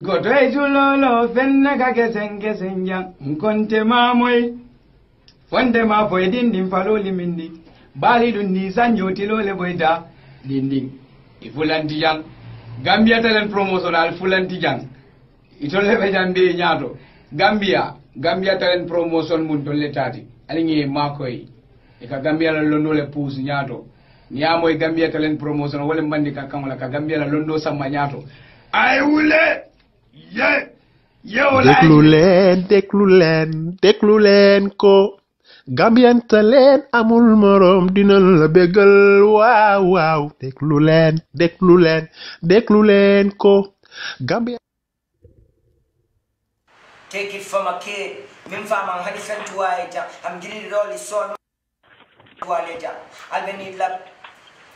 Goto julolo fenna ka kesen yang nkonte mamoy fonde ma foy dindin faloli mindi bali dun ni sanjoti lole boyda dindin ifulanti yang Gambia talent promotional fulanti yang itolle be jambe nyaato Gambia talent promotion mun tolle tati alingi makoy e ka Gambia la londo le pousse nyaato niamoy Gambia talent promotion wala Mandinka kamala ka Gambia la londo sama nyaato ay wule déglu leen ko Gambian talent amul morom dina la bégal waaw déglu leen ko Gambian. Take it from a kid, min fama hani fentu waeja, am gini roli son waleja, albeni lab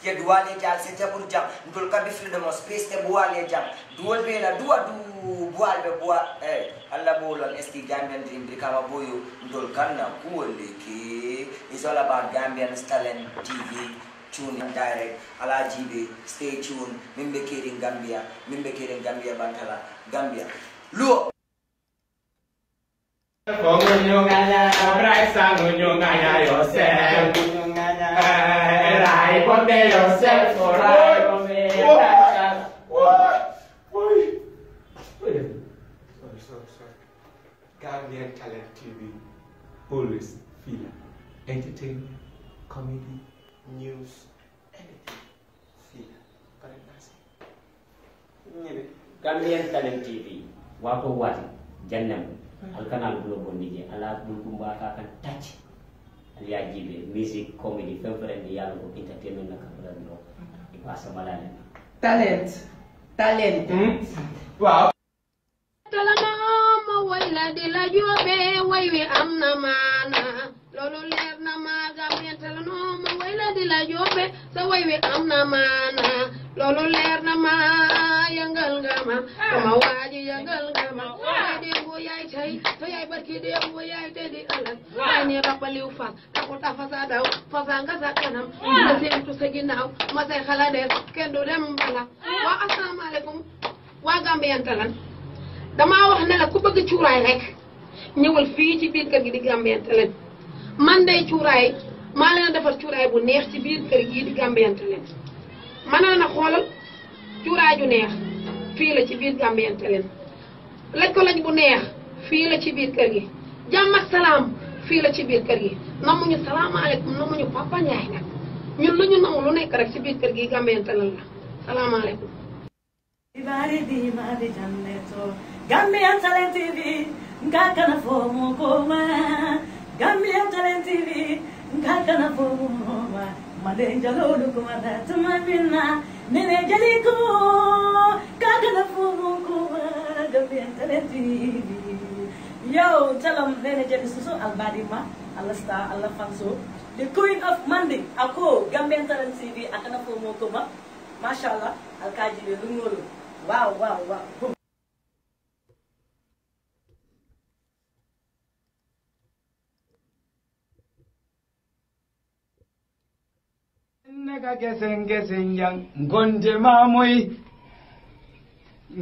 ye duale jal se tabur jam ndol ka bi freedom of space te buale jam duol be la duwa du bual be bua alla bolon esti Gambian dream brikama boyo ndol kanna kuole ke is all about Gambian talent TV tune in direct ala jibe stay tuned mimbe kiring Gambia bantala Gambia luo Nyonganya, bright sun, nyonganya yourself. Right, put yourself for right. Sorry. Gambian Talent TV, always feel entertainment, comedy, news, anything. Feel Gambian Talent TV, wako wati, janam. Al-Canal Global Media, ala bulkumba akan touch alia jibe music comedy favorite di yalo entertainment na kapala no ipasa malala talent wow talana ma wayla de la jobe waywe amna mana lolu leer na ma Gambian talano ma wayla de la jobe sa waywe amna mana lolu leer na ma yangal ngama ma waji yangal ngama yai tai to yai barki de bo yai de di alan ne ba baliw fa ko ta fasa daw fasa nga sa kanam na sem to sa ginaaw ma say xala de ken do dem bala wa assalamu alaykum wa Gambian Talent dama wax ne la ku bëgg ciuray rek ñewal fi ci biir kër gi di Gambian Talent man day ciuray ma leen defal ciuray bu neex ci biir kër gi di Gambian Talent man na xolal ciuray ju neex fi la ci biir Gambian Talent lañ ko lañ bu neex fii la ci biir kër gi jàmm ak salaam fii la ci biir kër gi namuñu salaamaaleykum namuñu Papa Ndiaye nag ñun lu ñu namu lu nekk rek ci biir kër gi Gambian Talent la salaamaaleykum. Gambian Talent TV ngakana fomo koma Gambian Talent TV ngakana fomo madenja lodu kumada tumabina nene jaliko ngakana fomo koma Gambian Talent TV yo talam nene jadi susu albadima Allah star Allah fanso the queen of Mandi ako Gambian Talent TV akana fomo koma mashallah alkaji be lungolo wow nega kesen yang nkonte mamoy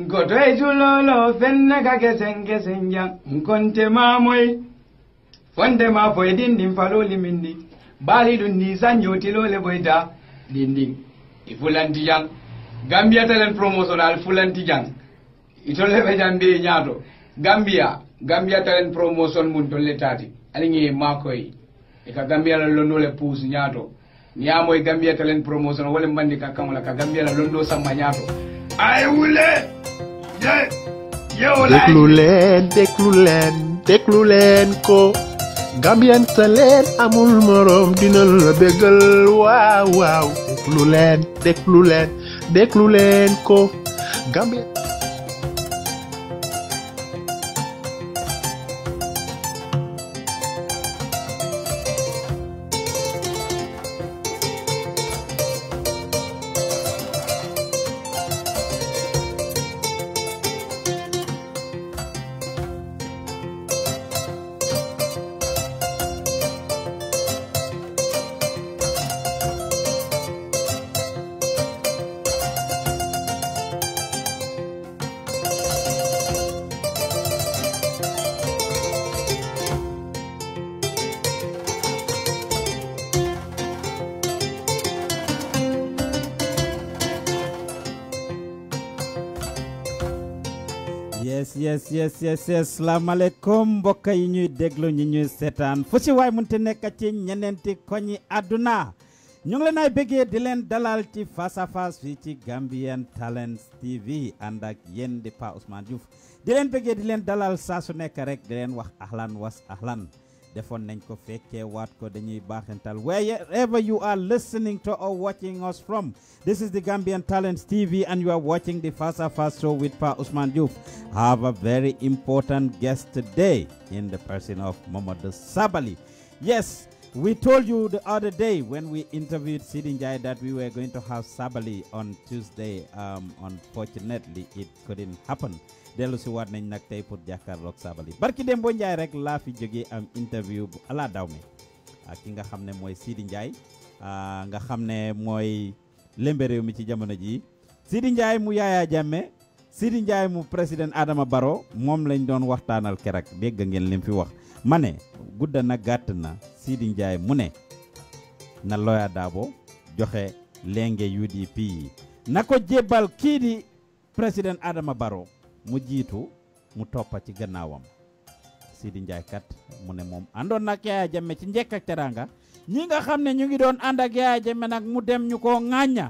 goto julolo fenna ka kesen yang nkonte mamoy fonde ma foy dindin faloli mindi bali dun ni sanjoti lole boyda dindin ifulanti yang Gambia talent promotional fulanti yang itolle be jambe nyaato Gambia talent promotion mun tolle tati alingi makoy e ka Gambia la londo le pousse nyaato niamoy Gambia talent promotion wala Mandinka kamala ka Gambia la londo sama nyaato ay wule déglu leen ko Gambian Talent amul morom dina la bégal waaw déglu leen ko Gambian yes salaamaaleykum mbokk yi ñuy déglu ñi ñuy seetaan fu si waay munti nekk ci ñeneenti koñi àdduna ñu ngi leen ay bëggee di leen dalal ci face à face fii ci Gambian Talents TV ànd ak yéen di Pa Ousman Joof di leen bëggee di leen dalal saa su nekk rek di leen wax ahlan was ahlan defoon nañ ko fekkee waat ko dañuy baaxental wherever you are listening to or watching us from. This is the Gambian Talents TV and you are watching the Fasa show with Pa Ousman Joof. I have a very important guest today in the person of Momodou Sabally. Yes, we told you the other day when we interviewed Sidi Njai that we were going to have Sabally on Tuesday. Unfortunately, it couldn't happen. Delu si waat nañ nag tey pour jàkkaarloog Sabally barki dem bo Njaay rek laa fi jógee am interview bu ala daw me ak ki nga xam ne mooy Sidi Njai nga xam ne mooy lembe réew mi ci jamono ji Sidi Njai mu Yaya Jammeh Sidi Njai mu président Adama Barrow moom lañ doon waxtaanal kerak dégg ngeen lim fi wax ma ne gudda na gàtt na Sidi Njai mu ne na Lawyer Darboe joxe lenge UDP yi na ko jébbal kii di président Adama Barrow mu jiitu mu toppa ci gannaawam Sidi Njai kat mu ne moom àndoon nag Yaya Jammeh ci njekk ak teranga ñi nga xam ne ñu ngi doon ànd ak Yaya Jammeh nag mu dem ñu ko ŋàñña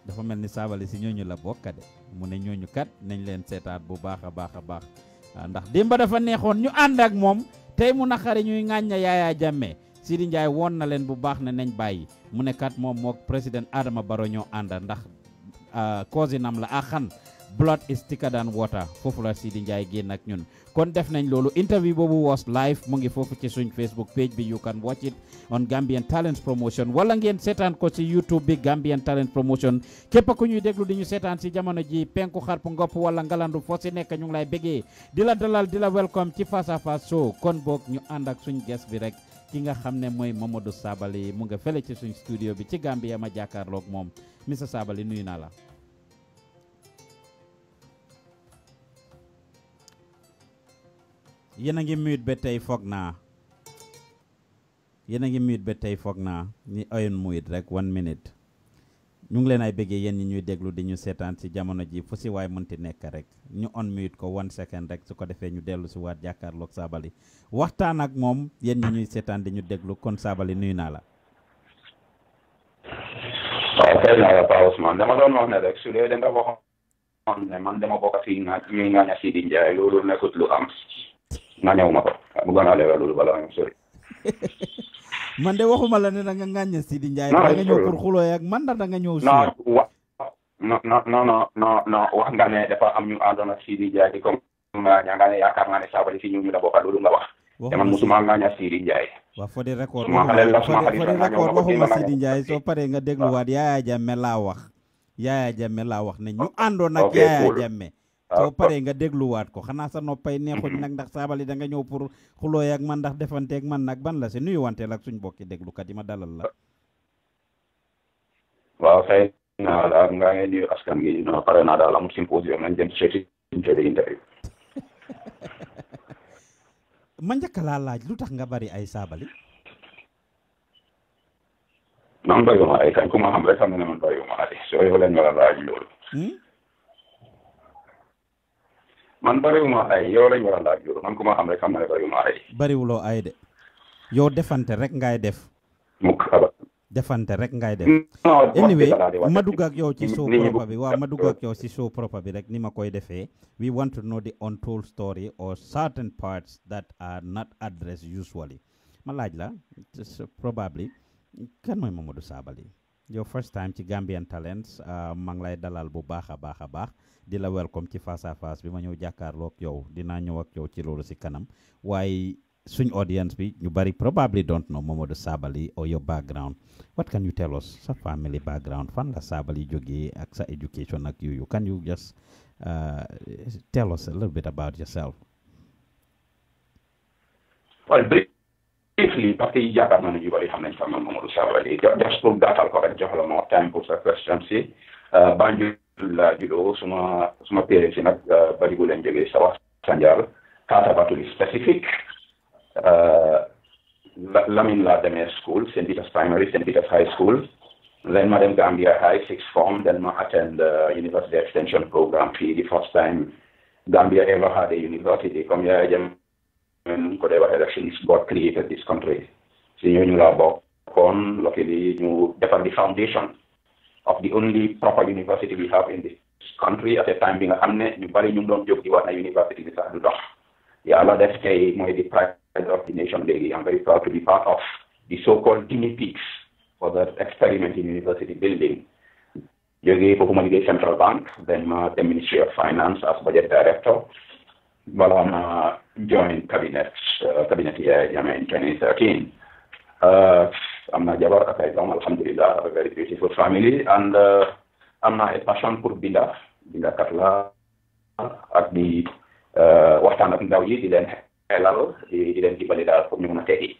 dafa mel ni Sabally si ñooñu la bokka de mu ne ñooñu kat nañ leen seetaat bu baax a baax ndax démba dafa neexoon ñu ànd ak moom tey mu naqari ñuy ŋàñña Yaya Jammeh Sidi Njai woon na leen bu baax ne nañ bàyyi mu ne kat moom mook président Adama Barrow ñoo ànda ndax cousinam la axan blood is thicker than water foofu la Sidi Njai génn ak ñun kon def nañ loolu interview boobu was live mu ngi foofu ci suñ Facebook page bi you can watch it on Gambian Talents Promotion wala ngeen seetaan ko ci YouTube bi Gambian Talents Promotion képp ku ñuy déglu di ñu seetaan si jamono ji penku xarpu ngopp wala ngalandu foo si nekk ñu ngi lay bëggee di la dalal di la welcome ci Face à Face show kon boog ñu ànd ak suñ guest bi rek ki nga xam ne mooy Momodou Sabally mu nga fele ci suñ studio bi ci Gambia ma jàkkaarloog moom Mr Sabally nuyu naa la. yéen a ngi mute ba tey foog naa ni oyon mute rek 1 minute ñu ngi leen ay bëggee yéen ñi ñuy déglu di ñu seetaan si jamono ji fu si waay mënti nekk rek ñu on mute ko 1 second rek su ko defee ñu dellu si waat jàkkaarloog Sabally waxtaan ak moom yéen ñi ñuy seetaan di ñu déglu kon Sabally nuyu naa la. waaw xëy na Pa Ousman dama doon wax ne rek su dee da nga waxoon ne man dama bokk fii ñuy ŋaaña Sidi Njai loolu nekkut lu am. nga ñëw ma ko bëgg naa leeral loolu balaa nga sori. man de waxuma la ne da nga ŋàññe Sidi Njai da nga ñëw pour xuloo ak man da nga ñëw. non wax nga ne dafa am ñu àndoon ak Sidi Njai di comme ñaa nga ne yaakaar naa ne Sabally si ñu la bokk loolu nga wax. te man musuma ŋàñña Sidi Njai. waaw for the record waxuma Sidi Njai soo paree nga dégluwaat Yaya Jammeh laa wax ne ñu àndoon ak Yaya Jammeh. soo paree nga dégluwaat ko xanaa sa noppay neexuñ nag ndax Sabally da nga ñëw pour xulooy ak man ndax defanteeg man nag ban la si nuyu wanteel ak suñ bokki déglukat yi ma dalal la. waaw xëy na daal nga ngi nuyu askan gi pare naa daal amul symposium nañ jëm seeti interview. ma njëkk laa laaj lu tax nga bari ay Sabally. man bariwuma ay kañ ku ma xam rek xam ne man bariwuma ay soo yow leen war a laaj loolu. man bariwuma ay yow lañ war a laaj loolu man ku ma xam rek xam na ne bariwuma ay. bariwuloo ay de yow defante rek ngay def. defante rek ngay def. anyway ma dugg ak yow ci show propre bi waaw ma dugg ak yow ci show propre bi rek ni ma koy defee we want to know the untold story or certain parts that are not addressed usually ma laaj la probably kan mooy Momodou Sabally your first time ci Gambian Talents maa ngi lay dalal bu baax a baax di la welcome ci Face à Face bi ma ñëw jàkkaarloo ak yow dinaa ñëw ak yow ci loolu si kanam waaye suñ audience bi ñu bari probably don't know Momodou Sabally or your background what can you tell us sa family background fan la Sabally jógee ak sa education ak yooyu can you just tell us a little bit about yourself. well briefly parce que yaakaar naa ne ñu bari xam nañ fa Momodou Sabally just pour gàttal ko rek jox la moo time pour sa question si Banjul la juddoo suma parents yi nag bari bu leen jógee sa wax Sanjal Kaataba to be specific Lamin la demee school St. Peter's Primary St. Peter's High School Then ma dem Gambia high sixth form. Then ma attend the university extension program. The first time Gambia ever had a university. Come Yaya Jammeh whatever elections God created this country. So you know luckily you defend the foundation of the only proper university we have in this country at a time being a hamne ñu bari ñu doon jóg di wax na university bi sax du dox yàlla def tey mooy the pride of the nation léegi. I'm very proud to be part of the so-called guinea pigs for that experiment in university building. Jógee foofu ma liggéey Central Bank, then ma dem Ministry of Finance as budget director. Wala ma join cabinet Yaya Jammeh in 2013. I'm a jabar ak ay doom, alhamdulillah, a very beautiful family, and am na a passion pour bindakat la ak di waxtaan ak ndaw yi di leen xelal di leen dimbali daal pour ñu mën a tekki.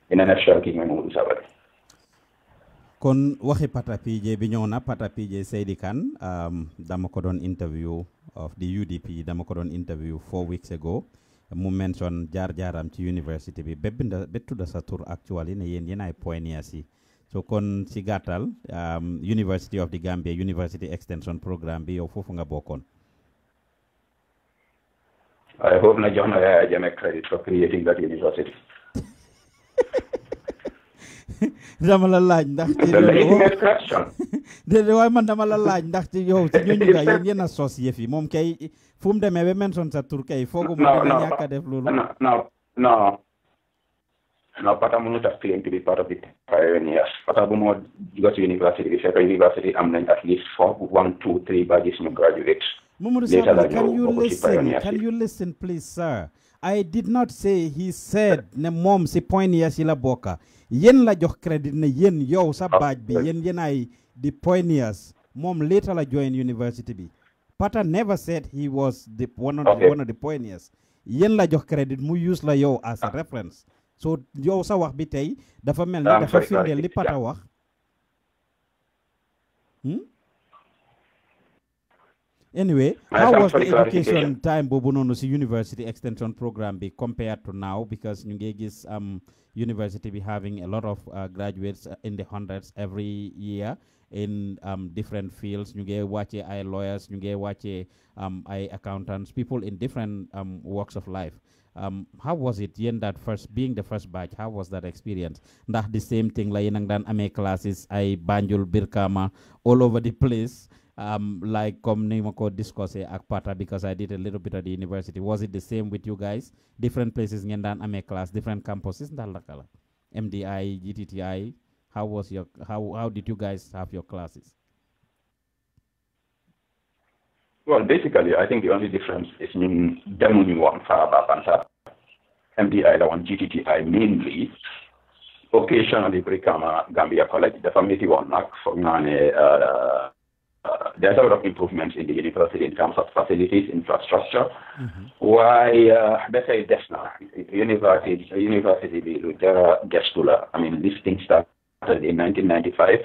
In a nutshell, kii mooy Momodou Sabally. kon waxi Pata PJ bi ñëw na. Pata PJ Seydi Kane dama ko doon interview of the UDP, dama ko doon interview 4 weeks ago. mu mention jaar-jaaram ci university bi ba tudda sa tur actually ne yéen ay pioneers yi. So kon si gàttal University of the Gambia University Extension Programme bi yow foofu nga bokkoon. I hope na jox na Yaya Jammeh credit for creating that university. dama la laaj ndax ci waaye man dama la laaj ndax ci yow ci ñooñu nga yéen a sos yëf yi moom kay fu mu demee ba mention sa tur kay foogu mu dina ñàkk a def loolu. No, Pata mënut a claim to be part of the pioneers. Pata bu moo got university bi fekk university am nañ at least 1, 2, 3 badges ñu graduate. Momodou Sabally, can you listen please sir? I did not say he said ne moom si pioneers yi la bokka. Yen la jox credit ne yen yow sa badge bi yen ay the pioneers. Mom later la join university bi. Pata never said he was one of the pioneers. Yen la jox credit mu use la yow as a reference. So yow sa wax bi tey dafa mel ni dafa firndeel li Pata wax. Anyway, how was the education time boobu noonu si university extension program be compared to now, because ñu ngi gis university be having a lot of graduates in the hundreds every year in different fields. Ñu ngi wàcce ay lawyers, ñu ngi wàcce ay accountants, people in different walks of life. How was it yéen that being the first batch, how was that experience? Ndax the same thing la yéen a ngi daan amee classes ay Banjul, Birkama, all over the place, like comme ni ma ko discussé ak Pata, because I did a little bit at the university. Was it the same with you guys? Different places ngeen daan amee class, different campuses ndax laka la MDI, GTTI, how did you guys have your classes? Well, basically, I think the only difference is demuñu woon Faraba Banta, MDI la woon, GTTI mainly, occasionally Brikama, Gambia College, the family one nag foog naa ne there's a lot of improvements in the university in terms of facilities, infrastructure. Why better desna university bi lu jara gestula. I mean, this thing started in 1995.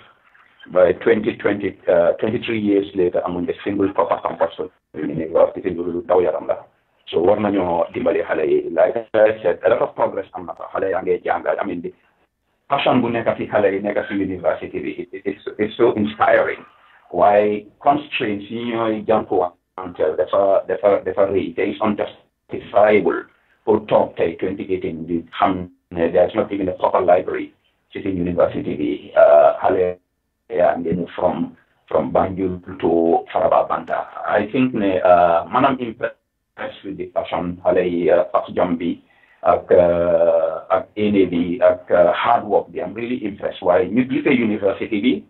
By 2020, 23 years later, among a single proper campus of the university in Tawiaramba. So one nañu dimbali xale yi, like I said, a lot of progress am na fa xale yaa ngi jàngal. I mean, the passion bu nekk fi xale yi nekk fi university bi, it's so inspiring. Why constraints yi ñooy jànkuwante dafa rëy, te is unjustifiable pour toog tey 2018 bi xam ne there's not even a proper library sitting university bi xale and then from Banjul to Faraba Banta. I think I'm impressed with the passion, Fas Jambi, NAB, hard work. I'm really impressed. Why university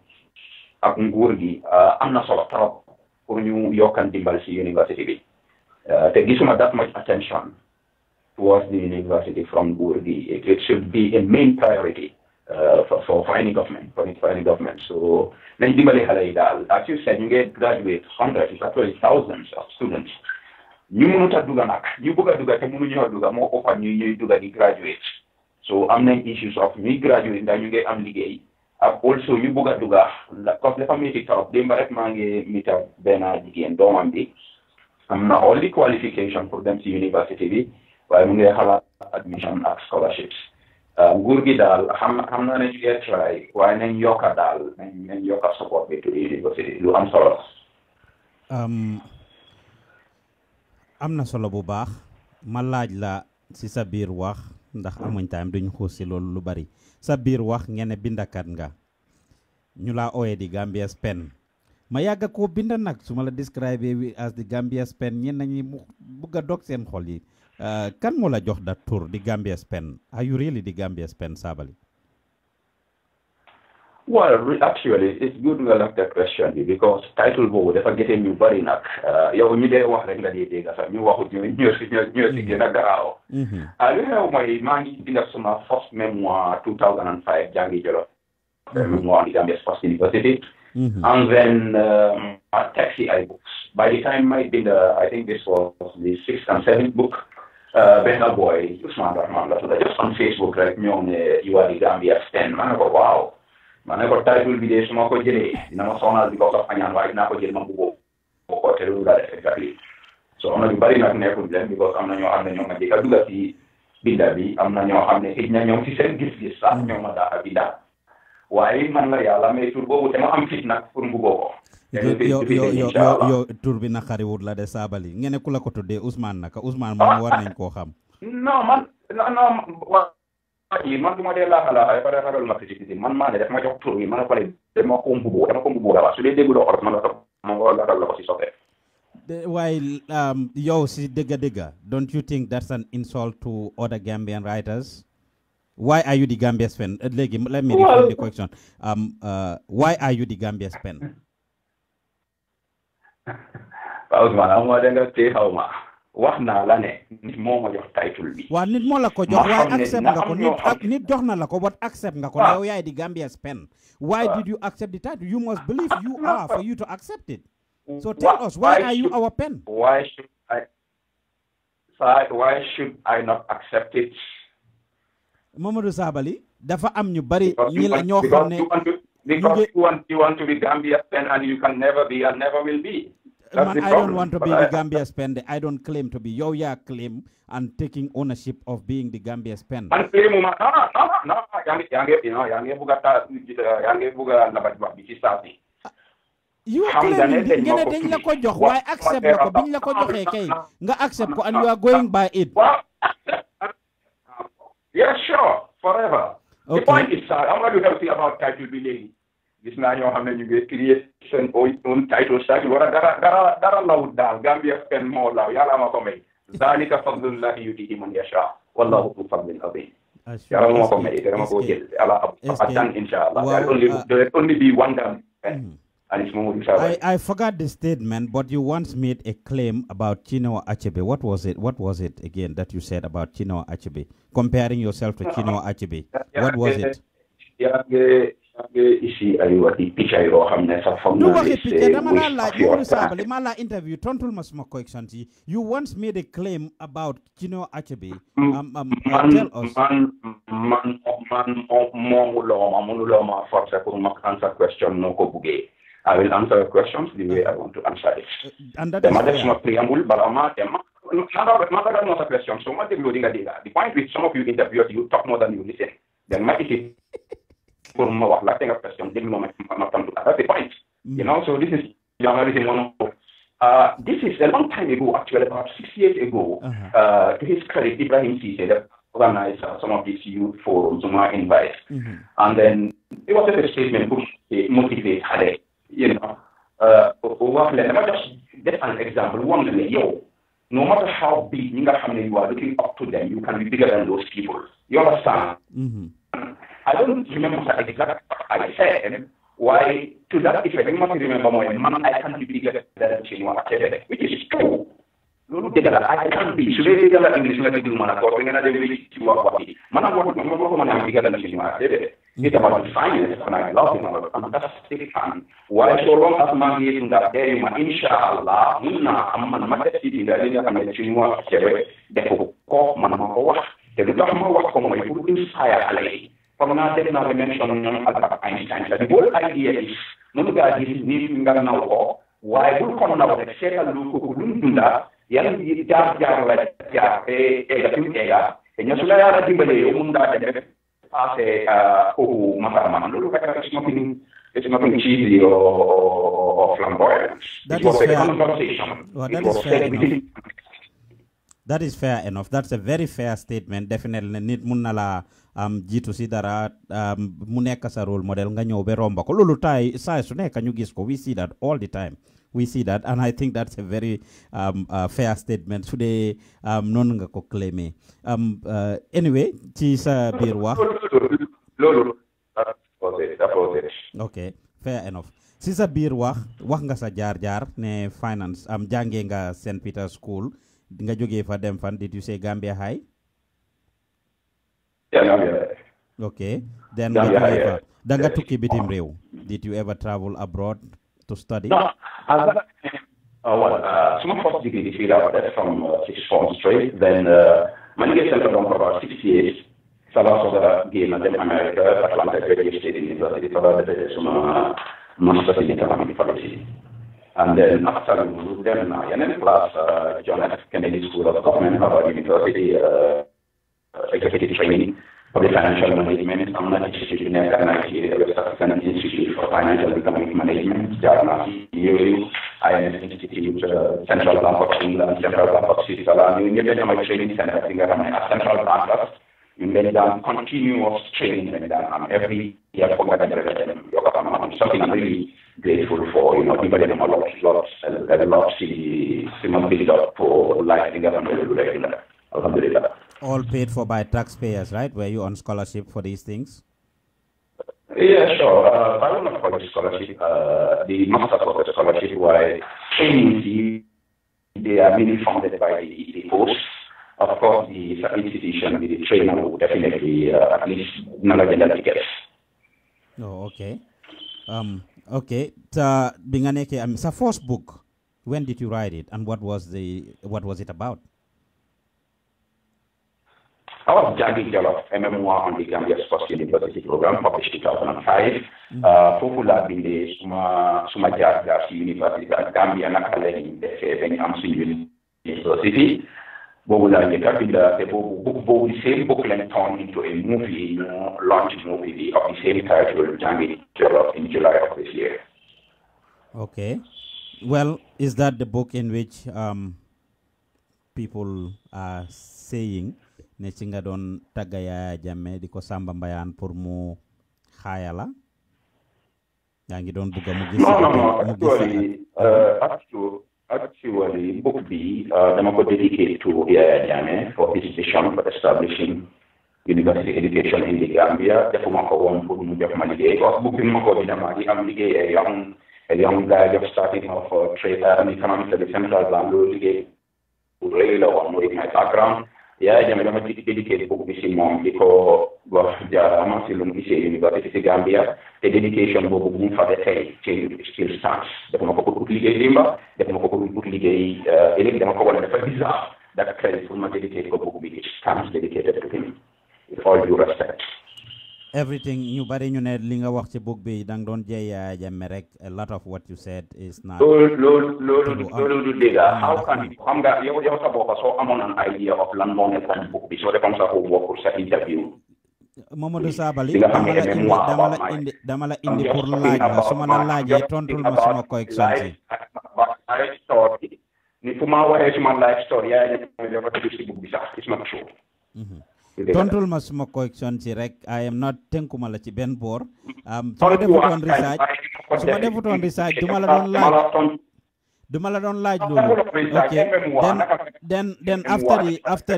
I'm not sort of for New York and Dimbalsi University. They give that much attention towards the university from Gurgi. It should be a main priority. For any government, So, as you said, you get graduate hundreds, actually thousands of students. You munuta duga nak, you buga duga te munu duga more open you duga the graduates. So, I'm not issues of me graduate that you get amligay. Also, you buga duga, because the family talk, they might mange mita bena again, domambi. I'm not only qualification for them to university, but I'm going to have admission at scholarships. nguur gi daal xam na ne ñu ngi try waaye nañ yokka daal nañ yokka support bi to the university lu am solo am na solo bu baax ma laaj la si sa biir wax ndax amuñ time duñ xuus si loolu lu bari sa biir wax ngeen ne bindakat nga ñu laa ooyee di Gambia's pen ma yàgg koo binda nag su ma la describe as the Gambia's pen ñenn ñi mu bugg a dog seen xol yi kan moo la jox da tur di Gambia's pen are you really the Gambia's pen Sabally? Well, actually, it's good nga laaj that question because title boobu dafa gëte ñu bari nag yow ñu dee wax rek nga dee dégg sax ñu waxut ñoo si gën a garaaw li xew mooy maa ngi binda suma first memoir 2005 jàngi Jolof memoir di Gambia's first university and then taxi I books by the time I did I think this was the 6th and 7th book benn boy Ousman just on Facebook rek ñoo ne you are the Gambia's pen ma ne ko waaw ma ne ko title bi de su ma ko jëlee dina ma sonal because of añaan waaye dinaa ko jël ma bëggoo ko te loolu la def exactly so am na ñu bari nag nekkul leen because am na ñoo xam ne ñoo ma jëkk a dugal ci binda bi am na ñoo xam ne xëy na ñoom ci seen gis-gis sax ñoo ma daa binda waaye man la yàlla mais tur boobu te ma am fit nag pour bëggoo ko yow tur bi naqariwut la de Sabally ngeen ne ku la ko tuddee Ousmane naka Ousmane moom war nañ koo xam non man du ma dee laaxa pare ragal ma critique man maa ne def ma jox tur bi ma ne ko le dama ko mbubu la su dee dégguloo xorot man la ragal la ko si soppe waaye yow si dëgga don't you think that's an insult to other Gambian writers? Why are you the Gambia's pen? Let me repeat the question. Why are you the Gambia's pen? Pa Ousman amoo da nga tee xaw ma wax naa la ne nit moo ma jox title bi waaw nit moo la ko jox waaye accept nga ko nit jox na la ko but accept nga ko yow yaay di Gambia's pen. Why did you accept the title? You must believe you are for you to accept it. So tell us, why are you our pen? Why should I not accept it? Momodou Sabally dafa am ñu bari ñi la ñoo xam ne because you want to be Gambia's pen and you can never be and never will be. Man, I don't want to be the Gambia's pen. I don't claim to be. Yo, claim and taking ownership of being the Gambia's pen. And claim, no. You claim dañ la ko jox waaye accept na ko biñ la ko joxee kay nga accept ko and you are going by it. Yeah, sure, forever. Okay. The point is, I'm going to tell you about title bi gis naa ñoo xam ne ñu ngi create seen own title sax war a dara lawut daal Gambia's pen moo law yàlla ma ko may zalika fadlullahi yutihi man yasha wallahu dhu fadlin azim yàlla ma ko may dama ko jël ala adan inshallah there only be one pen and it's Momodou Sabally. I forgot the statement, but you once made a claim about Chinua Achebe. What was it again that you said about Chinua Achebe, comparing yourself to Chinua Achebe? What was it? Ici aywa di picca yoo xam ne sax foog naa ne dama la laaj Momodou Sabally ma la interview tontul ma suma question yi you once made a claim about Chinua Achebe tell us man mënuloo ma forcer pour ma answer question noo ko buggee I will answer questions the way I want to answer it and that is def suma préambule bala ma dem ma ragal no sa question so ma déglu di nga dégga the point with some of you interviewers you talk more than you listen then ma isi for my work, like a question, that's the point. You know, so this is journalism 101. This is a long time ago, actually, about 6 years ago. To his credit, Ibrahim Cisse organized some of these youth forums, invite. And then it was a statement to motivate Hade, you know. Let me just get an example. One day, no matter how big you are looking up to them, you can be bigger than those people. You understand? I don't remember the exact I said why to that effect. I must remember more. I can't be bigger than Chinua Achebe, which is true. I can't be. So they tell English like do man. According to the way man, I'm bigger than Chinua Achebe. It's about finance, and I love him. I'm a fantastic fan. Why so long as man is in that day, inshallah, I'm not sitting there. I'm a Chinua Achebe. Therefore, man, the government was coming to inspire Ali. From now, they now mention Einstein. The whole idea is, Munuga is needing now, why would come now the Sheka Lukunda, Yan Jar, and Yasulaya, Timber, Munda, who Mahatma, it's nothing cheesy or flamboyant. That it was is a fair. conversation. Well, It that was is fair said enough. within. That is fair enough. That's a very fair statement. Definitely, nit mun na la jitu si dara mu nekk sa role model nga ñëw be romba ko lolu tay saa su nekk ñu gis ko. We see that all the time. We see that, and I think that's a very fair statement. Today, non nga ko claimé. Anyway, ci sa biir wax. Lolu, that was it. Okay, fair enough. Si sa biir wax nga sa jaar-jaar ne finance jàngee nga St. Peter's School. Nga jógee fa dem fan, did you say Gambia High? Yeah, Gambia. Okay. Then Gambia High, yeah. Da nga tukki bitim réew. Did you ever travel abroad to study? No. So my first degree is from sixth form straight. Then Mandinka Center for about 6 years. So I was in America, Atlanta Graduate State University, for some master's in economic policy. And then after then I plus John F. Kennedy School of Government, Harvard University, executive training for the financial management. I'm not institute in the West African Institute for Financial and Economic Management, Jarna, INS Institute, Central Bank of England, Central Bank of Switzerland. You get my training center, I think I'm a central bank. You get down continuous training every year for something I'm really grateful for, people in a lot build up for life in government. Alhamdulillah. All paid for by taxpayers, right? Were you on scholarship for these things? Yeah, sure. I don't know college scholarship. The master of the scholarship, why training they are mainly funded by the post. Of course, the institution, the trainer will definitely at least knowledge and tickets. Oh, okay. Okay. Binganeke, it's a first book. When did you write it, and what was it about? I was Jaggi Jollof, a memoir on the Gambia's first university program, published in 2005. Popular in the Suma Jaggi University, Gambia, Nakale, the University. The book, the same book length turned into a movie, launched movie of the same title, Jaggi Jollof, in July of this year. Okay. Well, is that the book in which people are saying ne ci nga doon tagga Yaya Jammeh di ko Samba Mbayaan pour mu xaayala yaa ngi doon bëgg mu gis actually book bi dama ko dedicate to Yaya Jammeh for his vision for establishing university education in the Gambia. Defuma ko woon pour mu jox ma liggéey parce que book bi ma ko binda maa ngi am liggéey a young guy just starting off trade economics at the central bank loolu liggéey bu rëy la woon with my background. Yaya Jammeh dama dédicaté book bi si moom di ko wax jaarama si lu mu gisee université si Gambia te dédication boobu bu mu fa defee ci still stands. Def ma ko pour ut liggéey limba def ma ko pour ut liggéey ëllëg dama ko wane dafa bizarre that credit pour ma dédicaté ko book bi it stands dedicated to him with all due respect. Everything ñu bari ñu ne li nga wax ci book bi dang doon jey Yaya Jammeh rek a lot of what you said is not loolu du dégg how can xam nga yow sa bopp soo amoon an idea of lan moo nekkoon book bi soo defoon sa homework pour sa interview. Momodou Sabally dama la indi pour laaj la su ma la laajee tontul ma suma correction si ni fu ma waxee suma life story Yaya Jammeh dafa tudd si book bi sax it's not true. tontul ma suma correction ci rek I am not tënkuma la ci benn boor su ma defutoon research duma la doon laaj loolu okay then after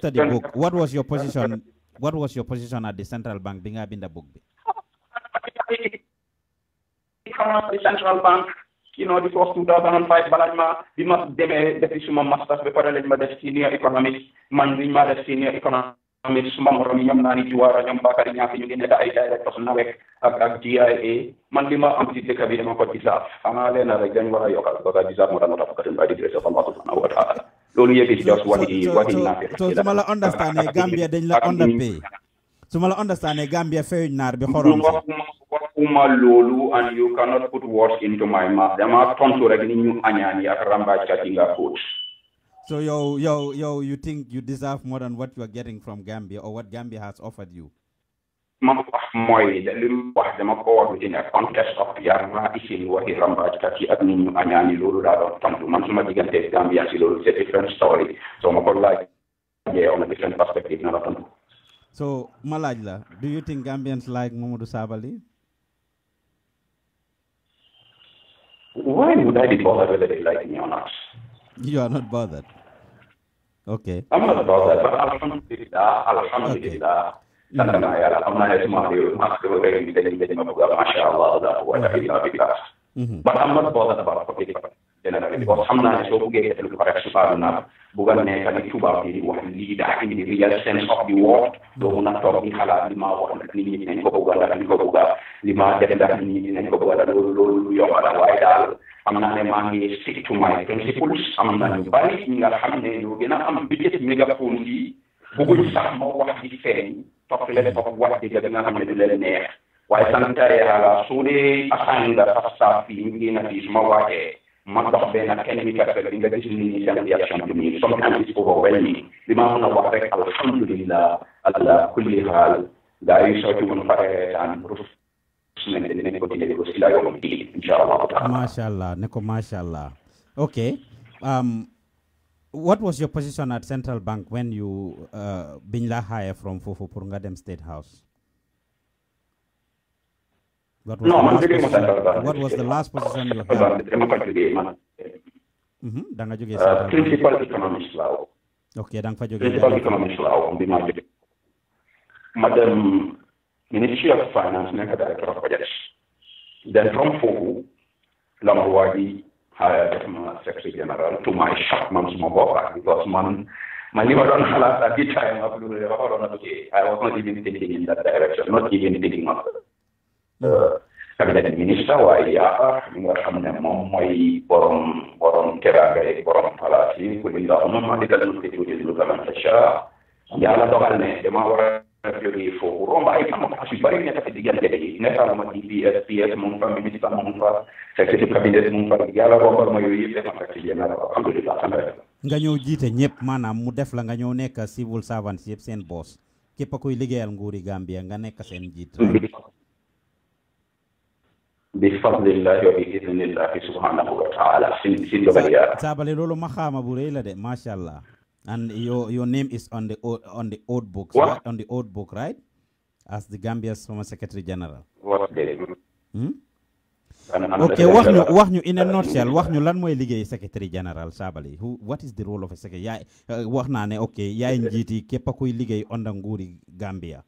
the book what was your position at the central bank bi nga binda book bi the central bank this was 2005 balaa bi ma demee defi suma masters ba pare lañ ma def senior economics man liñ ma def senior economics suma morom yi ñoom naa ni Juwaara ñoom Bakary Ñaasi ñu ngi nekk ay directors NAWEC ak GIA man li ma am ci dëkk bi dama ko deserve xanaa leen rek dañ war a yokkal parce que deserve moo tax ma tax by the grace of Allah subhanahu wa ta'ala loolu yëpp ci just what so su ma la understand Gambia dañ la underpay su ma la understand Gambia feyuñ naar bi xorom loolu and you cannot put words into my mouth dama tontu rek ni ñu añaan yi ak rambaaj kat yi nga coach So you think you deserve more than what you are getting from Gambia or what Gambia has offered you? ma wax mooy li mu wax dama ko wax in a context of yarma isin waxi rambaajkat yi ak nit ñu añaani loolu daa doon tontu man suma diggante Gambia si loolu c'est different story so ma ko laaj on a different perspective na la tontu. So ma laaj la, do you think Gambians like Momodou Sabally? Why would I be bothered whether they like me or not? You are not bothered. Okay. I'm not bothered, but alhamdulillah. But I'm not bothered about politics generally because I'm not so good at bukan nekk tubaab yi wax lii daa indi real sense of the word doo mun a toog di xalaat li ma wax nag nit ñi nañ ko bëgg a li ko bëgg a li ma def ndax nit ñi nañ ko bëgg a loolu yomb la waaye daal am naa ne maa ngi stick to my principles am na ñu bari ñi nga xam ne ñoo gën a am budget mégaphone yi bëgguñ sax ma wax di feeñ topp leen topp wax di nga xam ne du leen neex waaye sant yàlla su dee assign nga Fasa fii ñu ngi na fii su ma waxee ma dox benn kenn mi kese bi nga gis ni seen réaction bi nii sometimes it's overwhelming li ma mën a wax rek alhamdulillah ala kulli haal gaa yi soo ci mën pare daan ruf dinañ ko déglu ko si la yomb bi inshallah taala mashallah ne ko mashallah. Okay, what was your position at Central Bank when you biñ la hire from foofu pour nga dem State House? What was the last position you held? Danga jógee principal economist la. Okay, danga fa jógee principal economist la bi ma jógee. Madam Ministry of Finance nekk director of budget. Then from foofu la ma waagi hire ma secretary general to my shock man suma bopp because man li ma doon xalaat at the time of I was not even thinking in that direction, not even thinking of cabinet minister waaye yaa li nga xam ne moom mooy borom teraanga yi borom palaas yi ku li nga xam ne ma digal lu tëjee lu galan sa yàlla dogal ne dama war a jógee foofu romba ay am as yu bari nekk ci diggante yi nekkal ma DPS PS mu fa ministre mu fa secrétaire cabinet mu fa yàlla rombal ma yooyu yëpp dama fekk ci yéen alhamdulillah nga ñëw jiite ñëpp maanaam mu def la nga ñëw nekk civil servant yëpp seen boss képp kuy liggéeyal nguuri Gambia nga nekk seen jiit bifadlillahi wa biidhnillahi subhanahu wa ta'ala sin dogal ya Sabally loolu ma xaama bu rëy la de mashallah. And your name is on the old books, right? On the old book, right? As the Gambia's former Secretary General. Okay, wax ñu in a nutshell, wax ñu lan mooy liggéey Secretary General Sabally. What is the role of a secretary? Wax naa ne okay, yaay njiiti képp kuy liggéey under nguuri Gambia.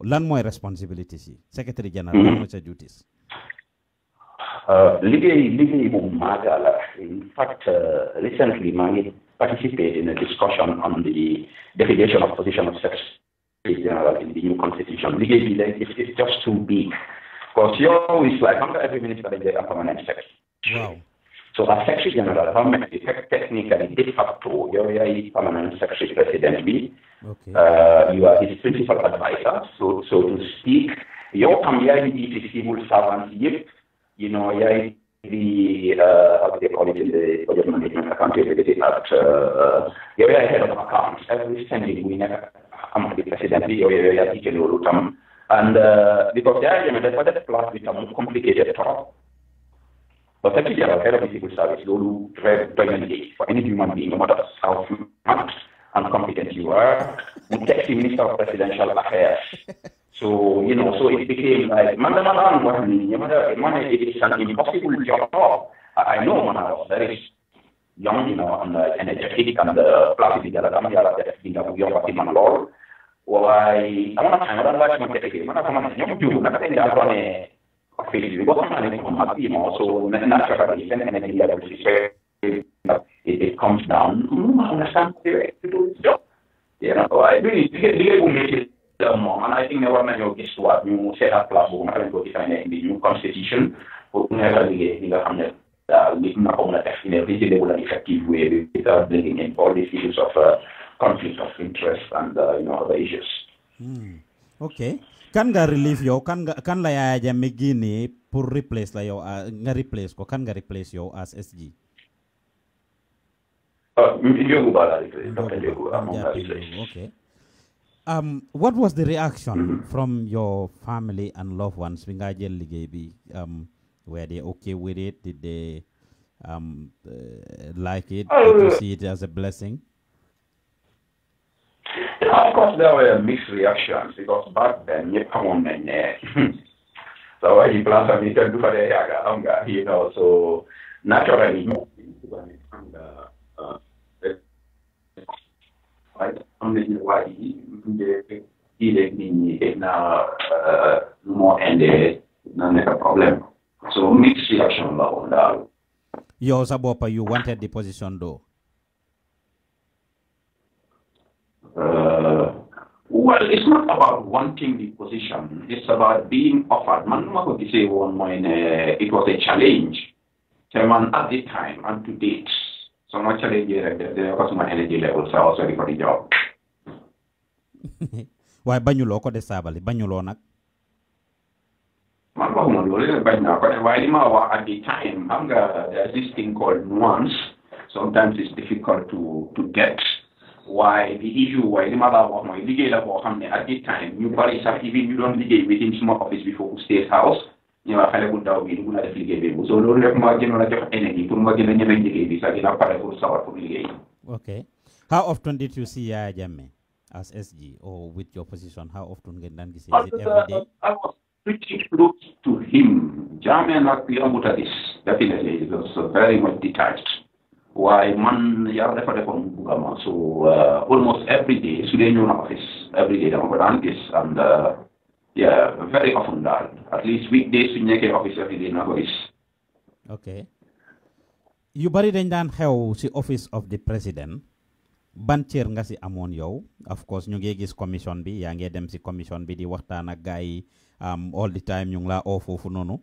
Lan mooy responsibilities yi Secretary General, lan mooy sa duties? Liggéey bu maaga la. In fact, recently maa ngi participate in a discussion on the definition of position of Secretary General in the new constitution. Legally, it's just too big. Because you always like, under every minister, they are permanent secretary. Wow. So as Secretary General, technically, de facto, you're a permanent secretary president. Okay. You are his principal advisor, so to speak. You're the civil servant, you know, the how do they call it in the budget management accountability act, you're head of accounts. Every spending we never come to the president, you're teaching you and because the budget plus become complicated at all. But actually, our head of the civil service, you for any human being, no matter how smart and competent you are, you take the Minister of Presidential Affairs. So, you know, so it became like, it is an impossible job. I know man, I was very young, you know, and energetic and plastic, why I want to watch my technique. So naturally, it comes down. Understand to do his job. You know, I really and I think never mind your guess what you set up platform and go define the new constitution for never in a reasonable and effective way without bringing in all these issues of conflict of interest and other issues. Okay. Kan nga relieve yo kan la Yaya Jammeh gini pour replace la yo nga replace ko kan nga replace yo as SG? Okay. What was the reaction from your family and loved ones? Were they okay with it? Did they like it? Did you see it as a blessing? Of course, there were mixed reactions because back then, you come on, man. So he plans on me to do for the Yaga, you know, so naturally, more ended, not a problem. So mixed reaction on that. Yo, Sabopa, you wanted the position though? Well, it's not about wanting the position. It's about being offered. Man, say one point, it was a challenge. Man, at the time and to date, so much challenge there was my energy levels. I was ready for the job. Why Banyulo ko de Sabally? Banyulo nak? Man, at the time, there's this thing called nuance. Sometimes it's difficult to get. Why the issue, why the matter of my legal at the time, you probably even you don't live within small office before State House, you know, I would have been good at the so don't have more general energy to more than okay. How often did you see Yaya Jammeh as SG or with your position? How often get done? Is it every day? I was pretty close to him. Jammeh and I this definitely it was very much detached. Why man yara defa defon bugama so almost every day so they know office every day and yeah very often that at least weekdays we make office every day na office. Okay, you bari dañ dan xew ci office of the president ban cër nga ci amone yow of course ñu ngi gis commission bi ya ngi dem ci commission bi di waxtaan ak gaay all the time ñu ngi la o fofu nonu.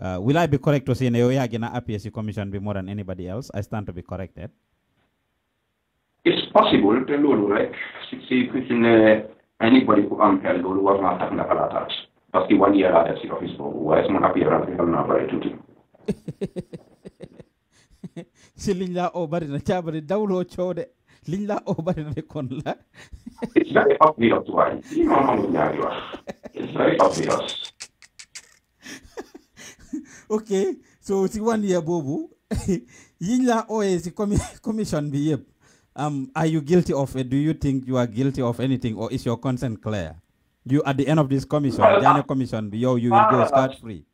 Will I be correct to say that you are going to appear in commission be more than anybody else? I stand to be corrected. It's possible to know, like, see if anybody who am held or was not having a palatach. Parce que 1 year at the office for why is not appear at the number to do. Silinla over in a chabari daulo chode. Linla over in a conla. It's very obvious why. It's very obvious. Okay, so si 1 year bobu yinla OAS commission be are you guilty of it? Do you think you are guilty of anything or is your consent clear? You at the end of this commission, Jana commission, you will go scot free.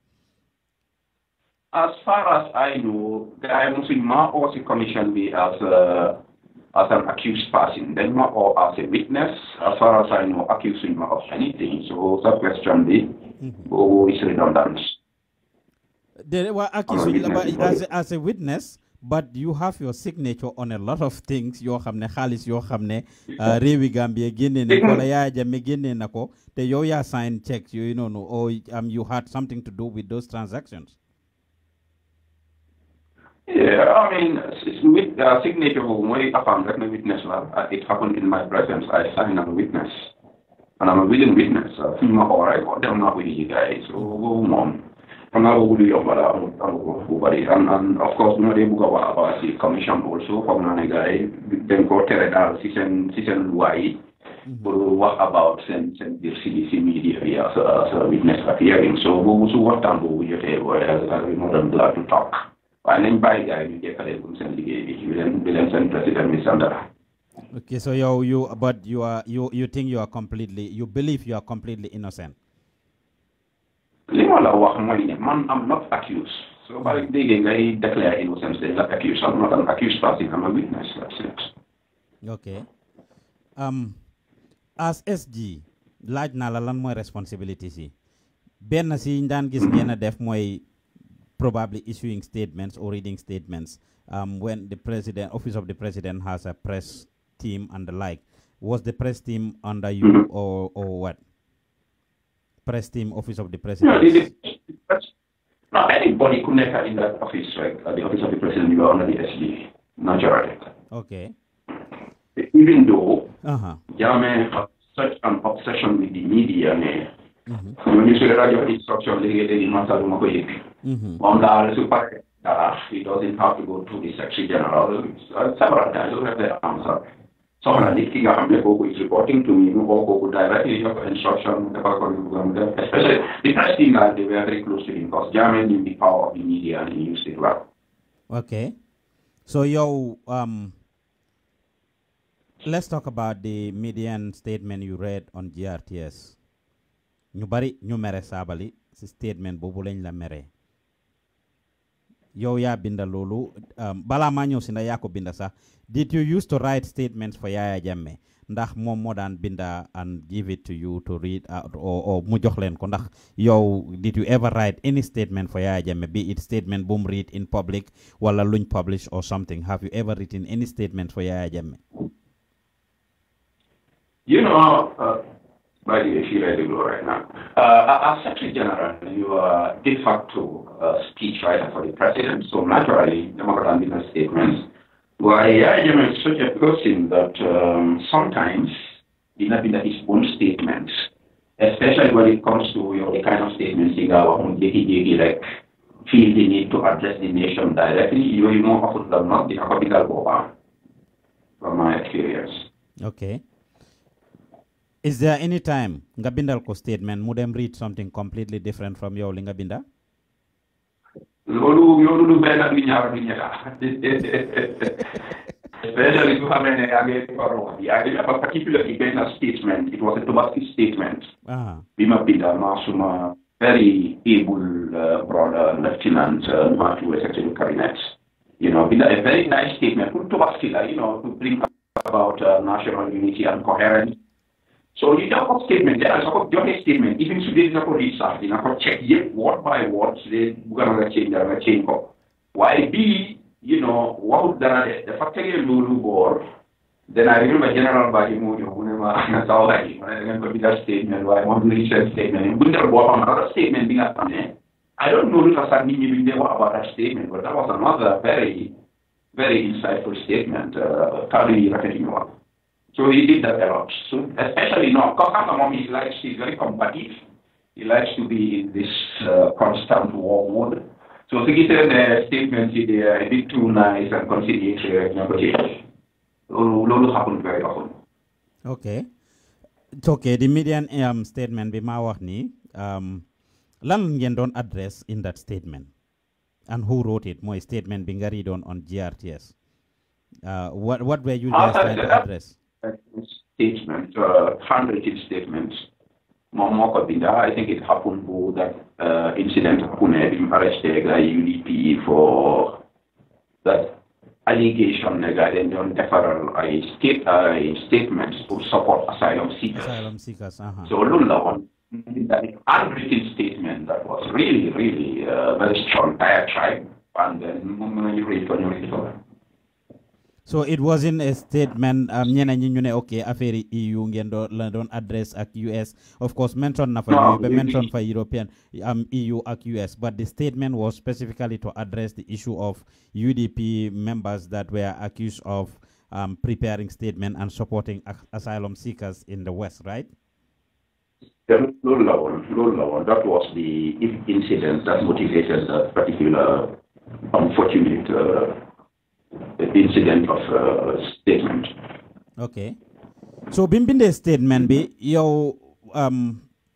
As far as I know, I am saying ma or the commission be as an accused person, then ma or as a witness. As far as I know, accusing ma of anything. So that question be is redundant. They were accused as a witness, but you have your signature on a lot of things. You have ne khalis, you have ne rewi Gambia gene ne kola Yaya Jammeh gene nako. Te yo ya sign checks, you know, or you had something to do with those transactions. Yeah, I mean, with signature way upon the witness. It happened in my presence. I signed as a witness, and I'm a willing witness. All right, I'm not with you guys. So go on. And of course, we about the commission also from a guy, then go tell season why, what about send the CDC media as a witness at hearing. So we what time we get as more than glad to talk. And then by guy, you get a send the send President Misandra. Okay, so you think you are completely, you believe you are completely innocent. Man, I'm not accused. So by digging, I declare innocence. They're not accused. I'm not an accused person. I'm a witness. That's it. Okay. As SG, large na la lan moy responsibility si. Ben si ndan gis ngena def moy probably issuing statements or reading statements. When the president, office of the president has a press team and the like. Was the press team under you or what? Press team, office of the president. No, anybody could never in that office, right? At the office of the president, you are under the SG, naturally. Okay. Even though Jammeh has such an obsession with the media, when you say radio instruction, they matter on the super He doesn't have to go to the Secretary General. Several times, you have the answer. So I think is reporting to me, who directly have instruction, especially the press team, they were very close to him because Jammeh knew the power of the media and he used it well. Okay. So, let's talk about the median statement you read on GRTS. Ñu bari ñu mere Sabally si statement bobu lañ la mere. Yow ya binda lolu bala ma ñew si nda ya ko binda sax. Did you used to write statements for Yaya Jammeh? Ndax mom mo daan binda and give it to you to read or mu jox len ko ndax yow did you ever write any statement for Yaya Jammeh, be it statement boom read in public wala luñ publish or something? Have you ever written any statement for Yaya Jammeh? You know, by the way, she read the law right now. As Secretary General, you are de facto speechwriter for the President, so naturally, the Democrat statements. Why Yaya Jammeh is such a person that sometimes he not his own statements, especially when it comes to the kind of statements he got like feel the need to address the nation directly. You more often than not, the capital go from my experience. Okay. Is there any time nga bindal ko statement mu dem read something completely different from yow li nga binda? Lolu benn du ñaar du ñetta. Especially to have a particular statement. It was a Tobacco statement. Bima binda masuma very able brother lieutenant Matthew Secretary of Cabinet. You know, binda a very nice statement. Tobacco, to bring about national unity and coherence. So you have a statement, there is a statement, even today, you have research, you have check word by word, they are going to change. Why B, what would the factory Lulu board, then I remember General Bajimu, when I remember that statement, why one research statement, another statement being up I don't know if I knew about that statement, but that was another very, very insightful statement, thoroughly recognized. So he did that a lot. So especially now, because he's very combative. He likes to be in this constant war mode. So to get the statements, they are a bit too nice and conciliatory negotiations. Lolo happen very often. Okay. It's okay. The median statement be ma wax ni lan ngeen don address in that statement, and who wrote it? My statement being read on GRTS. What were you guys trying to address? Statement, handwritten statements. I think it happened to that incident happened in arrested UDP for that allegation regarding on deferral statements to support asylum seekers. So Lula one that handwritten statement that was really, really very strong diatribe, and then you read on. So it wasn't a statement okay affaire EU ngeen don't address ak US, of course mention na fa but mention for European EU ak US, but the statement was specifically to address the issue of UDP members that were accused of preparing statement and supporting asylum seekers in the West, right? That was the incident that motivated that particular unfortunate incident of statement. Okay. So bimbinde statement be yow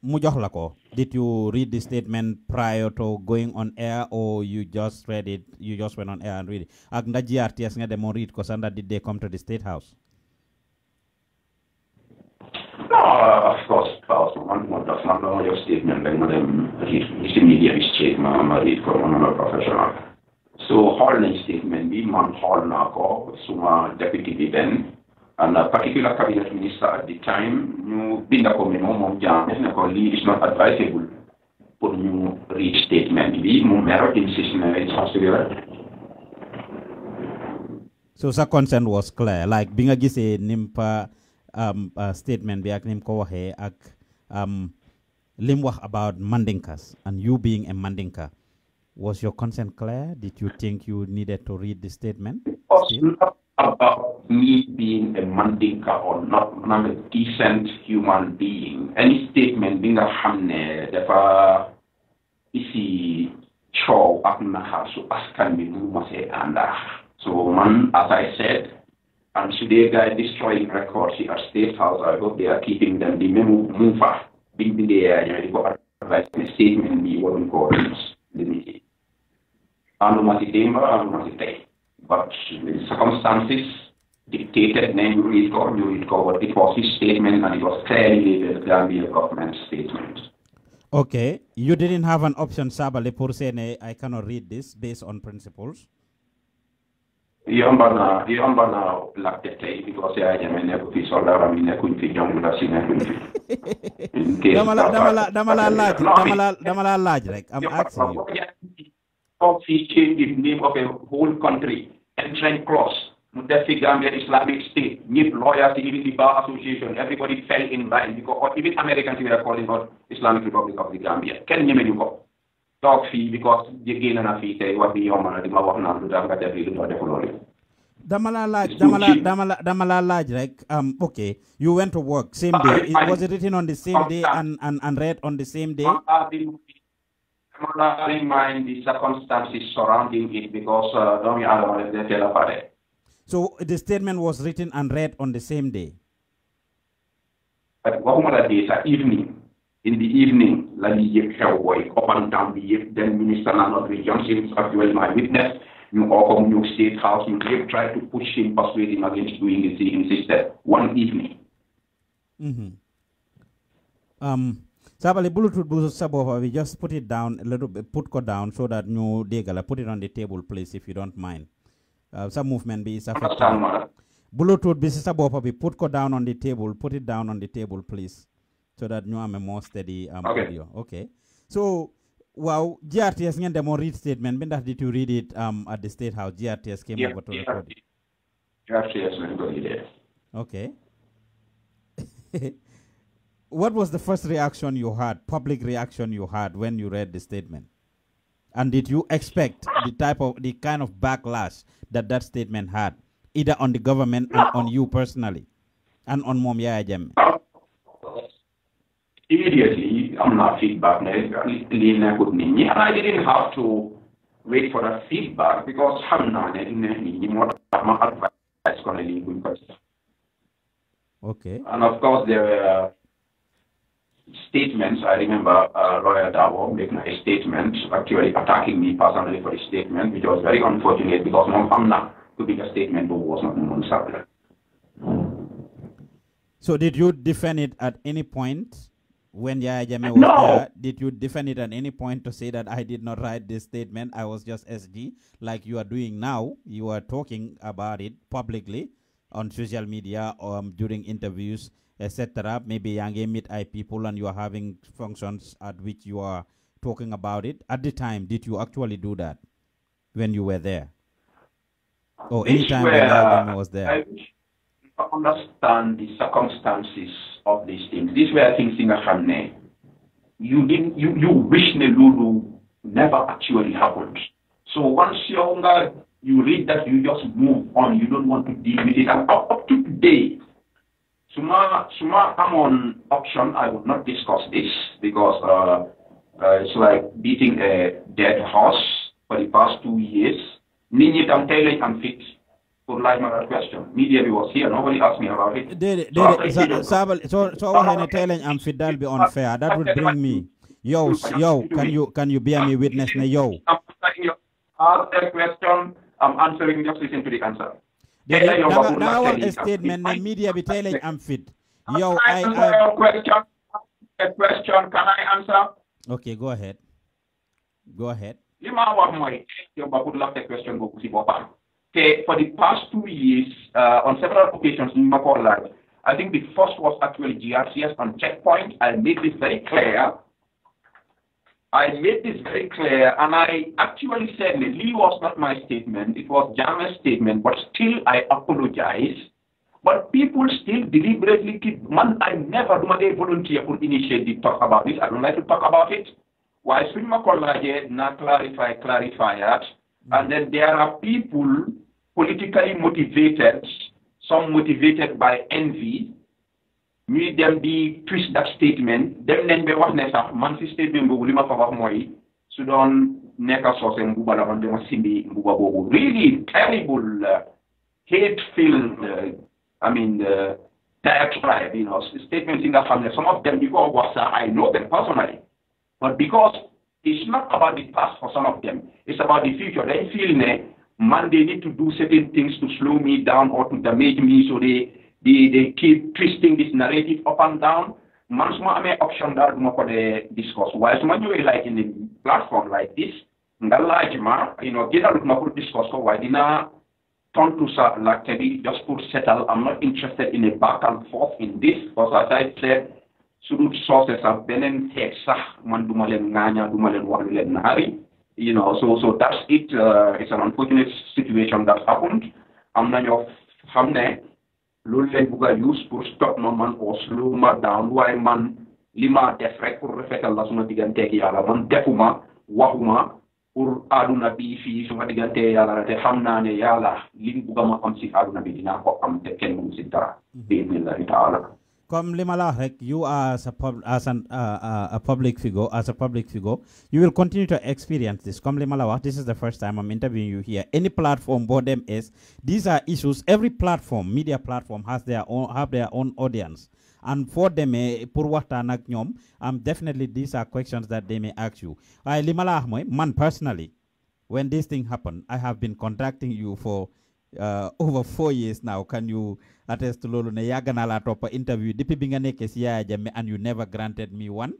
mu jox la ko. Did you read the statement prior to going on air, or you just read it, you just went on air and read it? Ak nda GRTS nga demo read ko sanda did they come to the State House? No, of course, one does not know your statement like madam it's immediate statement read from another professional. So Holland statement, be man Hall Nako, Suma deputy then, and a particular cabinet minister at the time, you been the communal Jammeh, is not advisable for new read statement. Be more insistent it's possible. So sa consent was clear, like being a gise nimpa statement be ak nim ko waxe ak lim wax about Mandinkas and you being a Mandinka. Was your consent clear? Did you think you needed to read the statement? It was not about me being a Mandinka or not. I'm a decent human being. Any statement being a hamne, therefore, isi coow ak naxar su askan bi mu masee àndaa. So man, as I said, and today guys destroying records at State House, I hope they are keeping them. The memo mover, big advice statement be what we call the meeting. But the circumstances dictated then you read what it was his statement and it was clearly the Gambian government statement. Okay, you didn't have an option, Sabally, pour say I cannot read this based on principles. Yombana black day because I am a never piece of that. I mean, I couldn't be young with us in Damala large, like I'm asking you. He changed the name of a whole country, entrance cross, Mudafi Gambia Islamic State, new lawyers, even the Bar Association, everybody fell in line because even Americans were calling out Islamic Republic of the Gambia. Can you make talk fee because you gain an fee say what the young man Damala large, like okay, you went to work same day. Was it written on the same day and read on the same day? Mind the circumstances surrounding it because don't tell about it. So the statement was written and read on the same day. But what evening? In the evening, up and down then Minister Nanot Johnson as well my witness, you all come New State House, you try to push him, persuade him against doing it, he insisted one evening. Sabally Bluetooth we just put it down a little bit, put down so that no degala, put it on the table, please, if you don't mind. Some movement be affected. Bluetooth be put down on the table, put it down on the table, please. So that you am a more steady audio. Okay. So wow, GRTS ngeen demo read statement. Did you read it at the State House? GRTS came over to record it. GRTS read it. Okay. What was the first reaction you had, public reaction you had when you read the statement? And did you expect the kind of backlash that statement had, either on the government and on you personally, and on Mom Yaya Jammeh? Immediately, I'm not feedback. And I didn't have to wait for that feedback because okay. And of course, there were statements. I remember Lawyer Dawo making a statement, actually attacking me personally for a statement, which was very unfortunate because I'm not to make a statement who was not Momodou Sabally. So did you defend it at any point? When Yaya Jammeh was there, did you defend it at any point to say that I did not write this statement, I was just SG, like you are doing now? You are talking about it publicly on social media during interviews, etc. Maybe you meet people and you are having functions at which you are talking about it. At the time, did you actually do that when you were there? Or anytime when Yaya Jammeh was there? I understand the circumstances of these things. These were things in a family. You wish Nelulu never actually happened. So once you read that, you just move on. You don't want to deal with it. And up to today, Suma, I'm on option. I would not discuss this because it's like beating a dead horse for the past 2 years. Nini tam tailing and fit. Like my question. Media was here. Nobody asked me about it. So when telling I'm fit, that'll be unfair. That would bring me. Yo, can you bear me witness? Yo. I'm ask a question. I'm answering. Just listen to the answer. Now a statement. The media be telling I'm fit. Yo, a question. Can I answer? Okay, go ahead. Go ahead. You might want my question. Okay, for the past 2 years, on several occasions in Makola, I think the first was actually GRCS on checkpoint. I made this very clear. And I actually said Lee was not my statement. It was Jammeh's statement, but still I apologize. But people still deliberately keep, I never do a volunteer for initiative talk about this. I don't like to talk about it. Why should Makola not clarify that? And then there are people politically motivated, some motivated by envy, me them be twist that statement, them then be what nessa, man's statement go lima for moi, so don't neka source mbuba la man dama simbi mbuba bobu really terrible hate-filled diatribe, statements in the family. Some of them, because I know them personally, but because it's not about the past for some of them, it's about the future. They feel man, they need to do certain things to slow me down or to damage me, so they keep twisting this narrative up and down. Man, some option that for the discourse. While some like in the platform like this, get a look more discourse for why turn to like just to settle. I'm not interested in a back and forth in this, because as I said, surut sources have been in Texas, man dumalen nganya dumalen wanulen nari. So that's it. It's an unfortunate situation that happened. I'm not your hamne lulen buga use for stop no man or slow man down. Why man lima defrek pour refetal la suma digante yalla man defuma waxuma pour aduna bi fi suma digante yalla te xamna ne yalla lim buga ma am ci aduna bi dina ko am te ken mu ci dara bi billahi ta'ala. Comme limala rek, you are a public figure, you will continue to experience this. Comme limala, this is the first time I'm interviewing you here. Any platform, them is these are issues. Every platform, media platform, have their own audience. And for them, definitely these are questions that they may ask you. Limala, man, personally, when this thing happened, I have been contacting you for over 4 years now. Can you attest to lolu ne yaga na la top interview depuis bi nga nekké ci Yaya Jammeh and you never granted me one?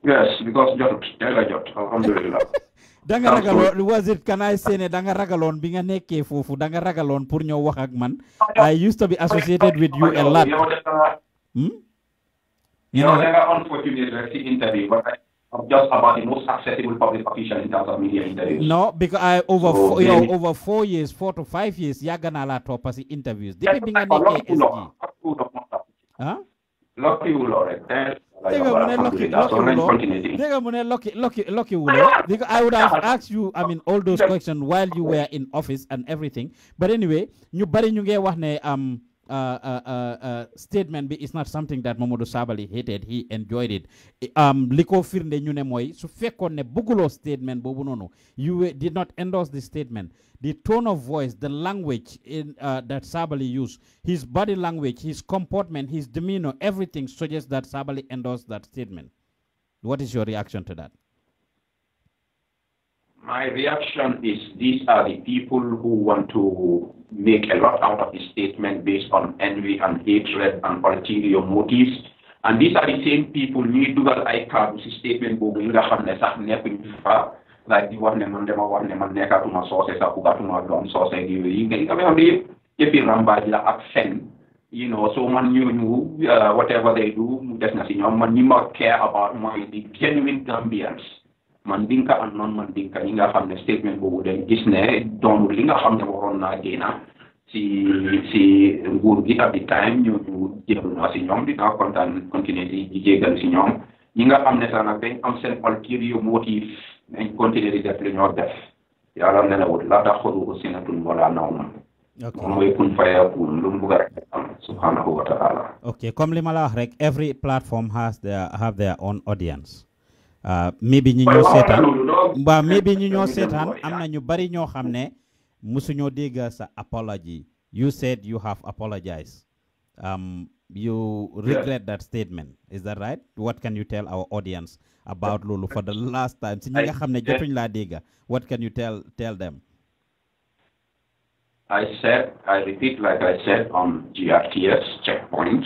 Yes, because jot alhamdulillah. Danga ragalon, was it, can I say ne danga ragalon bi nga nekké fofu danga ragalon pour ñoo wax ak man? I used to be associated with you a lot. Unfortunate interview, but just about the most accessible public official in terms of media interviews. No, because I over 4 years, 4 to 5 years, yagana la top as interviews. Huh? Lucky Lord. Because I would have asked you, all those questions while you were in office and everything. But anyway, you bari ñu ngi wax ne statement is not something that Momodou Sabally hated. He enjoyed it. Liko firnde ñu ne moy su fekkone ne bugulo statement bobu nonu, you did not endorse the statement. The tone of voice, the language that Sabally used, his body language, his comportment, his demeanor, everything suggests that Sabally endorsed that statement. What is your reaction to that? My reaction is these are the people who want to make a lot out of the statement based on envy and hatred and ulterior motives. And these are the same people who do that I can't statement like the one man neka to my sources to my long sources so man you whatever they do, there's nothing man care about the genuine Gambians. Mandinka and non-Mandinka, you have the statement bobu den gis ne don li nga xamne waron na gena si nguur gi at the time ñu jëm na si ñom di ka kontaan continuer di jégal si ñom ñi nga xamne sa nak dañ am seen ulterior motif nañ continuer di def li ñoo def yàlla ne la wut la taxulu sinatul wala nawm. Subhanahu wa ta'ala. Okay, comme li ma la wax rek, every platform have their own audience. Maybe ñu ñoo seetaan am na ñu bari ñoo xam ne musuñoo dégg sa apology. You said you have apologized. You regret that statement. Is that right? What can you tell our audience about loolu for the last time? Si ñi nga xam ne jotuñ laa dégg, what can you tell them? I repeat, like I said on GRTS checkpoint,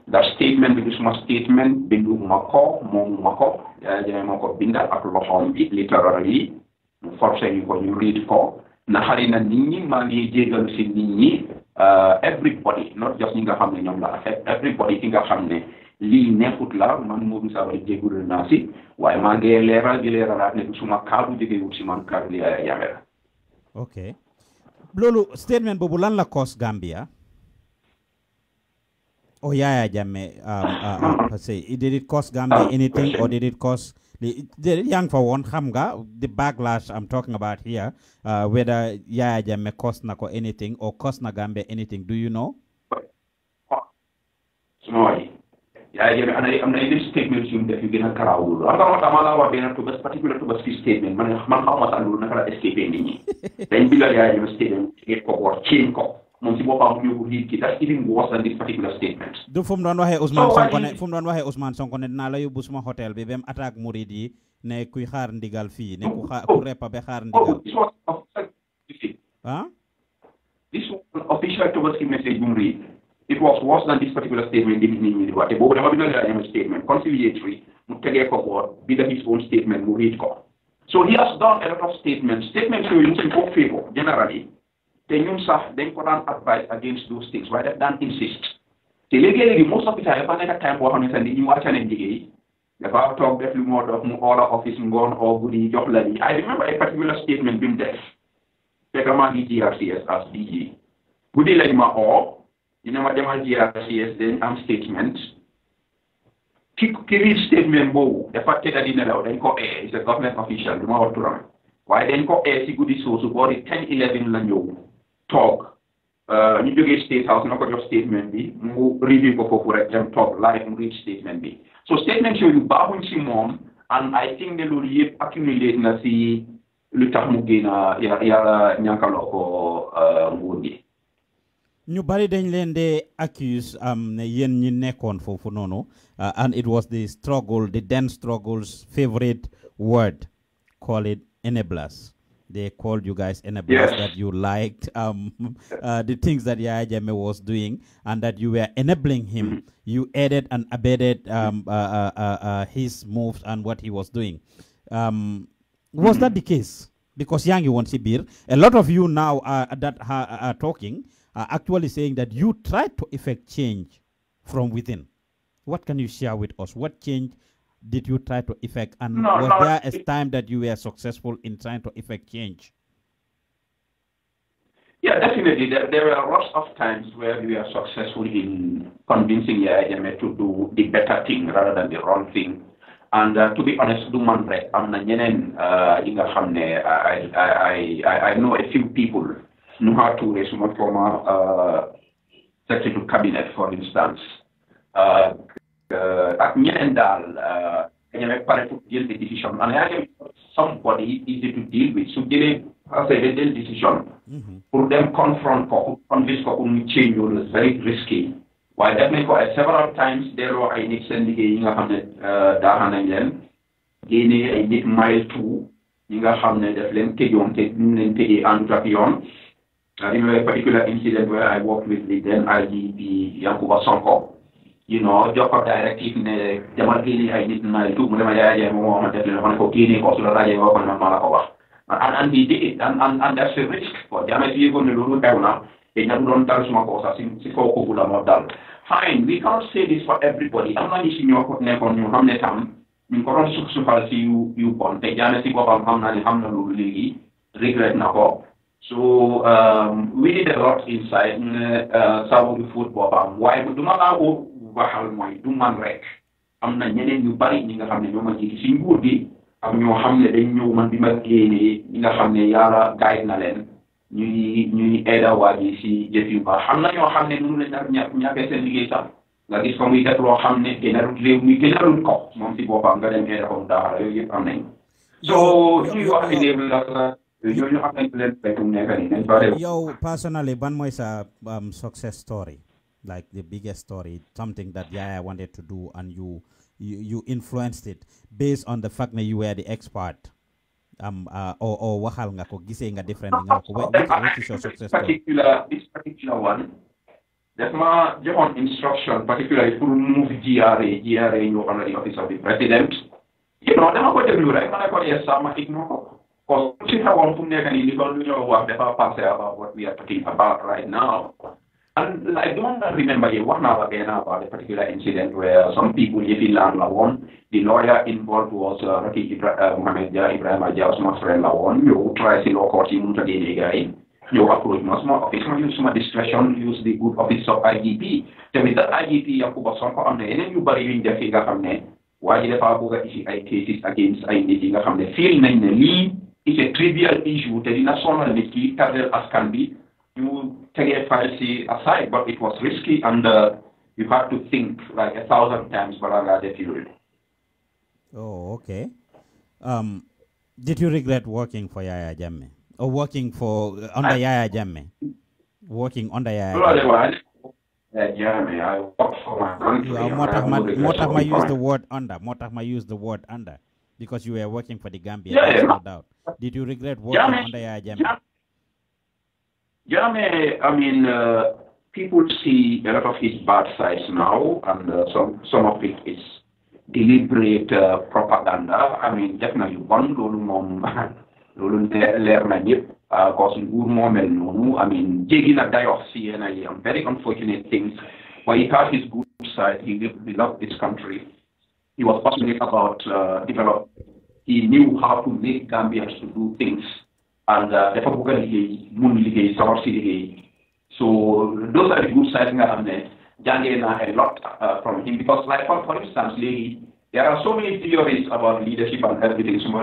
that statement because my statement bindu mako jame mako binda ak loxom bi literally forcé ñu ko ñu read ko na xari na nit ñi ma ngi jégal ci nit ñi everybody, not just ñi nga xamne ñom la affect, everybody ki nga xamne li neexut la man Momodou Sabally jégul na ci waye ma ngi leral di leralat ne suma kaddu jégé wut ci man kaddu li Yaya Jammeh. Okay. Lolu statement bobu lan la cause Gambia? Oh, Yaya Jammeh, did it cost Gambia anything, or did it cost the young for one hamga, the backlash I'm talking about here, whether Yaya Jammeh cost Nako anything or cost na Gambia anything, do you know? Yaya Yaya Jammeh am na yeneen statement yu mu def yu gën a garaaw loolu xam nga moo tax ma la wax benn tubas particular tubas ki statement man xaw ma sax loolu naka la escapé nit ñi dañ bindal Yaya Jammeh statement ngeen ko war change ko moom si boppam ñu ko riid ki that's even worse than this particular statement. du fu mu doon waxee Ousmane Sonko ne fu mu doon waxee Ousmane Sonko ne dinaa la yóbbu suma hôtel bi ba mu attaque murid yi ne kuy xaar ndigal fii ne ku reppa ba xaar ndigal. This was an official Tabaski message bu mu read. It was worse than this particular statement nit ñi di wax te boobu dafa bindal Yaya Jammeh statement conciliatory mu tegee ko boor binda his own statement mu read ko. So he has done a lot of statements yooyu ñu si ko féego generally te ñun sax dañ ko daan advise against those things waaye daf daan insist te léegi most of the time dafa nekk time boo xam ne sax nit ñi wàcca nañ liggéey dafa toog def lu moo dox mu oola office ngoon oo guddi jox la li I remember a particular statement bi mu def fekk maa ngi GRCS as DG guddi lañ ma oo ñu ne ma demal GRCS dañ am statement ki read statement boobu dafa tëdda di nelaw dañ ko is a government official du ma wax turam waaye dañ ko si guddi soosu boori 10-11 la ñëw toog ñu jógee State House na ko jox statement bi mu review ko foofu rek dem toog live mu read statement bi so statement yooyu baaxuñ si moom and I think ne loolu yëpp accumulate na si lu tax mu génn yàlla ñàkkaloo ko nguur gi. ñu bari dañ leen de accuse ne yéen ñi nekkoon foofu noonu and it was the then struggle's favorite word, call it enablers. They called you guys enablers, that you liked the things that Yaya Jammeh was doing and that you were enabling him. You aided and abetted his moves and what he was doing. Was that the case? Because Yangi wants Sibir, a lot of you now that are talking are actually saying that you tried to effect change from within. What can you share with us? What change did you try to effect, and was there a time that you were successful in trying to effect change? Yeah, definitely. There were lots of times where we were successful in convincing Yaya Jammeh to do the better thing rather than the wrong thing. And to be honest, I know a few people know how to raise my former secretary to cabinet, for instance. Ak ñeneen daal dañu pare pour jël des décisions and yaa ngi somebody easy to deal with su jëlee affaire jël décision pour dem confront ko pour convince ko pour mu change loolu very risky waaye def nañ ko ay several times delloo ay nit seen liggéey yi nga xam ne daaxa nañ leen génnee ay nit mile two yi nga xam ne def leen tëjoon te ñu leen tëjee àndut ak yoon. I remember a particular incident where I worked with the then IGP Yankuba Sonko. You know, Joko directive ne jamal gini ay nit na tu mu dama Yaya mo ma def la ko gini ko su la raje ko na mala ko wax and he did it and that's a risk for Jammeh fi ko ne lolu tawna e na don dal suma ko sa si ko ko bula mo dal fine we can't say this for everybody am na ni ci ñoko ne ko ñu xamne tam ñu ko don suk sukal ci yu bon te Jammeh ci bopam xam na ni xam na lolu legi regret na ko. So we did a lot inside Sabu food bopam why du ma la waxal mooy du man rek am na ñeneen ñu bari ñi nga xam ne ñoo ma jiiti si nguur gi am ñoo xam ne dañ ñëw man bi ma génnee ñi nga xam ne yàlla guide na leen ñuy aida waa ji si jëf yu baax am na ñoo xam ne nunu leen ñàkkee seen liggéey sax nga gis ko muy def loo xam ne gënalul réew mi gënalul ko moom si boppam nga dem aida ko daara yooyu yëpp am nañ so ñuy wax ne ñooñu am nañ leen fekkum nekk ni nañ fa yow personally ban mooy sa success story, like the biggest story, something that Yaya wanted to do and you influenced it based on the fact that you were the expert, or waxal nga ko gisee nga different nga ko what is your success story? This particular one, that's my job instruction, particularly for move GRA you under the office of the president. You know, dama ko déglu rek ma ne ko yes sama ignore ko. Because si xawoon fu mu nekk nii li ko lu ñoo wax dafa passé about what we are talking about right now. And I don't remember one hour again about a particular incident where some people, if he land Lawon, the lawyer involved was Mohamed Ibrahim Aja's friend Lawon. You try to law court him to the guy. You approach more office, use some discretion, use the good office of IGP. Tell me that IGP Yakuba Sonko on the enemy, you bury in the figure from there. Why the Fabuga is cases against IGP from the field name the lead is a trivial issue. The national key as can be. You take a policy aside, but it was risky and you have to think like 1,000 times before you do it. Oh, okay. Did you regret working for Yaya Jammeh or working for under Yaya Jammeh? Working under Yaya Jammeh. I work for my country. Motahma use the word under. Motahma use the word under because you were working for the Gambia. Yeah, no doubt. Did you regret working under Yaya Jammeh? Jammeh, I mean, people see a lot of his bad sides now, and some of it is deliberate propaganda. I mean, definitely one lolu leer na ñep cause nguur mo mel nonu. I mean, jéggi na dayo ci am very unfortunate things, but he had his good side. He loved his country. He was passionate about develop. He knew how to make Gambians to do things, and dafa bëgg liggéey mun liggéey sawar ci liggéey. So those are the good sides nga xam ne jàngee na a lot from him, because like for instance léegi there are so many theories about leadership and everything. Because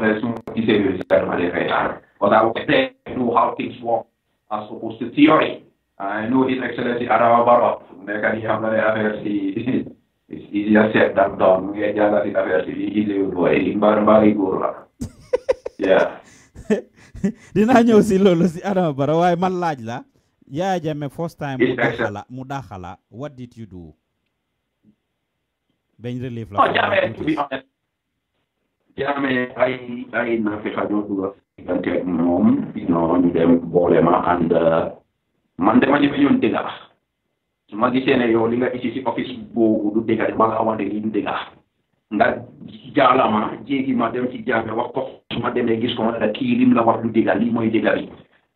I know how things work as opposed to theory. I know His Excellency Adama Barrow. It's easier said than done. Yeah. Dina ñëw si loolu si Adama Barrow waaye man laaj la Yaya Jammeh first time mu daxala what did you do? Ben relief la. Jammeh, to be honest, Jammeh, I na fi xajo du ak mom, ñu dem bolema and man dama ñu ñun dega. Suma gisee ne yow li nga ici ci office boobu du dega ma nga wone li dega. Nga jaalama jéegi ma dem ci Jammeh wax ko suma demee gis ko ma da kii lim la wax du dega li mooy dega bi.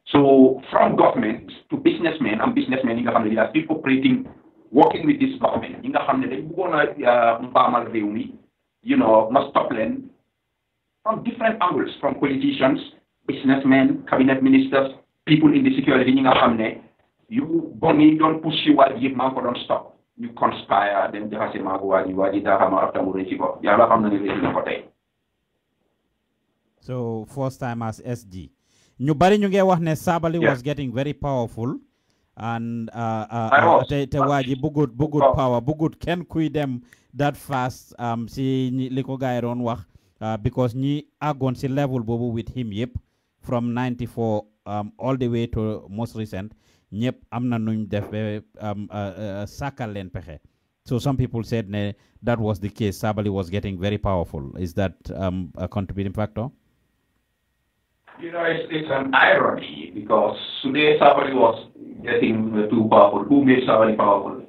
So from government to businessmen and businessmen yi nga xam ne they are still operating working with this government, you know, must stop them from different angles, from politicians, businessmen, cabinet ministers, people in the security, you don't push you while you don't stop. You conspire, then they have So first time as SG. Ñu bari ñu ngi wax ne Sabally was getting very powerful. And te waji bugut power bugut ken kuy dem that fast si liko gaay ron wax because ñi agon si level bobu with him yep from 94 all the way to most recent ñep amna nuñ def sakal len pexé. So some people said that was the case. Sabally was getting very powerful. Is that a contributing factor? You know, it's an irony because today Sabally was getting too powerful. Who made Sabally powerful?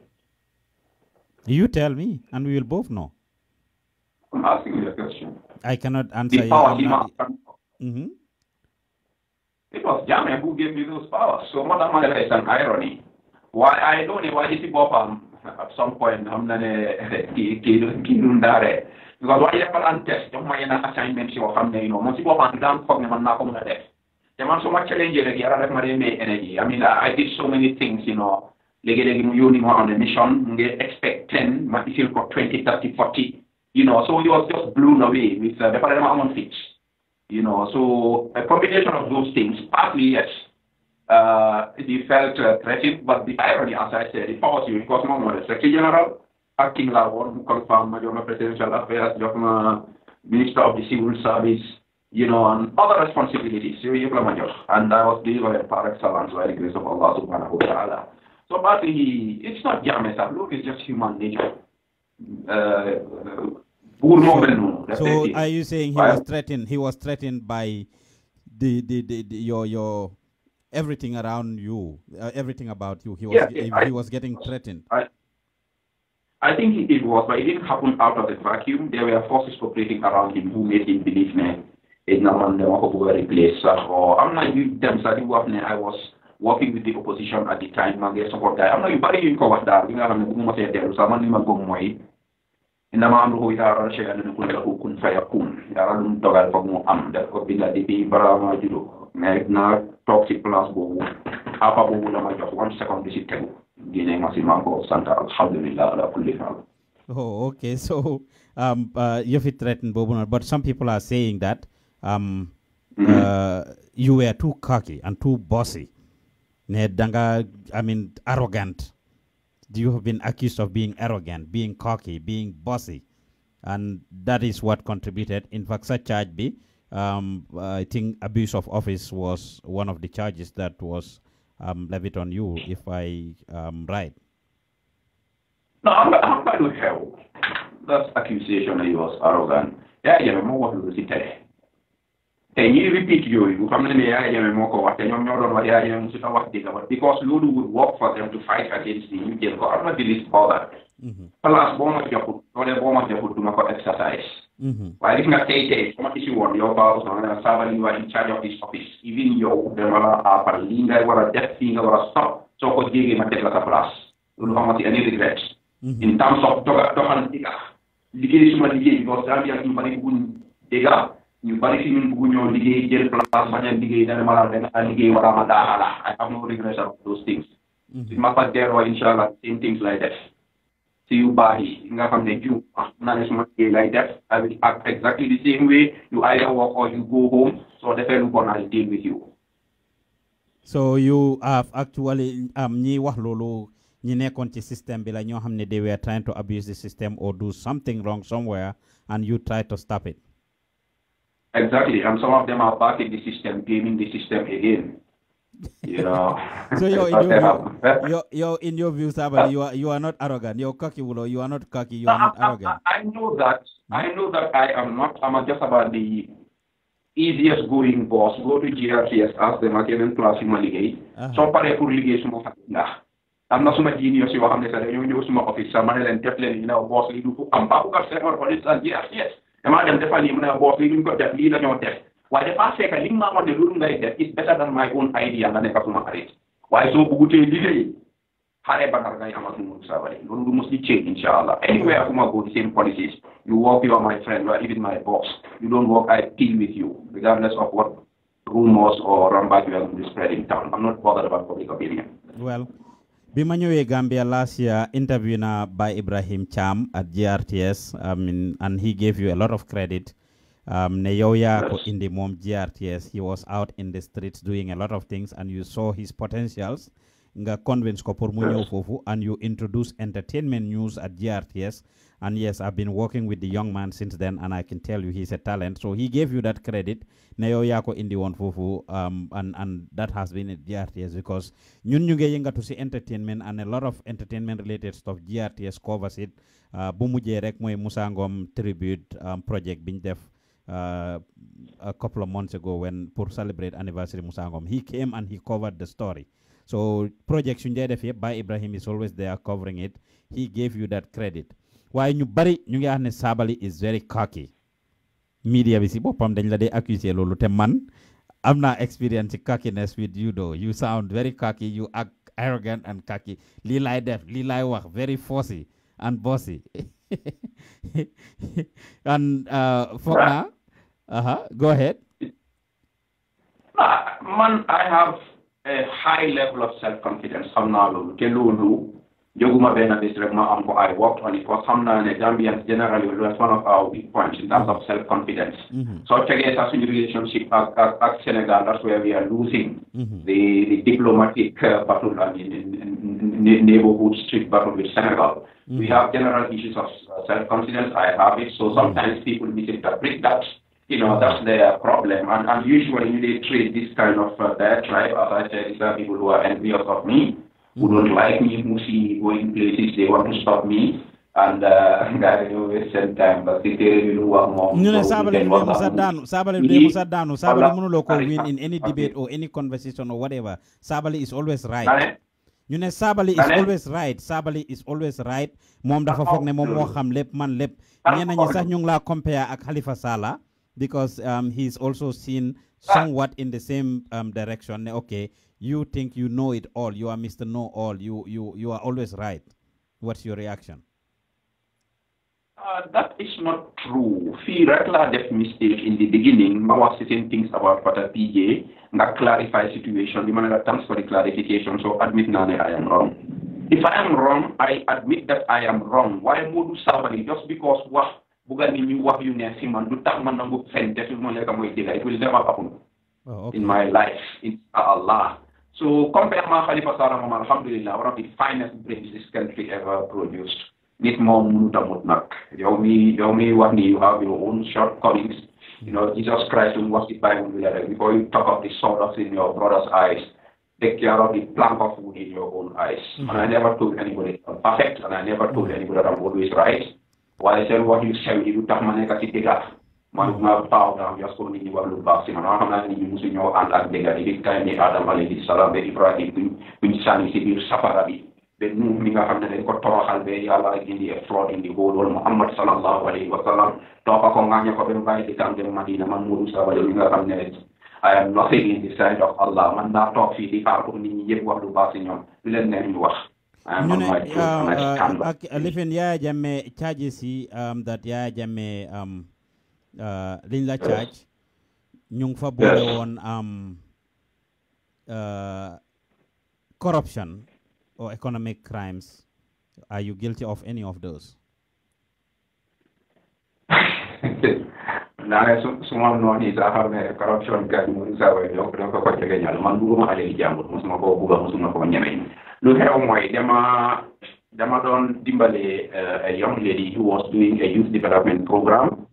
You tell me, and we will both know. I'm asking you a question. I cannot answer the you. Power It was Jammeh who gave me those powers. So what am I? It's an irony. Why I don't know why this is at some point I'm not because why you have test my assignments you have once you go on down for me man na ko mëna def te man so much challenge rek yara rek ma demé energy. I mean I did so many things, legi mu yoni mo on a mission nge expect 10 ma feel for 20 30 40, so he was just blown away with the parlement fix, so a combination of those things. Partly yes, he felt threatened, but the irony, as I said, it was you because Momodou Secretary General, acting law one confirm major presidential affairs, Minister of the Civil Service, and other responsibilities. And I was delivered par excellence by the grace of Allah subhanahu wa ta'ala. So partly it's not Jammeh Sabally, it's just human nature. So are you saying he was threatened by your everything around you, everything about you? He was getting threatened. I think it was, but it didn't happen out of the vacuum. There were forces operating around him who made him believe in a man replace. Or I'm not you them I was working with the opposition at the time. I'm not you body you cover that. We are there. Someone you go moy. In the man who are sharing the kun fire kun. Yaran dogal for more that could be like the Barama Judo. Magna toxic plus bow. Apa bow just 1 second visit table. Oh, okay. So, you feel threatened, Bobuna, but some people are saying that you were too cocky and too bossy. Arrogant. you have been accused of being arrogant, being cocky, being bossy, and that is what contributed. In fact, such charge be, I think abuse of office was one of the charges that was levied on you, if I right. No, I'm not going to help. That accusation that he was arrogant. Yeah, more what we see today. Can you repeat you come in the area more what because Lulu would work for them to fight against the Indian government release power. Plus, bomb of your foot, or the bomb of your foot to exercise. Why did not say what issue on your boss or Sabally, you are in charge of this office? Even your upper linga or a death finger or a stop. So could give him a take like a plus. You don't have any regrets. In terms of Tokan Digger, the case because Gambian company wouldn't dig up. You bari simin bugunyo liggéey jël place baña liggéey dana mala ben liggéey wara ma daala I have no regrets of those things ma fa dero inshallah same things like that see you body nga xamne ju na ne suma liggéey like that I will act exactly the same way you either work or you go home so defé lu bon I'll deal with you. So you have actually ñi wax lolu ñi nekkon ci system bi la ñoo xamne they were trying to abuse the system or do something wrong somewhere and you try to stop it. Exactly, and some of them are back in the system, gaming the system again. You know. So you're in your view, Sabally, you are not arrogant. You're cocky, you are not cocky. You are not arrogant. I know that. I know that I am not. I'm just about the easiest going boss. Go to GRTS, ask them again class in Maligay. So pare pour liggéey suma fatna. I'm not so much genius. You have to you suma office. Someone and definitely boss. You do am ba ko server for this and GRTS. Dama dem defal yi mu ne boss li ñu ko def lii la ñoo def waaye dafa fekk li ma wax ne loolu ngay def is better than my own idea nga nekk suma xarit waaye soo bëggutee liggéey xare bakar ngay am ak Momodou Sabally loolu du mos di change inshallah anywhere fu ma go the same policies you work, you are my friend, or even my boss. You don't work, I deal with you regardless of what rumors or rampage you are going to spread in town. I'm not bothered about public opinion. Well, Bima ñëwé Gambia last year, interview na by Ibrahim Cham at GRTS, and he gave you a lot of credit. Ne yow ya ko indi mom GRTS, he was out in the streets doing a lot of things, and you saw his potentials. Nga convince ko pour mu ñëw fofu, and you introduce entertainment news at GRTS. And yes, I've been working with the young man since then, and I can tell you he's a talent. So he gave you that credit. Neyo yako indi one fufu, and that has been at GRTS because ñun ñu ngi yëngatu ci entertainment, and a lot of entertainment related stuff GRTS covers it. Bu mujjé rek moy Musa Ngom tribute project biñ def a couple of months ago when pour celebrate anniversary Musa Ngom. He came and he covered the story. So projects ñu def yépp by Ibrahim is always there covering it. He gave you that credit. Why ñu bari ñu ngi wax ne Sabally is very cocky. Media bi ci bopam dañ la day accuser lolu te man am na experience cockiness with you though. You sound very cocky, you act arrogant and cocky. Li lay def, li lay wax, very fussy and bossy. And Fogna, go ahead. Man, I have a high level of self-confidence. I'm not lolu Joguma Bena district I worked on it for some Gambians generally was one of our big points in terms of self-confidence. So again, as in relationship at Senegal, that's where we are losing the diplomatic battle in neighborhood street battle with Senegal. We have general issues of self-confidence. I have it. So sometimes people misinterpret that. You know, that's their problem. And usually they treat this kind of diatribe, as I said, these are people who are envious of me, who don't like me, who see going places, they want to stop me. And I always send time, but they Sabally win in any debate or any conversation or whatever. Sabally is always right. You know, Sabally is always right. Sabally is always right. Mom dafa fogg ne mom mo xam lepp man lepp. Ñenn ñi sax ñu ngi la compare ak Halifa Sallah because he's also seen somewhat in the same direction. Okay, you think you know it all. You are Mr. Know All. You are always right. What's your reaction? That is not true. Fee regular def mistake in the beginning. I was saying things about Pata PJ. Nga clarify situation. The man thanks for the clarification. So admit now I am wrong. If I am wrong, I admit that I am wrong. Why Momodou Sabally? Just because what bugan ni what you ne man du tax man nangu fen def mo leka moy diga. It will never happen in my life. It's Allah. So compare ma Khalifa Sallah Mom, alhamdulillah, one of the finest brains this country ever produced. This more mutamut nak. You have your own shortcomings. Jesus Christ was the Bible before you talk of the sawdust in your brother's eyes. Take care of the plank of wood in your own eyes. And I never told anybody I'm perfect, and I never told anybody that I'm always right. While I said what you say, you talk maneka sitega. Ma power down just for me wa lu baax ci man xamna ni musu ñoo and ak dega di kay ni Adam alayhi salam be Ibrahim buñ sani ci bir safara bi be nu mi nga xamne dañ ko toroxal be yalla indi e flood indi go wol Muhammad sallallahu alayhi wa sallam to ko ngaña ko be bay di tam dem Madina man Momodou Sabally mi nga xamne I am nothing in the sight of Allah man na tok fi di xaar ko nit ñi yeb wax lu baax ci ñoom lu leen neex ñu wax Lifin Yaya Jammeh charges that Yaya Jammeh liñ la charge ñu ngi fa boole woon corruption or economic crimes. Are you guilty of any of those? Suma nooni sa xamne corruption ga mu sawe donc ko ko jege ñal man bu ma ale jàmbur musuma ko bu musuma ko ñeme lu xew mooy dama doon dimbale a young lady who was doing a youth development program.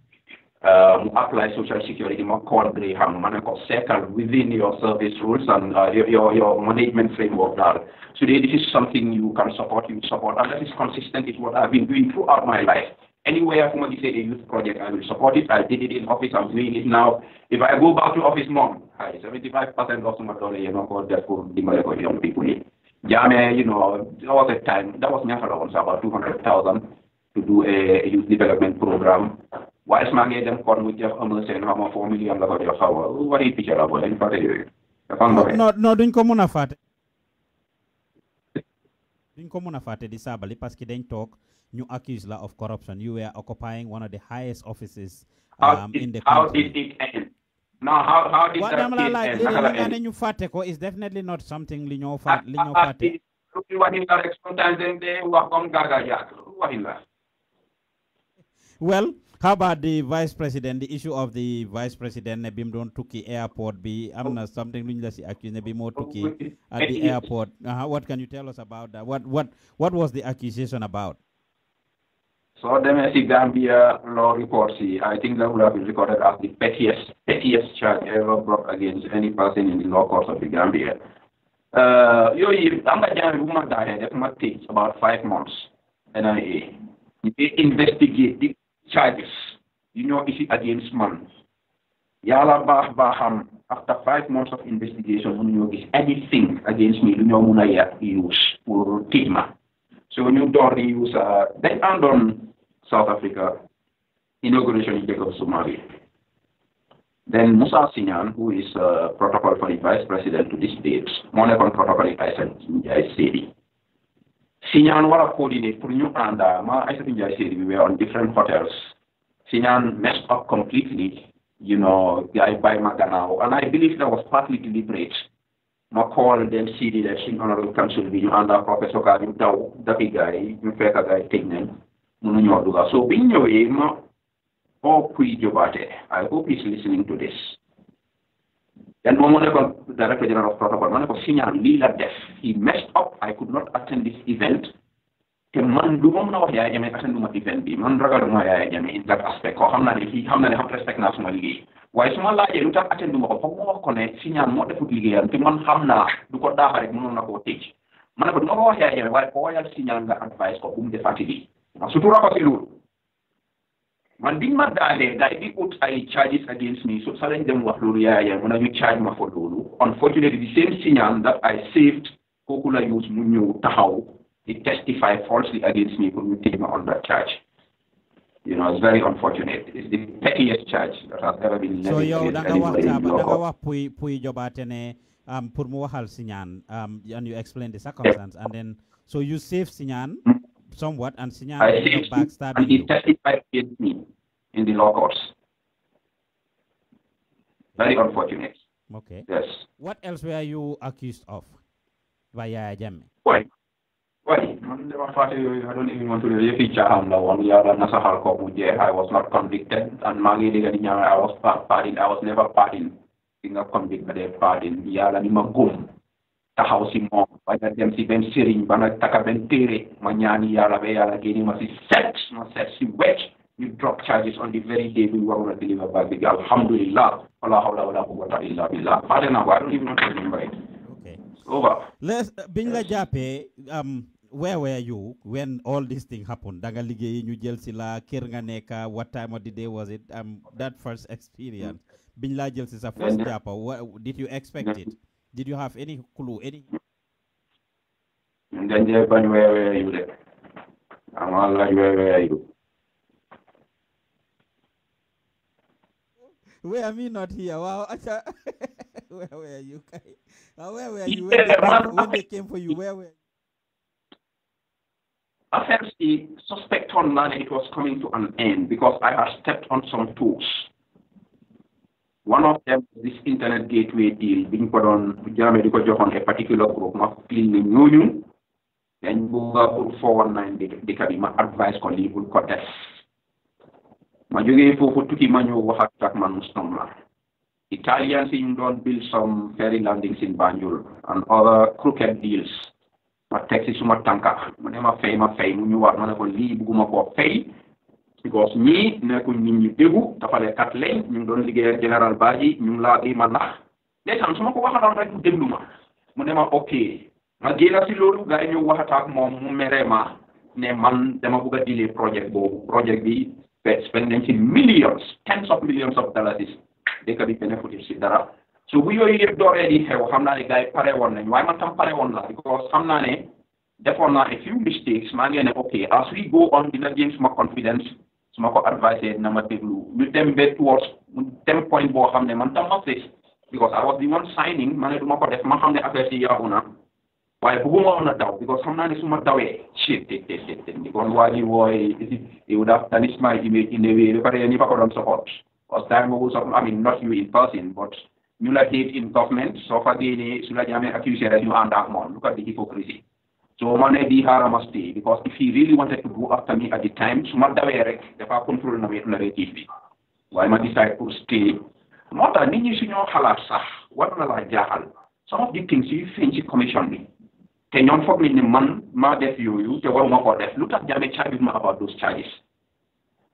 Apply social security more called Graham circle within your service rules and your management framework. Today, this is something you can support, and that is consistent with what I've been doing throughout my life. Anywhere somebody say a youth project, I will support it. I did it in office, I'm doing it now. If I go back to office, 75% of my dollar, for the young people. Jammeh, there was a time, that was never about 200,000 to do a youth development program. Why is man them called with your almost and how 4 million of your power? What is picture about any party? No, duñ ko mëna faté. Duñ ko mëna faté di Sabally parce que dañ tok ñu accuse la of corruption. You were occupying one of the highest offices in the country. How did it end? No, how did that end? What ñu faté ko is definitely not something li ñoo faté. What in that sometimes they work on gaga yak. What in that? Well, how about the vice president? The issue of the vice president, Nebim don't Tuki airport be something accused Nebimo Tuki at the airport. What can you tell us about that? What was the accusation about? So the Gambia law reports, I think that would have been recorded as the pettiest charge ever brought against any person in the law courts of the Gambia. It takes about 5 months. NIA investigate the charges, issue against man. Yala baham after 5 months of investigation, when you get anything against me, use for Tigma. So when you don't use they and on South Africa inauguration in of Somalia. Then Musa Sinyan, who is protocol for the vice president to this date, Monacon protocol I said. Sinyan was coordinate for you and I think we were on different hotels. Sinyan messed up completely, guy by Maganao, and I believe that was partly deliberate. Ma call them see the election honorable council video under Professor Kadim Tau, the big guy, you fake a guy take them. So being your aim or Jobate, I hope he's listening to this. Then Momodou Director General of Protocol, Manako Sinyan Lila Def, he messed up. I could not attend this event. The man do not know why I am attending my event. Man ragal mo Yaya Jammeh in that aspect. Ko hamna ni respect national league. Why small la lu tax attend mo ko mo ko ne Sinyan mo defut liggéeyam te man hamna du ko daaxa rek mënon na ko tej. Man ko duma wax Yaya Jammeh waaye ko yal Sinyan nga advice ko bu mu defati li. Surtout ra ko ci loolu. Man biñ ma daale day di out ay charges against me so salañ dem wax loolu Yaya Jammeh mën ñu charge ma for loolu. Unfortunately the same Sinyan that I saved kooku la use mu ñëw taxaw he testified falsely against me for me taking on that charge. It's very unfortunate. It's the pettiest charge that has ever been levied. So you danga pui jobatene pour mu waxal Sinyan and you explain the circumstance and then so you save Sinyan somewhat and Sinyan backstabbing and he testified against me in the law courts. Very unfortunate. Okay. Yes. What else were you accused of by Yaya Jammeh? Why? I don't even want to really feature I was not convicted and I was never pardoned. Being not convicted, pardoned. taxaw si moom bañ a dem si benn sëriñ ba nga taka benn téere ma ñaani yàlla ba yàlla génne ma si set si wecc ñu drop charges on the very day we waroon a deliver back bi alhamdulillah wala hawla wala quwwata illa billah faade naa ko I don't even know to remember it. Okay. Over. Let's biñ la jàppee where were you when all this thing happened? Da nga liggéey ñu jël si la kër nga nekk what time of the day was it? That first experience biñ la jël si sa first jàppa did you expect it? Did you have any clue? Then bañ where were you de amal laaj where were you? Where am I not here? Wow, where were you? Where were you when they came for you? Where were you? Affairs the suspect on land it was coming to an end because I had stepped on some toes. One of them this internet gateway deal being put on Jammeh di ko joxoon a particular group ma fil ni ñooñu dañ bëgg pour 419 di bi ma advice ko lii bul ko def ma jógee foofu tukki ma ñëw wax ak man Mustamla Italians in doon build some ferry landings in Banjul and other crooked deals ma teg si suma tànka mu ne ma fay mu ñu war ma ne ko lii bugguma koo fay because ñii nekkuñ nit ñi déggu dafa le kat lañ ñu doon liggéey général Badji ñu laa di ma nax ndeysaan su ma ko waxaloon rek mu déglu ma mu ne ma ok ma génn si loolu gars yi ñu waxataak moom mu mere ma ne man dama bëgg a delay projet bi spend nañ ci millions tens of millions of dollars dëkk bi bénéfice si dara so bu yooyu yëpp dooree di xew xam naa ne gars yi pare woon nañ waaye man tam pare woon la because xam naa ne defoon naa a few mistakes maa ngi ne ok as we go on dina gain suma confidence suma ko advisé na ma déglu ñu dem ba towards mu dem point boo xam ne man tam ma face because I was the one signing ma ne du ma ko def ma xam ne affaire si yàqu na waaye bëgguma woon a daw because xam naa ne su ma dawee shit kon waa ji wooy it would have tarnished my image in a way ba pare ni fa ko doon support because time boobu sax I mean not you in person but ñu la date in government soo fa génnee su la Jammeh accusé rek ñu ànd ak moom look at the hypocrisy so ma ne di xaaral ma stay because if he really wanted to go after me at the time su ma dawee rek dafa contrôle narrative bi waaye ma decide pour stay moo tax nit ñi suñoo xalaat sax war na laa jaaxal some of the things yi feeñ ci commission bi te ñoom foog nañ ne man maa def yooyu te waruma koo def lu tax Jammeh charges ma about those charges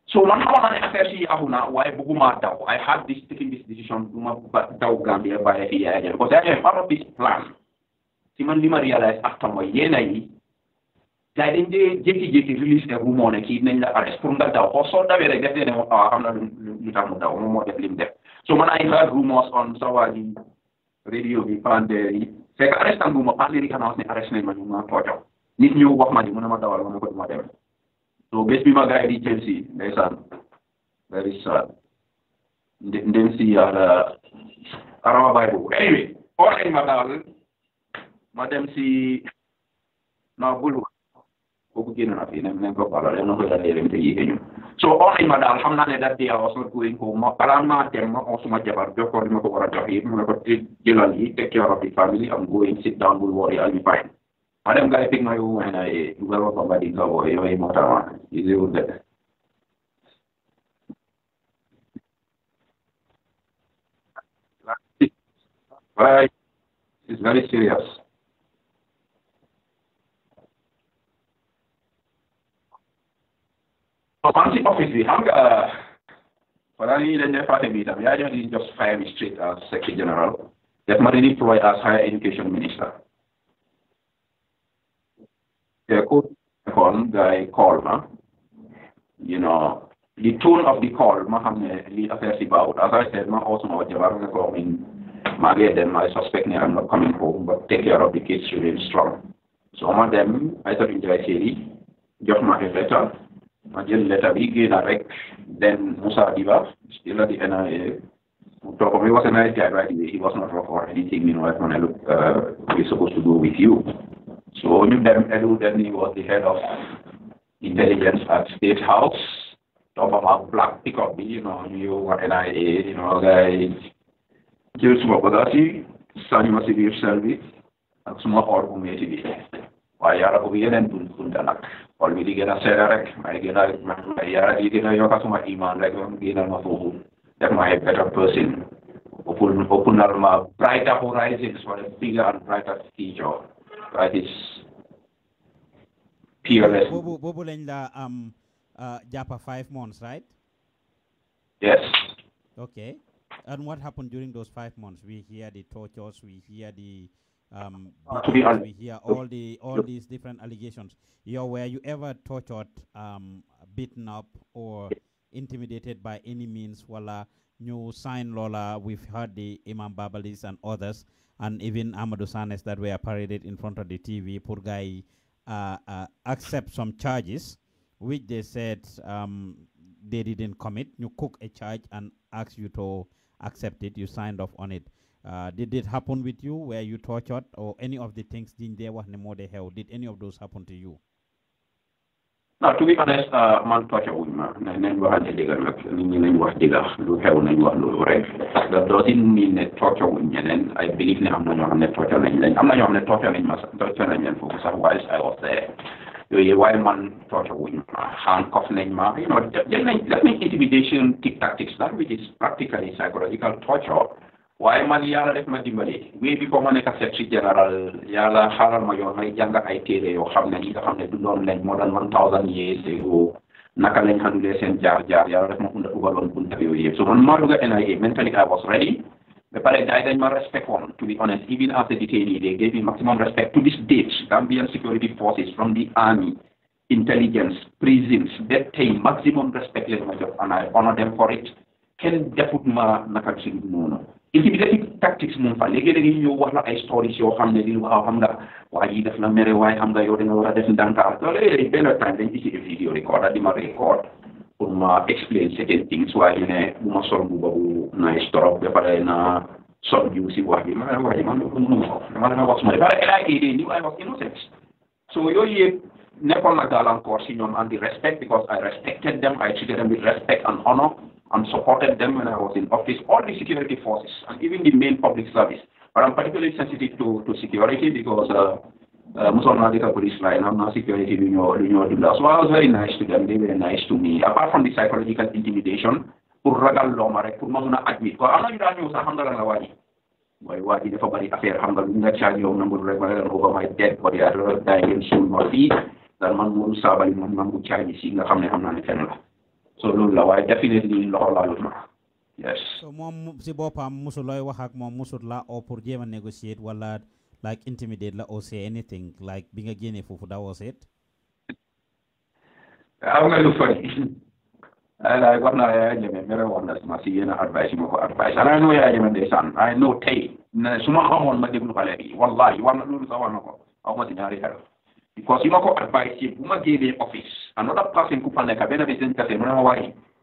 so man xamoon naa ne affaire si yaaxu na waaye bëgguma daw I had taking this decision du ma daw Gambia bàyyi fi Yaya Jammeh because Yaya Jammeh part of this plan si man li ma réalise after mooy yéena yi gars yi dañ dee jékki-jékki release a rumeur ne kii nañ la arrest pour nga daw xoo soo dawee rek def dee ne xam na lu tax mu daw moom moo def li mu def so man I heard rumors on sa waa ji radio bi pande yi fekk arrestant bu ma pande yi annonce ne arrest nañ ma ñu ma toojo nit ñëw wax ma ni mu ne ma dawal ma ne ko duma dem so bés bi ma gars yi di jël si ndeysaan very sad ndem si yàlla arama bàyyi boobu anyway oo nañ ma daal ma dem si na bulu kooku génn na fii nañ ko balal yal na ko yàlla yërëm te yéege ñu so oo nañ ma daal xam naa ne that day I was not going home ma balaa maa dem ma oo suma jabar jox ko li ma ko war a jox yi mu ne ko jëlal yi take care of the family I'm going sit down bul worry I'll be fine ma dem gars yi pick my woman ay dugal ma ko Mandinka booy yooyu moo tax ma easy de right it's very serious so fancy office bi xam nga wala ni dañ ne fàtte bi tam yaa didn't just fire me straight as Secretary General def ma redeploy as Higher Education Minister the court guy called ma you know the tone of the call ma xam ne li affaire si baaxut as I said ma also ma jabar ne ko maa ngi dem I suspect ne I'm not coming home but take care of the kids remain strong so ma dem ay ta Ndiaye Séri jox ma a letter ma jël letter bi génn rek then Musa Diba still at the NIA talk of he was a nice guy right away he was not rough or anything you know I want to look we're supposed to go with you so you them Edu then he was the head of intelligence at State House top of a black pickup you know you were NIA you know guys jël suma bagage yi sànni ma si biir sel bi ak suma xool bu metti bi waaye yàlla ko bi yeneen bunta nag xool bi di gën a seeda rek may gën a yàlla di gën a yokka suma iman rek gënal ma foofu def ma a better person open brighter horizons for a bigger and brighter future. That is peerless. Bobo Lenla Japa 5 months, right? Yes. Okay. And what happened during those 5 months? We hear the tortures, we hear the beatings, we hear all these different allegations. Were you ever tortured, beaten up, or intimidated by any means? Wala new sign Lola, we've heard the Imam Babalis and others, and even Amadou Sanes that were paraded in front of the TV. Purgai accept some charges, which they said they didn't commit. You cook a charge and ask you to accept it. You signed off on it. Did it happen with you? Were you tortured, or any of the things did any of those happen to you? No, to be honest, man torture wuñ ma nañ waxante dëgg nag nit ñi nañ wax dëgg lu xew nañ wax loolu rek that doesn't mean ne torture wuñ ñeneen. I believe ne am na ñoo xam ne torture nañ leen am na ñoo xam ne torture nañ leen foofu sax while I was there. Yooyu waaye man torture wuñ ma handcuff nañ ma jël nañ intimidation tactics that which is practically psychological torture. waaye man yàlla def ma dimbali wéy bi ko ma nekk secretary general yàlla xaaral ma yoon may jàng ay téere yoo xam ne ñi nga xam ne du doon lañ more than 1000 years ago naka lañ xanulee seen jaar yàlla def ma ugaloon bunta yooyu yëpp so man maa dugga NIA mentally I was ready ba pare dañ ma respect woon to be honest even as a detainee they gave me maximum respect to this date. Gambian security forces from the army, intelligence, prisons, they pay maximum respect leen ma jox and I honor them for it. Kenn defut ma naka ci noonu intimidating tactics moom fa léegi-léegi ñëw wax la ay stories yoo xam ne di waaw xam nga waa ji def na mere waaye xam nga yow da nga war a def ndànka loolu benn time dañ isi video record di ma record pour ma explain certain things waaye ñu ne bu ma sol bu boobu nice trop ba pare na sol jiw si wax bi ma ne wax ji man dama dama wax suma de pare knew I was innocent so yooyu yëpp nekkoon na gàllankoor si ñoom and the respect because I respected them, I treated them with respect and honor and supported them when I was in office, all the security forces, and even the main public service. But I'm particularly sensitive to security because Muslim police line, I'm not security, so I was very nice to them, they were nice to me. Apart from the psychological intimidation, pour ragal loma rek pour ma mëna admit ko amna ñu da ñëw sax xam nga la waji moy waji dafa bari affaire xam nga lu nga charge yow nangul rek ma leen ko may dead body at dying soon ma fi dal man Momodou Sabally mom nangu charge ci nga xam ne xam na ne fenn la. So loolu la waaye definitely loxo laalut ma yes. So moom si boppam musul looy wax ak moom musul la or pour jéem a negotiate wala like intimidate la or say anything like bi nga génnee foofu that was it. Xam nga lu fay like wax naa Yaya Jammeh mere woon na ma si yenn advice yi ma ko advice and I know Yaya Jammeh ndeysaan I know tey ne su ma xamoon ma déglu xale bi wallahi war na loolu sax war na ko aw ma si ñaari xel because yi ma ko advice yi bu ma génnee office another person ku fa nekk benn bi seen kase mu ne ma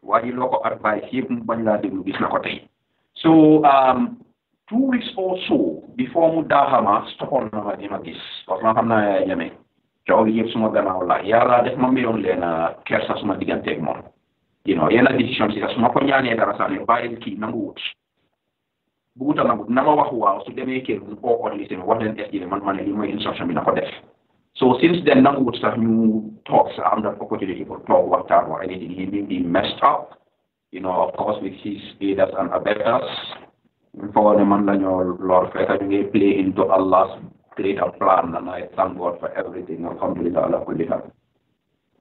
waaye loo ko advice yëpp mu bañ laa déglu gis na ko tey so 2 weeks or so before mu daaxama stoppoon na ma di ma gis parce que ma xam naa Yaya Jammeh coow yëpp suma gannaaw la yàlla def ma mayoon leen kersa suma digganteeg moom yenn décision si sax su ma ko ñaanee dara sax ne bàyyil kii nangu wut buguta nangu na ma wax waaw su demee kër mu koo organisé wax leen estimé man ma ne li mooy instruction bi na ko def so since then nangu wut sax ñu talk sax am that opportunity for talk waxtaan or anything he may be messed up of course with his aiders and abettors for ne man la ñoo lor fekk ñu ngi play into Allah's greater plan and I thank God for everything alhamdulillah ala kulli hal.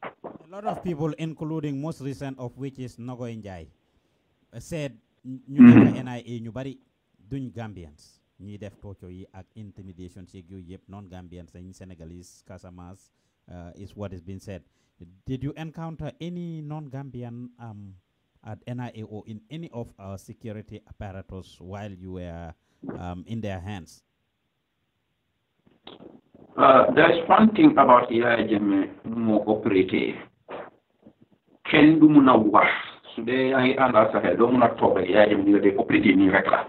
A lot of people, including most recent of which is Nogo Njai, said ñu nekk NIA ñu bari duñ Gambians ñi def torture yi ak intimidation ci yu yëpp non Gambians dañ Senegalese Casamance is what is being said. Did you encounter any non-Gambian at NIA or in any of our security apparatus while you were in their hands? There's one thing about Yaya Jammeh mo operator. Ken du mun a wax su dee yaa ngi ànd ak sa xel doo mun a toog rek Yaya Jammeh they operate nii rek la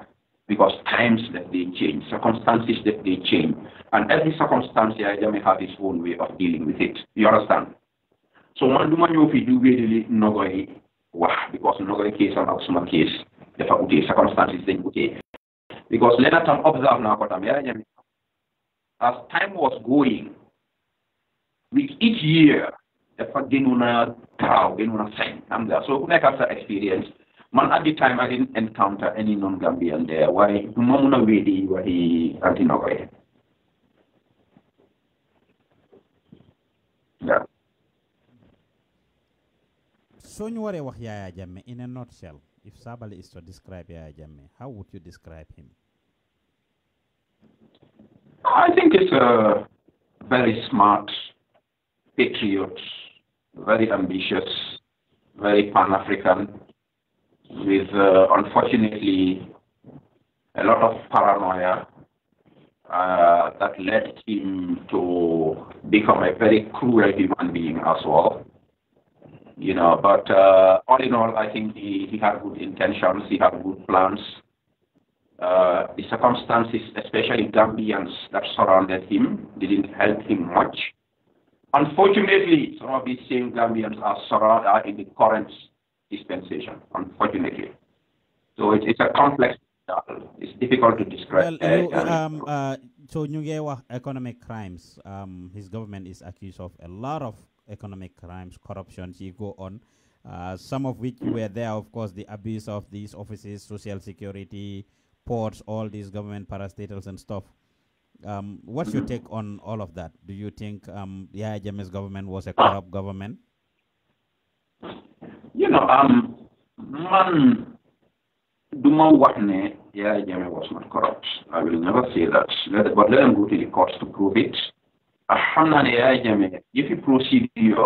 because times that they change, circumstances that they change, and every circumstance Yaya Jammeh has his own way of dealing with it. You understand? So man du ma ñëw fii du wéedali Nogoy wax because Nogoy case am ak suma case dafa utee circumstances dañ utee because lenn tam observe naa ko tam Yaya Jammeh as time was going, with each year, dafa gënoon a taaw gënoon a sañ am nga so ku nekk ak sa experience Man, at the time, I didn't encounter any non-Gambian there. Why? Mamuna Wedi, why he anti-Nogoy. Yeah. So you were Yaya Jammeh in a nutshell. If Sabally is to describe Yaya Jammeh, how would you describe him? I think it's a very smart patriot, very ambitious, very Pan-African, with unfortunately a lot of paranoia that led him to become a very cruel human being as well. You know, but all in all, I think he had good intentions, he had good plans. The circumstances, especially Gambians that surrounded him, didn't help him much. Unfortunately, some of these same Gambians are in the current dispensation, unfortunately. So it's a complex, it's difficult to describe. Well, so economic crimes, his government is accused of a lot of economic crimes, corruption, you go on, some of which were there, of course, the abuse of these offices, social security, ports, all these government parastatals and stuff. What's your take on all of that? Do you think Yaya Jammeh's government was a corrupt government? You know, man, Duma Watne, Yaya Jammeh was not corrupt. I will never say that. But let them go to the courts to prove it. If you proceed, even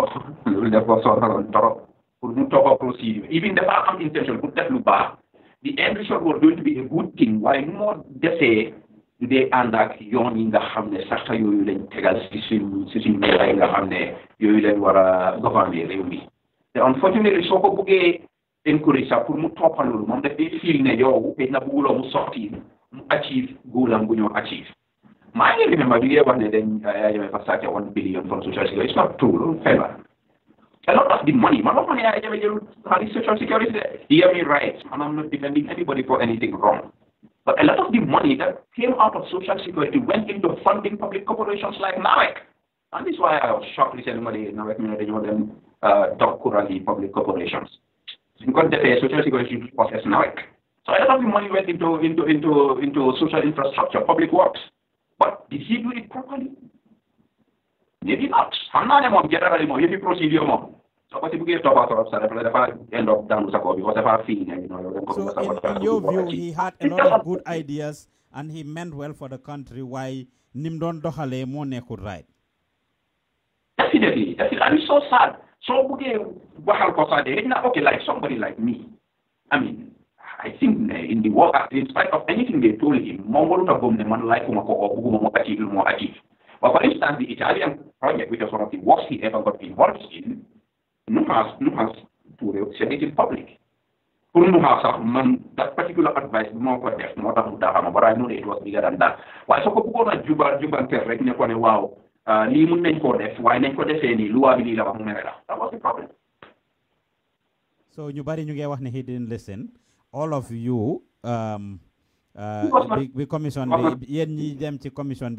the back intention would that look back. The end result was going to be a good thing. Why more they say they end up yawning the hamne, Saka you will integrate sitting there in the hamne, you will govern. Unfortunately, so Buge encourage a put top and mom that they feel Nayo, in a bull of sorting, achieve goal and good achieve. I remember the year when then Fasa 1 billion from social security. It's not true, fella. A lot of the money, I have social security, hear me right, and I'm not defending anybody for anything wrong. But a lot of the money that came out of social security went into funding public corporations like NAWEC. And this is why I was shocked listening to NAWEC, they know them talk currently public corporations. Because the social security process NAWEC. So a lot of the money went into social infrastructure, public works. But did he do it properly? Maybe not. I'm not a mom, generally, if you proceed your mom. So, what if you get about end up down because of our fee, you know. So, in your view, he had a lot of good ideas and he meant well for the country. Why Nimdon Dohale Mone could write? Definitely. And it's so sad. So, okay, like somebody like me. I mean, I think in the work, in spite of anything they told him, but for instance, the Italian project, which was one of the worst he ever got involved in, no has to said it in public. That particular advice, but I know that it was bigger than that. Why so wow, that was the problem. So he didn't listen. All of you we commission commission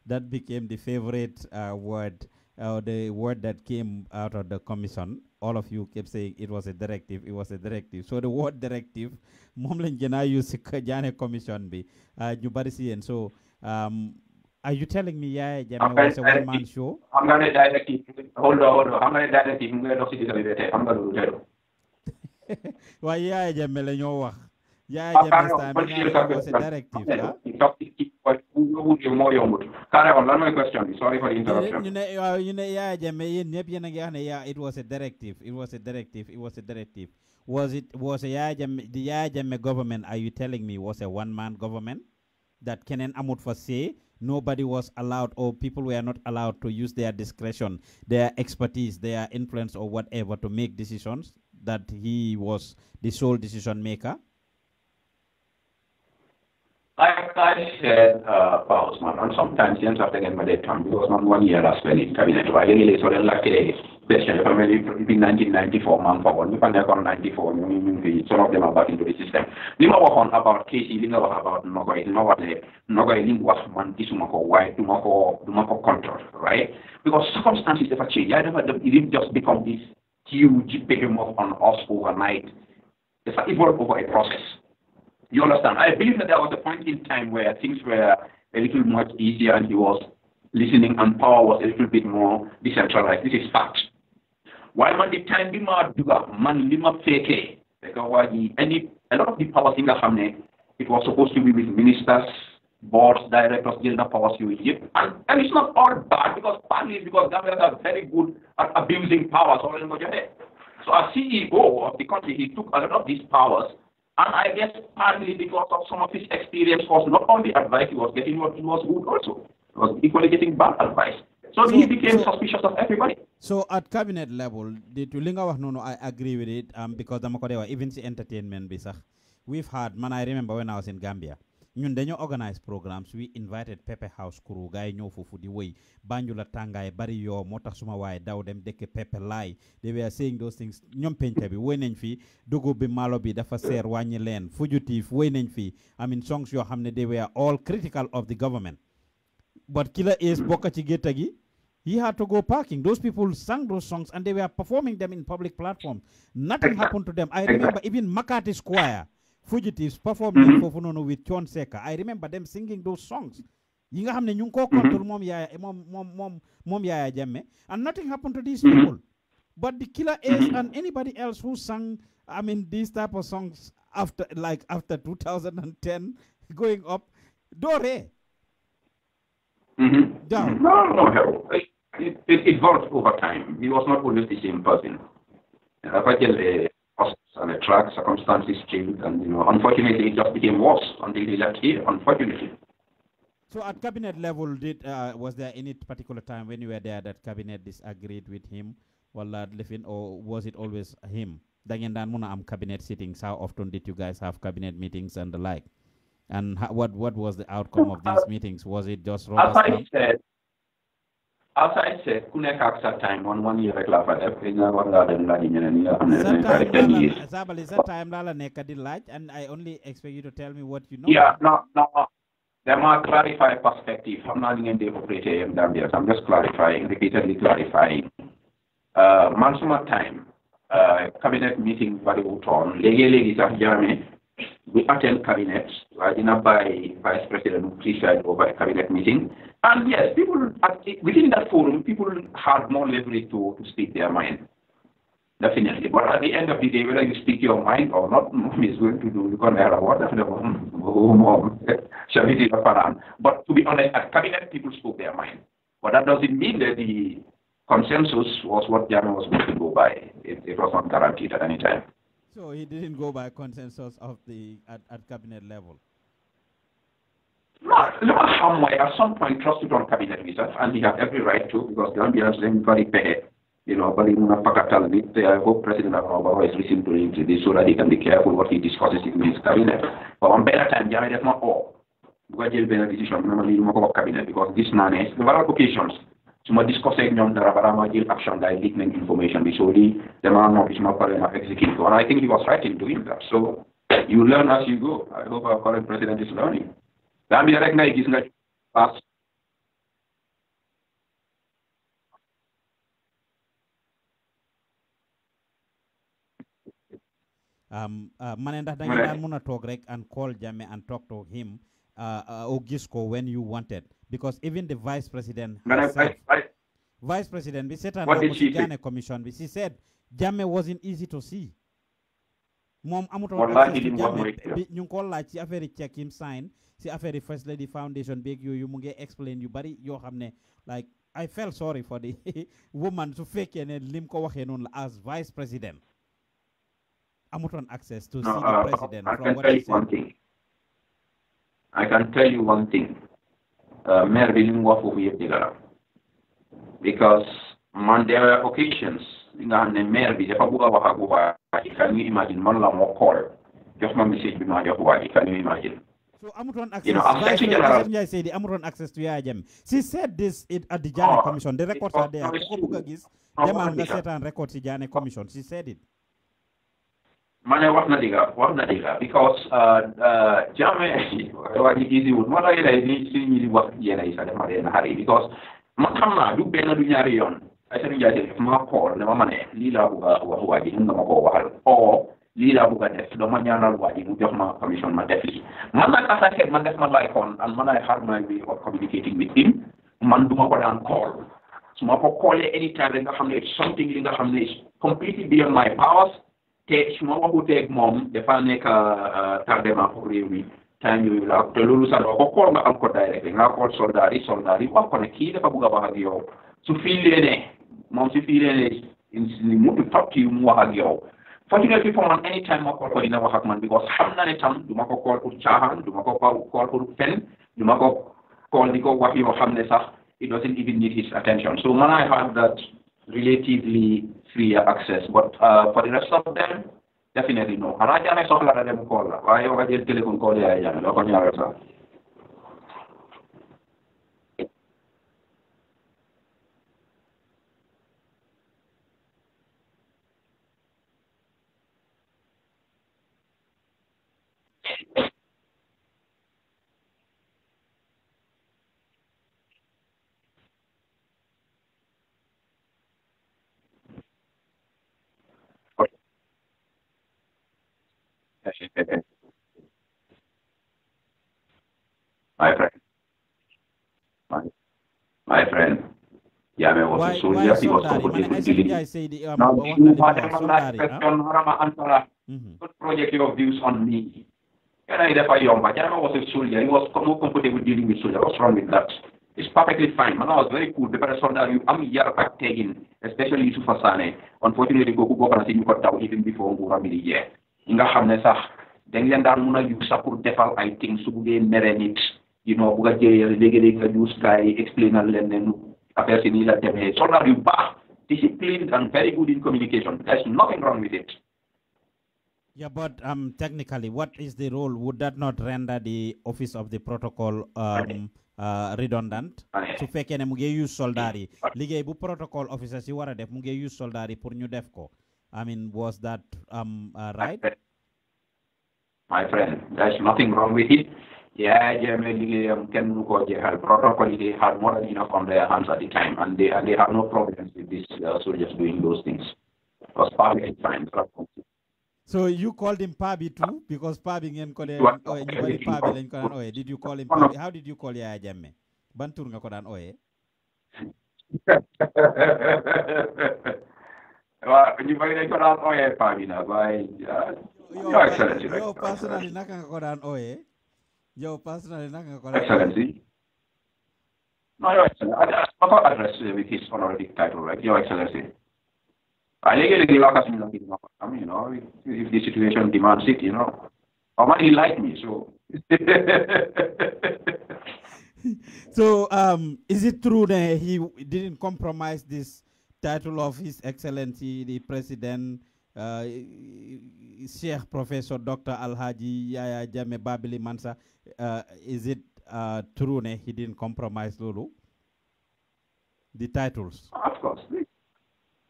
that became the favorite word, the word that came out of the commission. All of you kept saying it was a directive, it was a directive. So the word directive, mom len gëna use jane commission bi ñu bari ci yeen. So are you telling me Yaya Jammeh was a one man show? I'm gonna directive. Hold on. I'm gonna directive. I'm gonna do why Yaya Jammeh la ñoo wax Yaya Jammeh was a directive. Sorry for the interruption. You know Yaya Jammeh it was a directive. It was a directive. It was a directive. Was a Yaya Jammeh, the Yaya Jammeh government, are you telling me, was a one-man government that Kenen Amut for say nobody was allowed, or people were not allowed to use their discretion, their expertise, their influence or whatever to make decisions, that he was the sole decision maker? Like I said, Pa Ousman, and sometimes you have to get my time because not 1 year as well in cabinet. I really sort of like a question. If I'm really in 1994, man, for one, if I'm 94, some of them are back into the system. Lima was about Casey, Lima was about Nogoy was one Disumako, why Dumako control, right? Because circumstances never change. It didn't just become this huge behemoth on us overnight. dafa evolve over a process. You understand? I believe that there was a point in time where things were a little much easier and he was listening and power was a little bit more decentralized. This is fact. While man the time be ma duga man lima fake because a lot of the powers in the family, it was supposed to be with ministers, boards, directors, the powers you and it's not all bad because partly it's because Gambians are very good at abusing powers. So as CEO of the country, he took a lot of these powers. And I guess partly because of some of his experience was not only advice he was getting, but it was good also. He was equally getting bad advice. So he became suspicious of everybody. So at cabinet level, the Tulinga no, I agree with it because even the entertainment we've had, man, I remember when I was in Gambia. Ñun dañu organize programs, we invited Pepe House crew guy ñëw fofu di woy Banjula tangay bari yo motax suma way daw dem dekk Pepe lay they were saying those things ñom penté bi woy nañ fi dugu bi malo bi dafa ser wañi len fugitive woy nañ fi I mean songs yo xamne they were all critical of the government but Killer Ace bokka ci getta gi he had to go parking. Those people sang those songs and they were performing them in public platforms. Nothing happened to them. I remember even Makati Square Fugitives performing with Chon Seka. I remember them singing those songs. Yi nga xamne ñu ko control mom Yaya Jammeh and nothing happened to these people. But the Killer Ace and anybody else who sang I mean these type of songs after 2010 going up Dore. Down. No. It evolved over time. He was not always the same person. And the track circumstances changed, and unfortunately, it just became worse until he left here. Unfortunately. So, at cabinet level, was there any particular time when you were there that cabinet disagreed with him, or was it always him? Am cabinet sittings. How often did you guys have cabinet meetings and the like? And what was the outcome of these meetings? Was it just as I said, Kunek at time on 1 year like Sabally, that time Lala Neka did like, and I only expect you to tell me what you know. Yeah, no. There might clarify perspective. I'm not in the operator in Gambia. I'm just clarifying, repeatedly clarifying. Mansuma time, cabinet meeting very on. Ladies and gentlemen, we attend cabinets, by Vice President who presided over a cabinet meeting. And yes, people within that forum, people had more leverage to speak their mind. Definitely. But at the end of the day, whether you speak your mind or not, is going to do but to be honest, at cabinet, people spoke their mind. But that doesn't mean that the consensus was what Jammeh was going to go by. It was not guaranteed at any time. So he didn't go by consensus of at cabinet level. No, at some point trusted on cabinet research, and he had every right to, because Gambians are very bad. I hope President Obama is listening to this so that he can be careful what he discusses in his cabinet. But on better time, Jammeh does not all. Because he'll be in a decision normally in cabinet, because this man is several occasions. So discussing the action that leaking information visually, the man of his executive. And I think he was right in doing that. So you learn as you go. I hope our current president is learning. Gambia right now is not fast. Manenda Dangan Muna talk rek and call Jammeh and talk to him Ogisco when you wanted, because even the vice president vice president we set a commission she said Jammeh wasn't easy to see. Mom amuton access to Jammeh ñu ko laaj ci affaire check him sign ci affaire First Lady Foundation beg you mu ngi explain yu bari yo xamne like I felt sorry for the woman su fekkee ne lim ko waxee noonu la as vice president amuton access to see the president. From what he said. I can tell you one thing. Mayor Bilim Wafu because there were occasions in the mayor can you imagine Manla more call? Just my message can you imagine? So Amuron access said the Amuron access to Yaya Jammeh. She said this at the Jammeh Commission. The records are there. Records the Jammeh Commission. She said it. Man, what nadiga because Jammeh was easy with what I need what Yena hurry because Matama do better do Yarion. I said, ma call, never money, Lila or lii laa bëgg a def dama ñaanal waa ji mu jox ma permission ma def lii man nag as I said man def ma like on and man I had my way of communicating with him man duma ko daan call su ma ko callee anytime li nga xam ne it's something li nga xam ne is completely beyond my powers te su ma waxuteeg moom dafa nekk tardement pour réew mi time yooyu la te loolu sax doo ko call nga am ko direct nga call soldat yi wax ko ne kii dafa bëgg a wax ak yow su fiilee ne moom su fiilee ne mu talk to you mu wax ak yow fortunately for man anytime ma call ko dina wax ak man because xam na ne tam du ma ko call pour caaxaan du ma ko call pour fen du ma ko call di ko wax yoo xam ne sax it doesn't even need his attention so man I have that relatively free access but for the rest of them definitely no xanaa Jammeh soxla na dem call la waaye yow nga jël téléphone call Yaya Jammeh doo ko ñaareel sax my friend Jammeh was a soldier he was comfortable dealing now you good project your views on me and I never young but Jammeh was a soldier he was more comfortable dealing with soldiers what's wrong with that it's perfectly fine man I was very cool because soldier you am yar ak taking especially to Fasa unfortunately go na ci ñu ko taw even before nguuram bi di jeex nga xam ne sax dañ leen daan mun a use sax pour defal ay things su buggee mere nit you know bugg a jëyal léegi-léegi nga use gars yi explainal leen ne affaire si nii la demee soldat yu baax disciplined and very good in communication there's nothing wrong with it. Yeah, but technically, what is the role? Would that not render the office of the protocol redundant? Su fekkee ne mu ngi use soldat yi liggéey bu protocol officers yi war a def mu ngi use soldat yi pour ñu def ko. I mean, was that right? My friend, there's nothing wrong with it. Yeah, Jammeh can protocol they had more than enough on their hands at the time, and they have no problems with these soldiers doing those things. It was perfectly fine. So you called him Pabi too, because Pabi did you call him Pabi? How did you call Yaya Jammeh? Bantur nga ko daan oye. You might go down oye Pabi na by Your Excellency. Yo personally naka nga ko daan oye. Excellency. No, Your Excellency. I got address with his honorific title, right? Your Excellency. I mean, you know, if the situation demands it, you know. Or he liked me, so. So, is it true that he didn't compromise this title of His Excellency, the President, Sheikh Professor Dr. Alhaji Yaya Jammeh Babili Mansa? Is it true that he didn't compromise Lulu? The titles? Of course.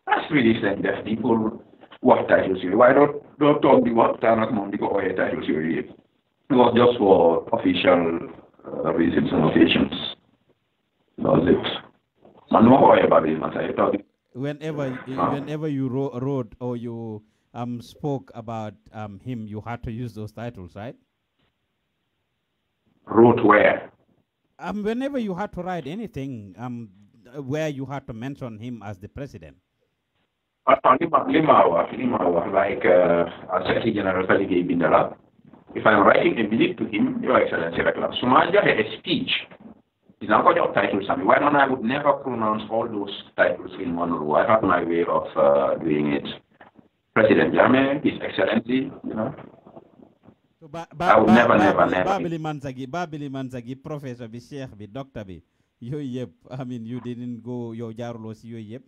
That's really sad that people what titles you. Why don't talk the what titles you read? It was just for official reasons and occasions. That was it. Whenever you wrote or you spoke about him, you had to use those titles, right? Wrote where? Whenever you had to write anything, where you had to mention him as the president. Limawa, like Secretary General Faligay Bindala. If I'm writing a minute to him, Your Excellency, Sumanja had a speech. It's not got titles. I mean, why don't I would never pronounce all those titles in one row? I have my way of doing it. President Jammeh, His Excellency, you know. So I would never. Babili Manzagi, Professor, be Sheikh, be Doctor, be. I mean, you didn't go, your Jarulos, you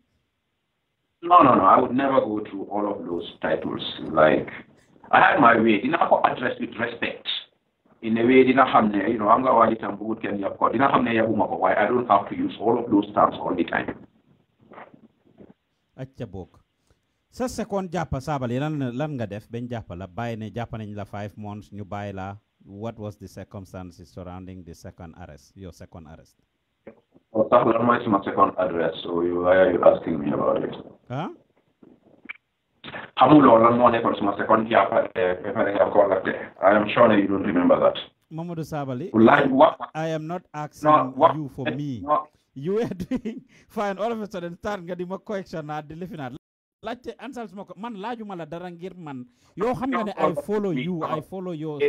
No. I would never go through all of those titles. Like, I had my way. Did not address with respect. In a way, did not have you know, I'm going to boot can you did not have why I don't have to use all of those terms all the time. Achabok. Sa second japa Sabally lan nga def ben japa la bay ne japa nañ la 5 months ñu bay la. What was the circumstances surrounding the second arrest, your second arrest? Oh, that my second address, so why are you asking me about it? Huh? xamuloo lan moo nekkoon suma second year prepare nga ko laajte. I am sure that you don't remember that. Momodou Sabally, What? I am not asking you for me. You were doing fine. All of a sudden, start getting more question at the living at. Laajte answer smoke man laajuma la dara ngir man yow xam nga ne I follow you, I follow yours.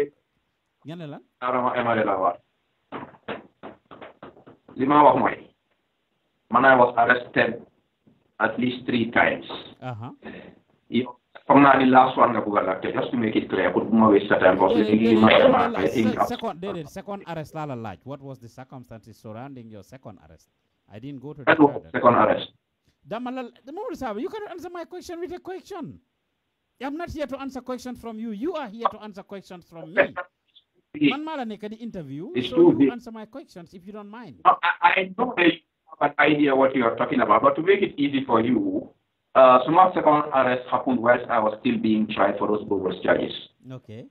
Ngene lan? Arama emale la wax. Li ma wax mooy man I was arrested at least 3 times. From now, the last one, just to make it clear, but more waste time second arrest, what was the circumstances surrounding your second arrest? I didn't go to the second arrest. You cannot answer my question with a question. I'm not here to answer questions from you. You are here to answer questions from me. Man mala neka the interview, so you answer my questions if you don't mind. I know that you have an idea what you are talking about, but to make it easy for you, so my second arrest happened whilst I was still being tried for those bogus charges. Okay.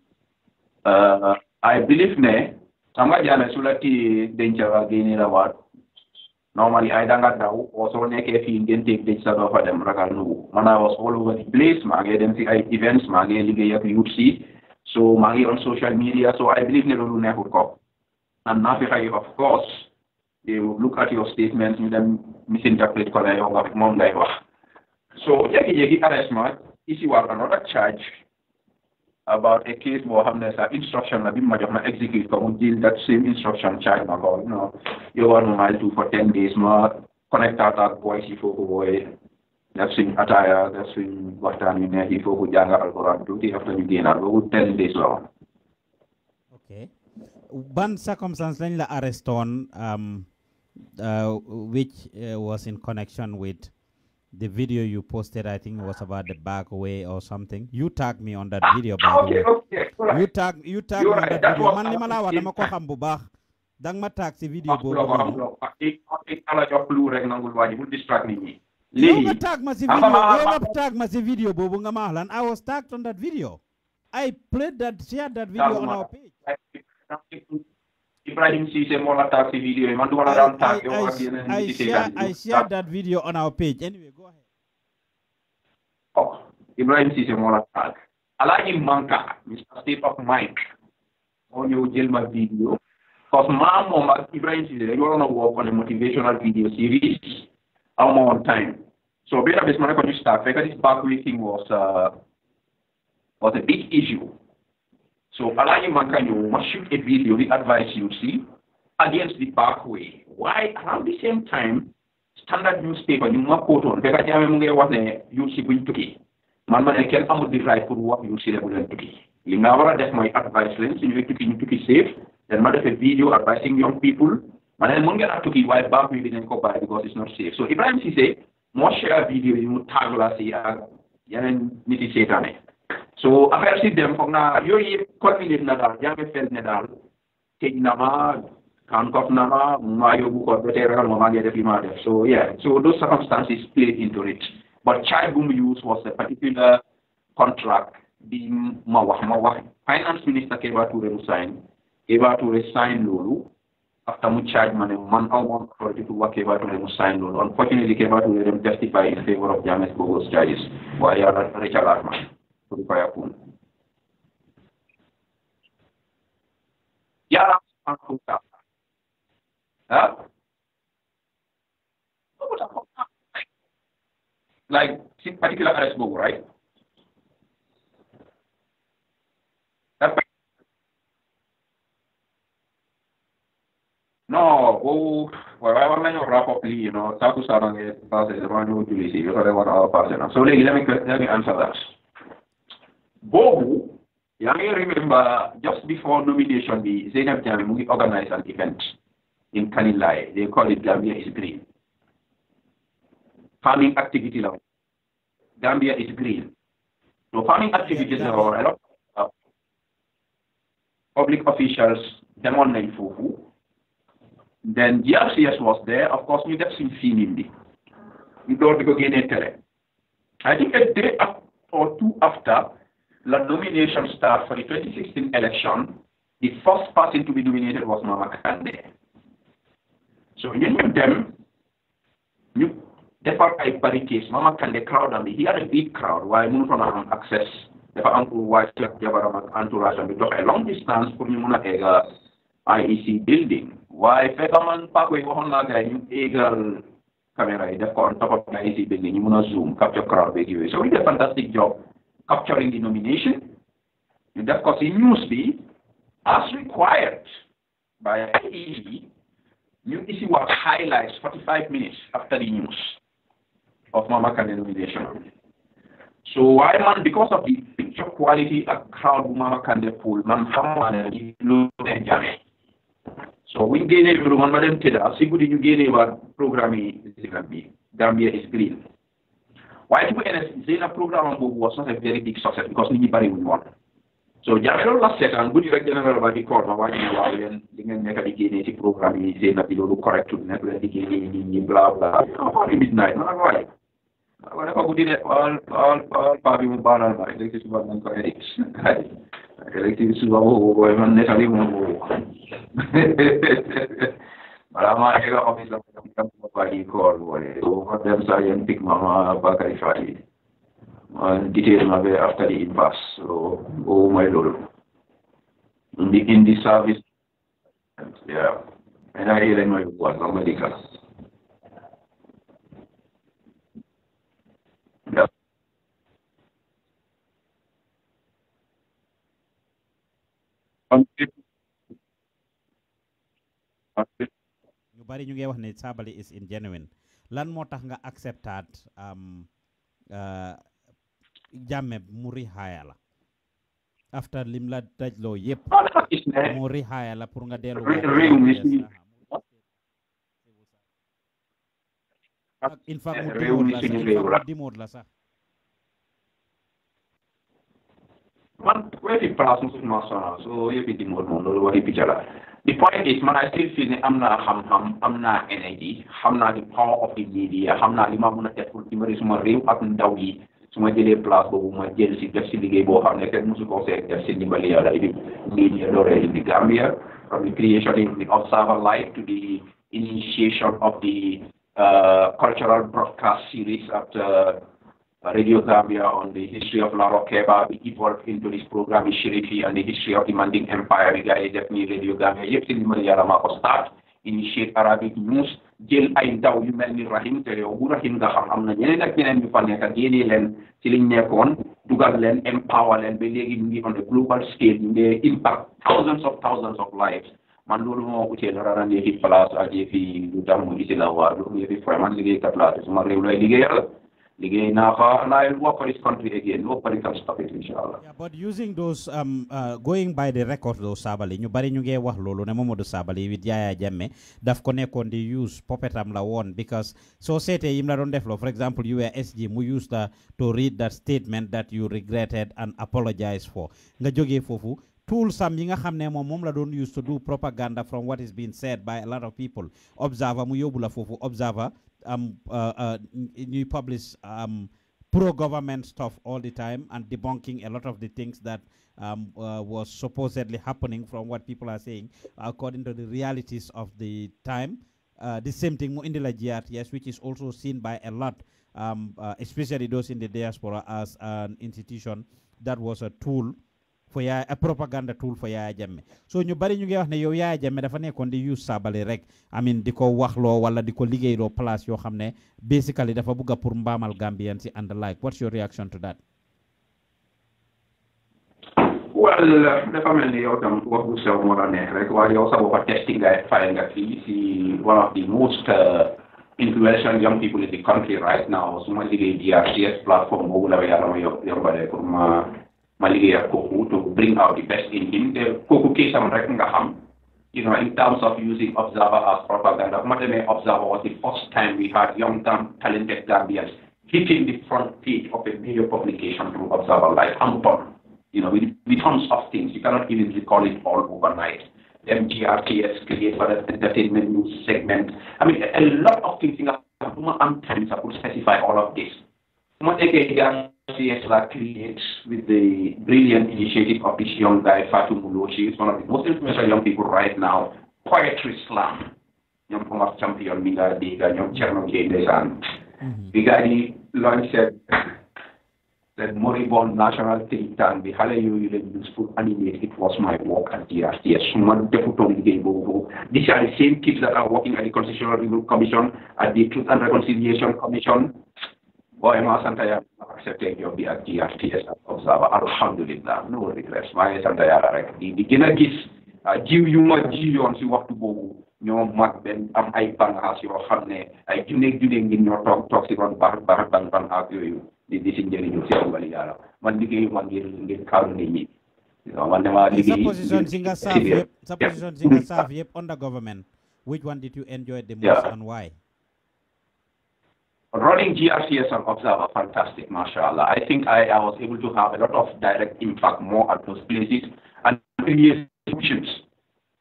I believe ne sama jana sulati denja gini rawat. Normally I don't know also neke fi ngente de sa do fa dem ragal nu. Man I was all over the place, mage dem fi events, mage ligay ak youth. So mage on social media, so I believe ne lolu nekkul ko. And now of course they will look at your statements and then misinterpret ko la yow nga mom lay wax. So, yegi arrestment, ici was another charge about a case where instruction na bimma jox na execute ko mu deal that same instruction charge na ko you want normal to for 10 days ma connect attack boys il faut ko boy def suñ ataya def suñ waxtaan yu neex il faut ko jàng alquran tuuti after ñu génnaat boobu 10 days la okay ban circumstance lañ la arrest on which was in connection with the video you posted, I think it was about the back way or something. You tagged me on that video, by the way. Right. You tagged me on that video. Man, lima wa dama ko xam bu baax. Dang ma tag si video bobu. Ala jox lu rek nangul waji bu distract nit ñi. Legi tag ma si video bobu nga ma lan. I was tagged on that video. I shared that video on our page. Ibrahim Cisse mo la tag si video man duma la daan tag yow ak yeneen I shared that video on our page. Anyway, go ahead. Oh, Ibrahim Cisse mo la tag. Alaji manka, Mr. State of Mind. On your Jelma video. Because mom Ibrahim Cisse, you want to work on a motivational video series on time. So better this man can start because this backway thing was a big issue. So Alaji Manka, you must shoot a video, the advice you see, against the parkway. Why? Around the same time, standard newspaper, you must quote on, because you see going to be. Man, I can almost the right for what you see to be. You never that's my advice, you need to be safe. Then, not a video advising young people. Man, I'm going to be why parkway didn't go by because it's not safe. So, Ibrahim say, more share video, you tag la see, and niti Satan. So after see them from now, you confident na dal, young felt na dal. Take nama, handcuff nama, mayo book or better mama get the So yeah, so those circumstances played into it. But child boom use was a particular contract being mawah. Finance Minister came out to resign Lulu. After much charge man almost authority to work about to resign Lulu. Unfortunately, came out to justify in favor of Jammeh's bogus charges. Why are Richard Arman? Yeah, like this particular arrest book, right? No, well, I want to wrap up, you know, so let me answer that. Bobu, you remember just before nomination, the Zainab Jammeh organized an event in Kanilai. They call it Gambia is Green. Farming activity now. Gambia is green. So farming activities are a lot of public officials demonstrate fufu. Then GRCS was there. Of course, we have seen Finindi. We don't go again tele. I think a day or two after the nomination started for the 2016 election, the first person to be nominated was Mama Kande. So you knew them. defar ay parities Mama Kandeh crowd am bi he had a big crowd waaye mënutoon a am access dafa am pour waa jabaram ak entourage am bi dox a long distance pour ñu mun a egg IEC building waaye fekk man Paco yi waxoon naa gars yi ñu égal caméra yi def ko on top of IEC building ñu mun a zoom capture crowd beeg yooyu so we did a fantastic job capturing the nomination ñu def ko si news bi as required by IEC ñu isi what highlights 45 minutes after the news of Mama Kandeh nomination. So why man because of the picture quality a crowd bu Mama Kandeh pool man xam naa ne lu leen Jammeh. So we génnee loolu man ma dem tëdda si guddi ñu génnee waa programme yi Gambia is green. Waaye to be honest Zena programme boobu was not a very big success because nit ñi bari wuñ woon. So Jammeh loolu la seetaan guddi rek général ba di koor ma waa ñu ne waaw leen li ngeen nekk di génnee ci programme yi Zena bi loolu correct nekk leen di génnee nit ñi bla bla midnight ma ko waaye wala ko guddi de all pa bi mu baanal ma rek ci suba nañ ko edit rek ci suba boobu man nettali moom wala maa ngi office la ko ba di koor wala ko dem sa yéen pig mama Bakary Fati detail ma be after the impasse so my lord in the service yeah and I really know what Mandinka ñu bari ñu ngi wax ne Sabally is ingenuine lan moo tax nga acceptaat Jammeh mu rihaya la after lim la dajloo yëpp mu rihaya la pour nga dellu in fact mu dimoot la sax man weeti place musuma sonal so yëppi dimoot moom loolu waxi picca la the point is man I still feel ne am naa xam-xam am naa energy xam naa the power of the media xam naa li ma mun a def pour dimbali suma réew ak ndaw yi su ma jëlee place boobu ma jël si def si liggéey boo xam ne kenn musu ko see def si ndimbali yàlla di media doore in the Gambia from the creation of the Observer Live to the initiation of the cultural broadcast series at Radio Gambia on the history of Laro Keba. We evolved into this program, Shirifi, and the history of the Manding Empire. We got definitely Radio Gambia. Yep, in the start, initiate Arabic news. Jël ay ndaw yu mel ni Rahim te yow bu Rahim nga xam am na ñeneen ak ñeneen ñu fa nekk génne leen ci liñ nekkoon dugal leen empower leen ba léegi ñu ngi on a global scale ñu ngi impact thousands of lives man loolu moo utee dara na ne fi place ak fi lu tax mu isi la waa loolu fi vraiment liggéeykat laa te suma réew lay liggéeyal liggéey naa fa and I will work for this country again nobody can stop it inshallah. Yeah, but using those going by the record though Sabally ñu bari ñu ngi wax loolu ne Momodou Sabally with Yaya Jammeh daf ko nekkoon di use puppetam la woon because soo seetee yim la doon def lo for example you were SG mu used to read that statement that you regretted and apologized for nga jógee foofu tools sam yi nga xam ne moom la doon use to do propaganda from what is being said by a lot of people Observer mu yóbbu la foofu Observer you publish pro-government stuff all the time and debunking a lot of the things that was supposedly happening from what people are saying according to the realities of the time. The same thing in the GRTS, which is also seen by a lot, especially those in the diaspora, as an institution that was a tool for a propaganda tool for Yaya Jammeh. So ñu bari ñu ngi wax ne yow Yaya Jammeh dafa nekkoon di use Sabally rek I mean di ko waxloo wala di ko liggéeyloo place yoo xam ne basically dafa bugga pour mbaamal Gambian si and the like. What's your reaction to that? Well, dafa mel ni yow tam wax bu sew moo la neex rek waaye yow sa boppa testing nga file nga fii si one of the most influential young people in the country right now su ma liggéey DRCS platform boobu la yàlla ma yombale pour ma liggéey ak kooku to bring out the best in him te kooku kiisam rek nga xam you know in terms of using Observer as propaganda ma demee Observer was the first time we had young talented Gambians hitting the front page of a major publication through Observer Live amutoon you know with tons of things you cannot even recall it all overnight MGRTS create for the entertainment news segment I mean a lot of things I'm time to specify all of this create with the brilliant initiative of this young guy, Fatou Mulochi. He's one of the most influential young people right now. Poetry slam. Young former champion, Minga Diga, young Cherno Jadesan. Bigadi launched the moribund national think tank, the Hallelujah useful animate, it was my work at GRTS. These are the same kids that are working at the Constitutional Review Commission, at the Truth and Reconciliation Commission. Boy, I'm Santaya accepting your be at GRTS observer. Alhamdulillah, no regrets. My Santaya, the beginner kids, give you my Gion, you want to go. Ñoo mag ben am ay bangaas yoo xam ne ay junneeg ngir ñoo toog si ron ban ak yooyu di si njëriñu si wali yàlla man liggéeyu man ngir kaaru nit ñi man dama liggéey sa position si nga saaf yëpp on the government, which one did you enjoy the most and why? Running GRCS and Observer, fantastic, mashallah. I think I was able to have a lot of direct impact more at those places and create solutions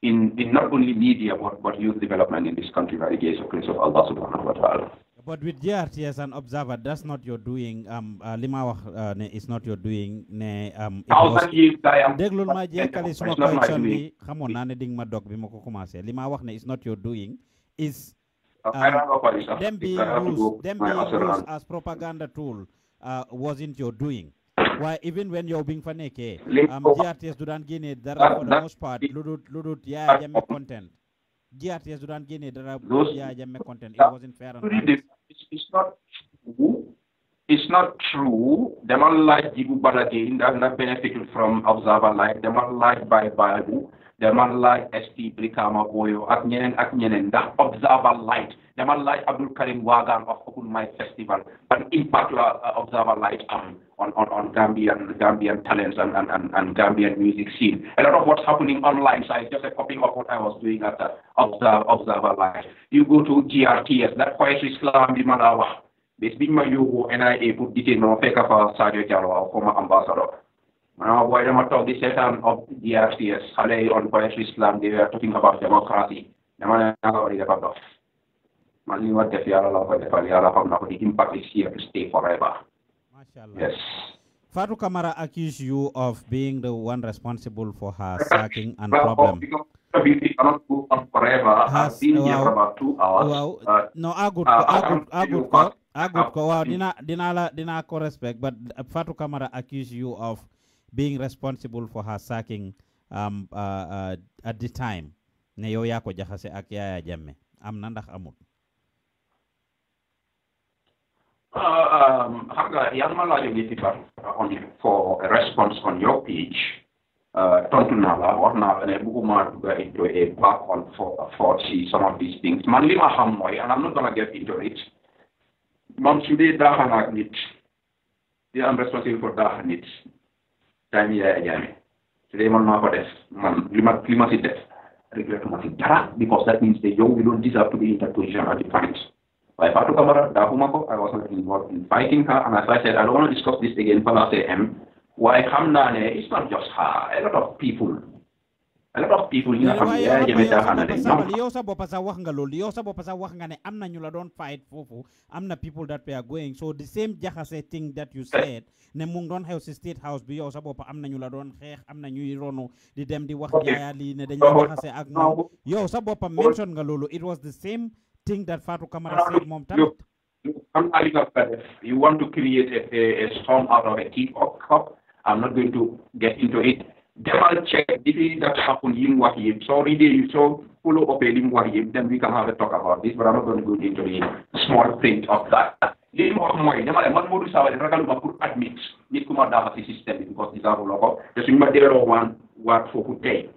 in not only media but youth development in this country by the grace of Allah subhanahu wa ta'ala. But with GRTS and Observer, that's not your doing. Lima wax ne it's not your doing. Ne déglul ma jekkali suma question bi xamoon naa ne ding ma dog bi ma ko commencé. Lima wax ne it's not your doing is them being used as propaganda tool wasn't your doing. Why even when you're being funny, GRTS do not gain it. That for the most part, ludut Yaya Jammeh content. GRTS do not gain it. Yaya Jammeh content. It wasn't fair and honest. It's not true. It's not true. Them all like Jibu Balagin, they have not benefited from Observer Light. Them all like by Bible. Them all like ST Brikama Boyo. Ak nyenen. That Observer Light. Them all like Abdul Karim Wagan of Open My Festival. But impact Observer Light on Gambian talents and Gambian music scene. A lot of what's happening online, so it's just a copy of what I was doing at the Observer Live. You go to GRTS, that poetry slam di Malawa. This big my you NIA put detail no fake for Sadio Jalwa, former ambassador. Now why am I talking the session of GRTS? Hale on poetry slam, they were talking about democracy. The man already about man what the impact is here to stay forever. Yes. Fatou Camara accused you of being the one responsible for her sacking and problem. We cannot go on forever. I've been here for about 2 hours. No, agud ko. Wow, dina ko respect, but Fatou Camara accused you of being responsible for her sacking at the time. Ne yow ya ko jaxase ak Yaya Jammeh. Am na ndax amul? For a response on your page, Tontunala, or now, and I into a back on for see some of these things. Manlima Hamoy, and I'm not going to get into it. Mom, today, Dahanak Nit. I'm responsible for Dahanit. Time Yaya Jammeh. Today, man, man, Lima sit death. Regret because that means the young, we don't deserve to be in that position at the times. By Fatou Camara, I was not involved in fighting her, and as I said, I don't want to discuss this again. Why Hamnane? It's not just her. A lot of people in the family. Yow sa bopa sa wax nga ne am na ñu la doon fight fofu, am na people that we are going. So the same jaxase thing that you said ne mu ngi doon xew ci State House bi yow sa bopa am na ñu la doon xeex, am na ñuy ronu di dem di wax Yaya li ne dañuy jaxase ak moom. Yow sa bopa mention nga lolu. It was the same thing that Fatou Camara said mom tamit. You want to create a storm out of a teacup. I'm not going to get into it. Demal check if that happened in Wahib. So really, so follow up in Wahib, then we can have a talk about this. But I'm not going to go into the small print of that. Momodou Sabally admit nit ku ma dafa ci système because this are local. Just in material one work for today.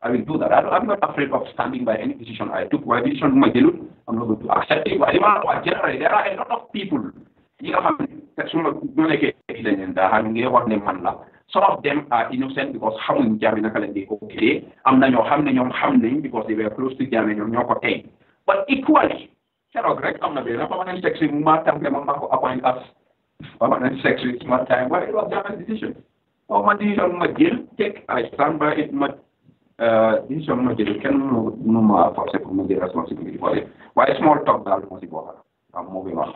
I will do that. I'm not afraid of standing by any decision I took. My decision, I'm not going to accept it. Generally, there are a lot of people. Some of them are innocent because because they were close to Jammeh. But equally, permanent sex is my time. Why it was Jammeh's decision? My decision, I stand by it. Decision can no more for responsibility for it. Why small talk that I'm moving on.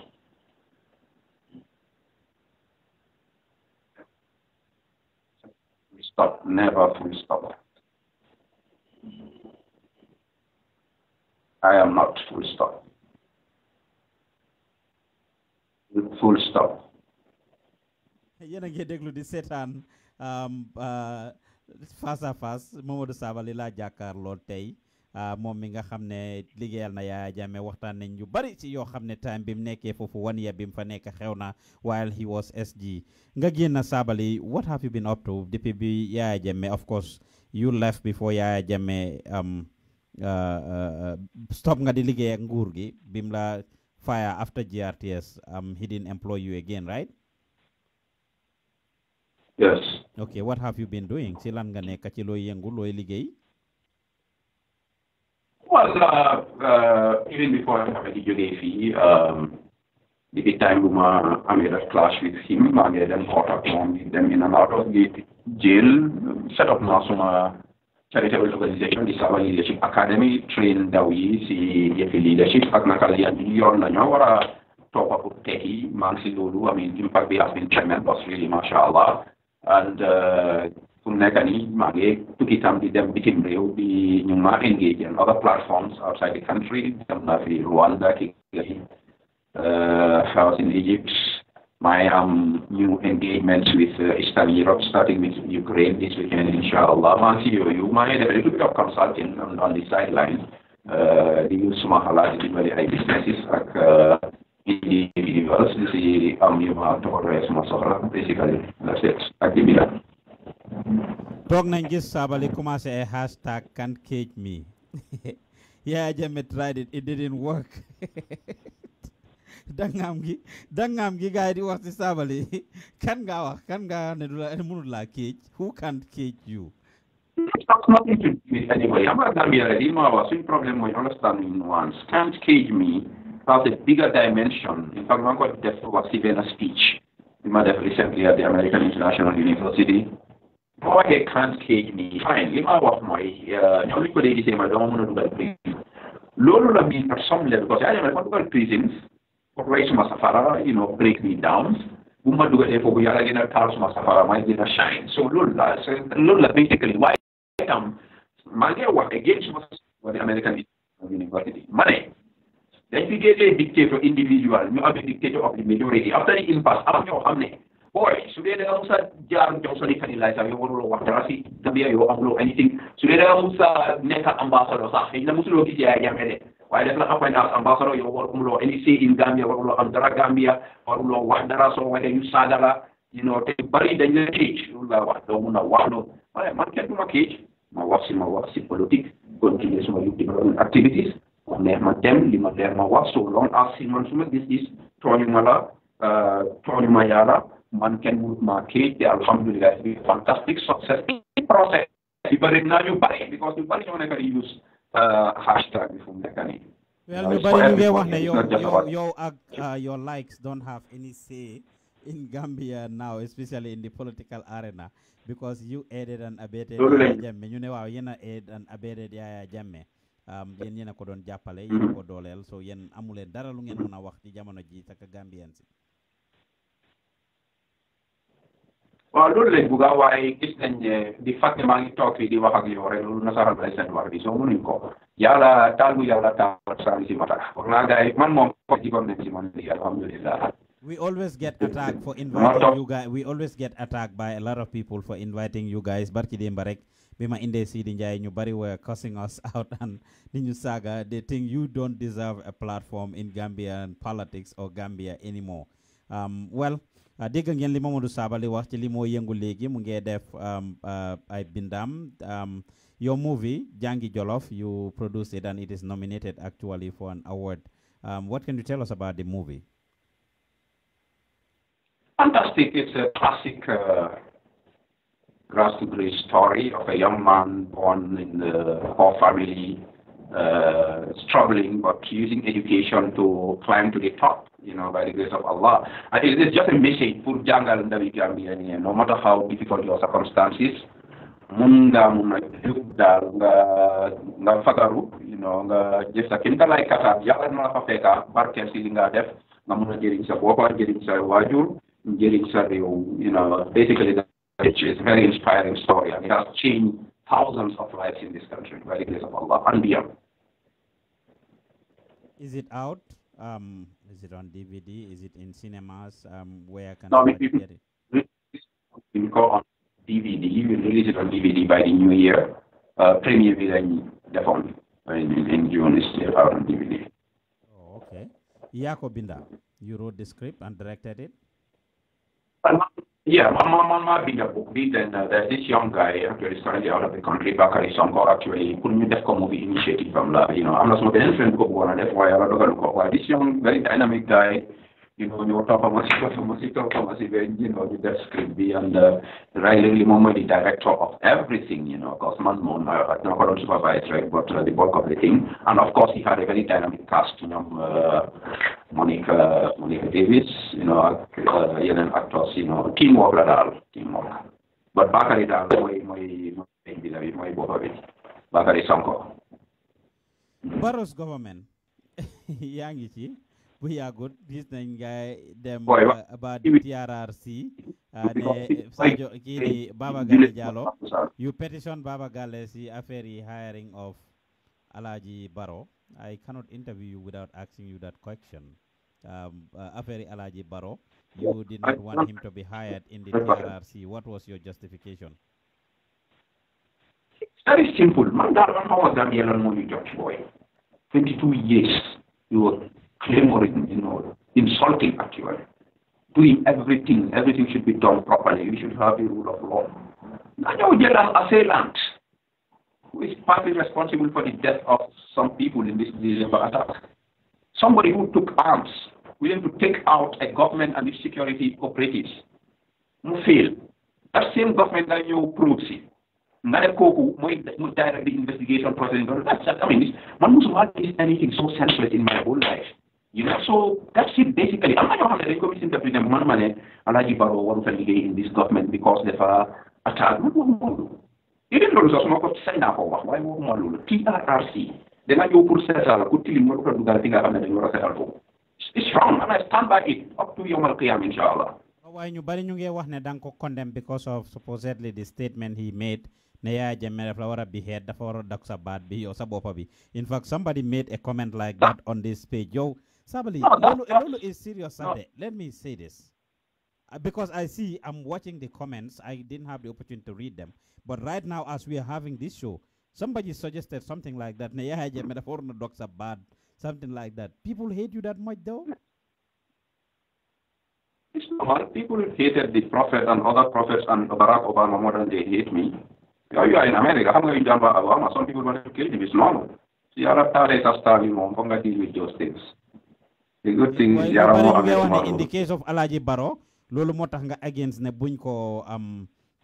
Stop, never full stop. I am not full stop. full stop. yéen a ngi déglu di seetaan face à face Momodou Sabally laa jàkkaarloo tey moom mi nga xam ne liggéeyal na Yaya Jammeh waxtaan nañ yu bari ci yoo xam ne time bi mu nekkee foofu 1 year bi mu fa nekk xew na while he was SG nga génn Sabally, what have you been up to depuis bi Yaya Jammeh, of course you left before Yaya Jammeh stop nga di liggéey ak nguur gi bim la fire after GRTS he didn't employ you again, right? Yes. Okay, what have you been doing? Si lan nga nekk ci looy yëngu looy liggéey? Well, even before I have jógee fii, the time I made a clash with him, I made them caught up on them in and out of the jail, set up now some charitable organization, the Sabally Leadership Academy, train ndaw yi si yëfi leadership ak naka la yoon la ñoo war a topp ak tekki maa ngi si loolu. I mean, impact bi has been tremendous, really, mashallah. And fu mu nekk nii maa ngi tukki tam di dem bitim réew di ñu ma engage in other platforms outside the country. Dem naa fi Rwanda, Kigali, I was in Egypt. My new engagements with Eastern Europe, starting with Ukraine this weekend, inshallah. maa ngi si yooyu maa ngi def a little bit of consulting on the sidelines. Di use suma xalaat di dimbali ay businesses ak individuals di si yu ma toppatoo suma soxla, basically that's it ak di bila. toog nañ gis Sabally commencé a hashtag can't cage me. Yaya Jammeh tried it, it didn't work. dangam gi gars yi di wax ci Sabally kan nga ne du la mënul laa cage, who can't cage you? That's nothing to do with anybody. I'm not Gambia already. Our problem mooy understanding nuance. Can't cage me has a bigger dimension. In fact, I'm going to was even a speech we might have recently at the American International University. Go ahead, can't cage me. Fine. If I was my only could say I don't want to do that prison. Lolo la mean at some level because I don't want to go to prisons. Operation Masafara, break me down. Buma do it for we are again at Carlos Masafara, my dinner shine. So Lula basically why Mania work against the American University. Money. Then we get a dictator individual, you have a dictator of the majority. After the impasse, after your family. Boy, so they also Jar Johnson Canalize, you want to walk Rasi, Gambia, you upload anything. So they also Neka ambassador, in the Muslim Yamede. Why does not happen as ambassador, you want to any say in Gambia, or Andara Gambia, or Wandaras, or whether you Sadara, take buried in the cage. You man can't do my cage. My wasi politique, continues my development activities. Ma dem li ma leer ma wax so long as si man suma gis tooñu ma la tooñu ma yàlla man kenn mënut ma kii te alhamdulillah bi fantastic success in process bi bëri naa ñu bëri because ñu bëri ñoo nekk di use hashtag bi fu mu nekk nii. Well ñu bëri ñu ngi wax ne yow ak your likes don't have any say in Gambia now, especially in the political arena, because you aided and abetted Yaya Jammeh. You know waaw yéen a aid and abetted Yaya Jammeh. Yéen yéen a ko doon jàppale yéen a ko dooleel so yéen amuleen dara lu ngeen mën a wax ci jamono ji tak Gambian si. waaw loolu lañ bugga waaye gis nañ ne di fàtte maa ngi toog fii di wax ak yow rek loolu nasaraan lay seen wax bi soo mënuñ ko yàlla taal bu yàlla taal saa si mata wax naa gars yi man moom ko jigoon nañ si man li alhamdulillah. We always get attacked for inviting you guys. We always get attacked by a lot of people for inviting you guys. Barki demba rek bima inde Sidi Njai ñu bari were cussing us out and di ñu saga. They think you don't deserve a platform in Gambian politics or Gambia anymore. Well, dégg ngeen li Momodou Sabally wax ci li moo yëngu léegi mu ngi def ay bindam. Your movie Jangi Jolof, you produced it and it is nominated actually for an award. What can you tell us about the movie? Fantastic. It's a classic grass to grace story of a young man born in the poor family, struggling but using education to climb to the top, by the grace of Allah. I think it's just a message for Jangal and the Gambian, no matter how difficult your circumstances, nga fagaru, nga just a kinta like kata, yalla na fa feka, barkel si li nga def, nga mëna jëriñ sa boppa, jëriñ sa wajur, basically it's a very inspiring story and it has changed thousands of lives in this country by the grace of Allah and beyond. Is it out? Is it on DVD? Is it in cinemas? Where can No, somebody get it? we go on DVD. We release it on DVD by the new year. Premiere will then definitely in June is still out on DVD. Oh, okay. Yako Binda, you wrote the script and directed it? Yeah, my big book did, and there's this young guy actually currently out of the country, Bakari Sonko, actually put me the movie initiative from I'm not smoking anything to go on, and that's why I don't know this young, very dynamic guy, you talk about the script be and Riley Momo, the director of everything, because Manmon, I don't supervise, right, but the bulk of the thing. And of course, he had a very dynamic cast, Monica Davis, young actors, teamwork, teamwork. But Bakari, my Bakari Sonko. Barrow's government, Yangichi. We are good. This thing them about the TRRC. Baba Gale Jallo. You petition Baba Gale si affaire hiring of Alaji Barrow. I cannot interview you without asking you that question. Affaire Alaji Barrow. You did not want him to be hired in the TRRC. What was your justification? It's very simple. Man, that one was Gambian money judge boy. 22 years. You were clamoring, insulting actually. Doing everything should be done properly. We should have the rule of law. Now you get an assailant who is partly responsible for the death of some people in this December attack. Somebody who took arms, willing to take out a government and its security operatives. No fail. That same government that you proves it. Not a cocoa, direct the investigation process. Man must anything so senseless in my whole life. So that's it basically. I'm not going to misinterpret them one man Alaji Barrow wants to engage in this government because they've attacked. You didn't know some of sign up for why won't TRRC. Then I go put settle, put till more to the thing I settle. It's wrong and I stand by it up to your Malkiam inshallah. Why you bari ñu ngi wax ne dang ko condemn because of supposedly the statement he made ne Yaya Jammeh dafa wara behead dafa wara dak sa baat bi yow sa boppa bi. In fact somebody made a comment like that on this page. Yo Sabally, Lolo is serious Sunday. Let me say this. Because I'm watching the comments. I didn't have the opportunity to read them. But right now, as we are having this show, somebody suggested something like that. Bad, something like that. People hate you that much, though? It's not. People hated the prophet and other prophets and Barack Obama more than they hate me. You are in America. How many Obama? Some people want to kill him. It's normal. See, Arab Tare is starting on. How deal with those things? The good thing is in the case of Alaji Barrow, lolu motax nga against ne buñ ko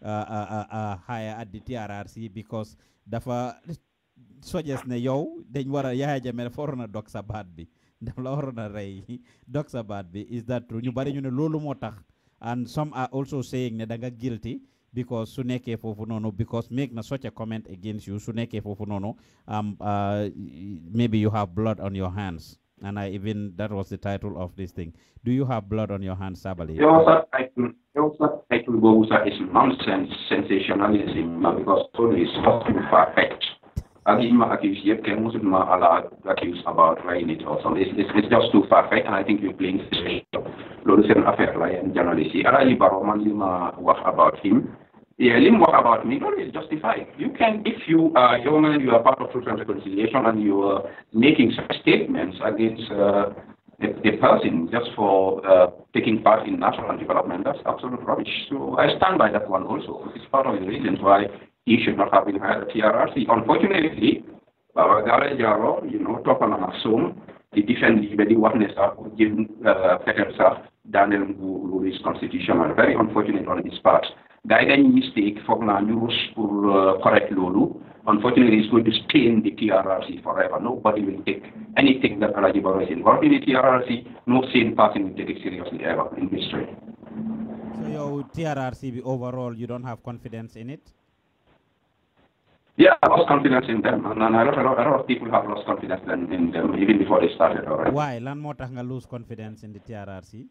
hire at the TRRC because dafa suggest ne yow dañ wara Yaya Jammeh for na dok sa baat bi daf la warona rey dok sa baat bi. Is that true? Ñu bari ñu ne lolu motax, and some are also saying ne da nga guilty because su nekkee fofu noonu because make na such a comment against you su nekkee fofu noonu maybe you have blood on your hands. And that was the title of this thing. Do you have blood on your hands, Sabally? It's nonsense, sensationalism, because Tony is not perfect. Accused about writing it or something. It's just too perfect, and I think you're playing journalist. What about him? Yeah, what about me? No, it's justified. You can, if you are young, you are part of Truth and Reconciliation, and you are making such statements against a person just for taking part in national development. That's absolute rubbish. So I stand by that one also. It's part of the reasons why he should not have been hired at TRRC. Unfortunately, Baba Gale Jaro, top on assume the defend the witness of giving Daniel who is constitutional. Very unfortunate on his part. Guiding mistake for news for correct Lulu. Unfortunately, it's going to stay in the TRRC forever. Nobody will take anything that Alaji Barrow is involved in the TRRC. No sane person will take it seriously ever in history. So your TRRC overall, you don't have confidence in it? Yeah, I lost confidence in them, and a lot of people have lost confidence in them even before they started. Already. Why? Lan mo tax nga lose confidence in the TRRC?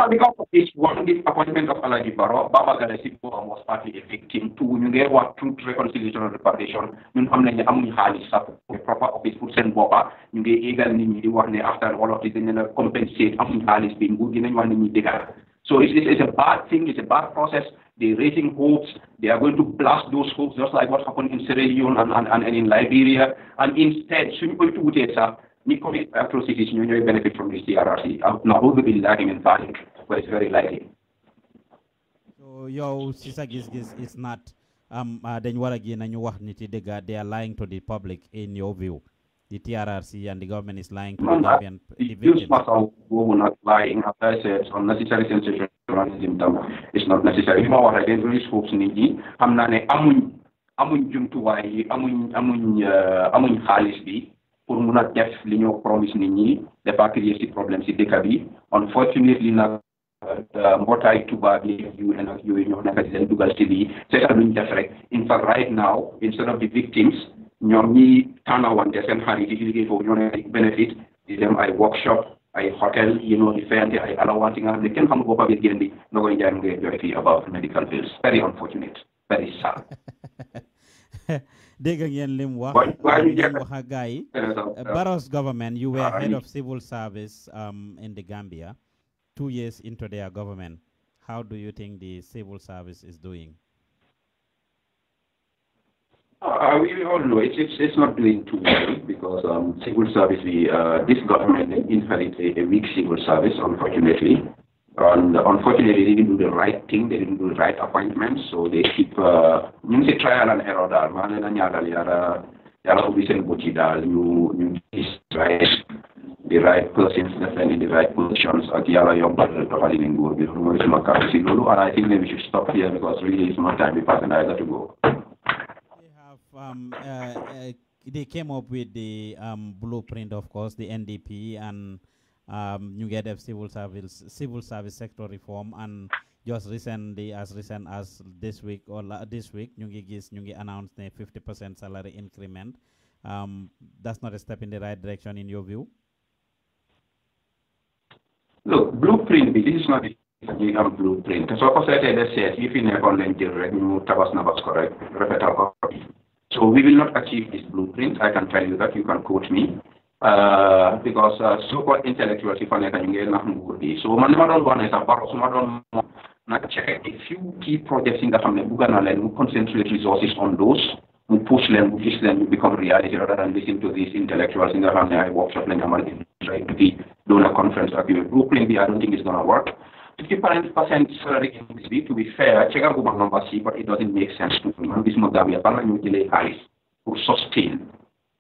Because of this one, this appointment of Alaji Baro, Baba Galasi was partly a victim to ñu what truth reconciliation and reparation. Ñun xam nañ ne amuñ xaalis sax proper office pour seen boppa ñu ngi égal nit ñi di wax ne after all of this dañ leen a compensate amuñ xaalis bi nguur gi nañ wax nit ñi dëggal. So it's a bad thing, it's a bad process. They're raising hopes. They are going to blast those hopes just like what happened in Sierra Leone and in Liberia. And instead, suñu koy tuutee sax ni commit atrocities ñu ñooy benefit from this TRRC. Now, who will be lagging in panic, but it's very likely. So, yo, Sisa Gis is not, then what again, and you want they are lying to the public in your view. The TRRC and the government is lying to the Gambian victims. Not lying, as I said, it's unnecessary sensationalism. It's not necessary. You know what I did really hopes ni hamnane amuñ jumtuwaay amuñ xaalis bi pour mun a def li ñoo promise nit ñi dafa créer ci problème ci dëkk bi. Unfortunately nag mbootaay tubaab yi UN ak yooyu ñoo nekk di leen dugal ci lii seetal luñ def rek. In fact right now instead of the victims ñoom ñi tànnawante seen xarit yi di liggéey foofu ñoo nekk benefit di dem ay workshop ay hotel di fayante ay allowance nga xam ne kenn xamul boppa bi génn bi na koy njaay mu ngay joxe fii about medical bills. Very unfortunate, very sad. Dégg ngeen lim wax gaay Barrow's government, you were head of civil service in the Gambia 2 years into their government. How do you think the civil service is doing? We all know it's not doing too well because civil service, this government inherited a weak civil service, unfortunately. And unfortunately, they didn't do the right thing. They didn't do the right appointments. So they keep trial and error. You try the right persons, definitely the right positions. And I think maybe we should stop here because really it's not time for either to go. They came up with the blueprint, of course, the NDP and you get a civil service sector reform, and just recently, as recent as this week ñu announced a 50% salary increment. That's not a step in the right direction in your view? Look, blueprint, this is not a blueprint. So, if you never learn correct, so we will not achieve this blueprint. I can tell you that. You can quote me. Because so-called intellectuals, if I can so man don't want to check a few key projects in the family. We concentrate resources on those. We push them, we teach them to become reality rather than listen to these intellectuals in the family workshop and trying to be donor conference agreement. Blueprint, I don't think it's going to work. 50% salary increase, to be fair, check out number C, but it doesn't make sense to me. This month we are to sustain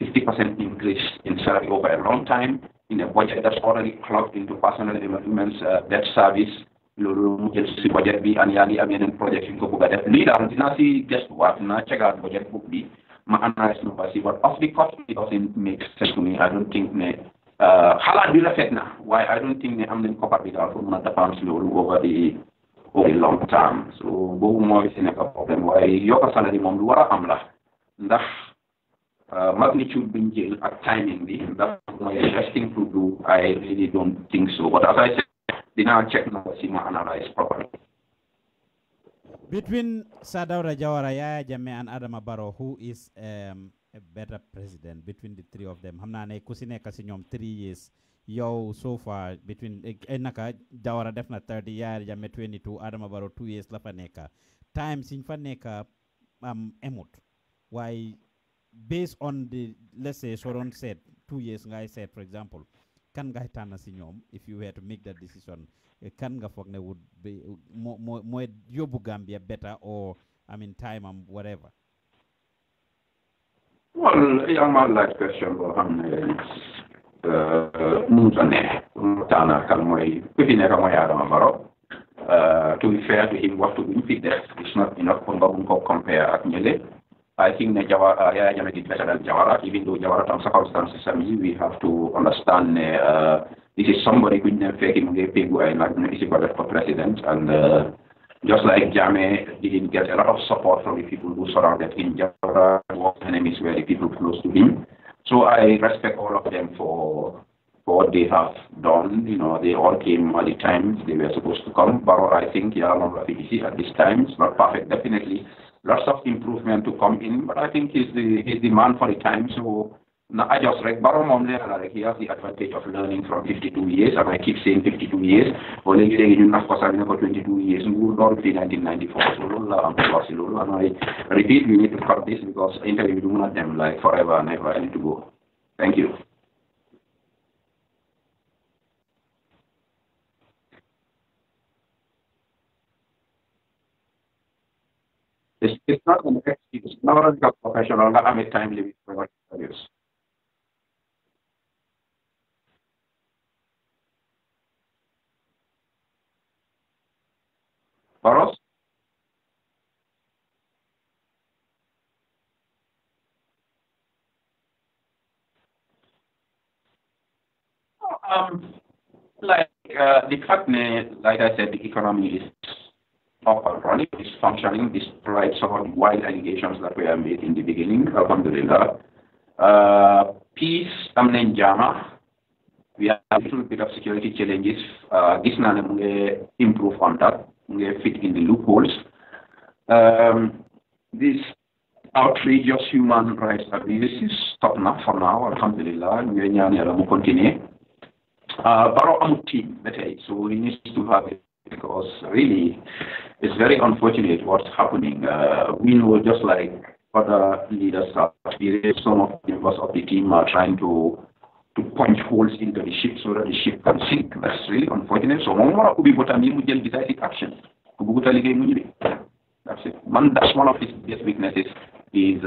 50% increase in salary over a long time in a budget that's already clogged into personal developments, debt service, budget B and Yagi projects in Kobuga. Leader, did see just what, not check out budget book B, my analysis number C, but off the cost, it doesn't make sense to me. I don't think why I don't think I'm in Copabital for not the pounds over the long term. So, go more is in a problem. Why your salary mom do amla. Magnitude being jailed at timing, that's my best thing to do. I really don't think so. But as I said, they now check now, see my analyze properly. Between Sadaura Jawara, Yaya Jammeh, and Adama Barrow, who is a better president between the three of them? Hamnane kusine kasinyom 3 years. Yo, so far between Naka Jawara definitely 30, Yaya Jammeh 22, Adama Barrow 2 years lafaneka. Time sinfaneka emot. Why? Based on the, let's say, Soron said, 2 years, guy said, for example, can guy tana sinyom, if you were to make that decision, can Gafogne would be more Yobu Gambia better, or, I mean, time and whatever? Well, young man like question, to be fair to him, what to do with that? It's not enough to compare at I think that Yaya Jammeh did better than Jawara, even though Jawara some circumstances, we have to understand this is somebody who didn't fake him, they pay for president, and just like Jammeh didn't get a lot of support from the people who surrounded him. Jawara was enemies were the people close to him. So I respect all of them for what they have done. You know, they all came at the times they were supposed to come. But I think, yeah, not easy at this time. It's not perfect, definitely. Lots of improvement to come in, but I think he's the man for the time. So I just like Baro like he has the advantage of learning from 52 years, and I keep saying 52 years. Only you have for 22 years, and we will 1994. So and I repeat, we need to cut this because interview do not them like forever and ever. I need to go. Thank you. It's not an excuse. It's not a professional. I'm a time limit for what it is. Boros? The fact, like I said, the economy is up and running, is functioning, despite some of the wild allegations that were made in the beginning. Alhamdulillah. Peace, Jama. We have a little bit of security challenges. This will improve on that. We fit in the loopholes. This outrageous human rights abuses stop now for now. Alhamdulillah. We will continue. Baro Amuti, so we need to have it because really it's very unfortunate what's happening. We know just like other leaders have experienced, some of the members of the team are trying to punch holes into the ship so that the ship can sink. That's really unfortunate. So we will decisive action. That's it. That's one of his biggest weaknesses is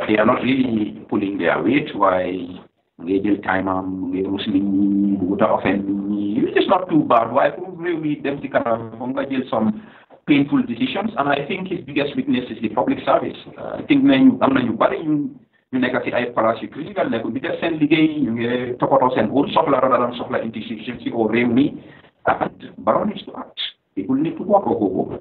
they are not really pulling their weight. Why they just time it's not too bad. Why really them to some painful decisions? And I think his biggest weakness is the public service. I think you nekk ci ay place yu critical nekk bi def seen liggéey ñu ngi toppatoo seen own soxla rather than soxla institution ci au réew mi and Barrow needs to act. People need to work over.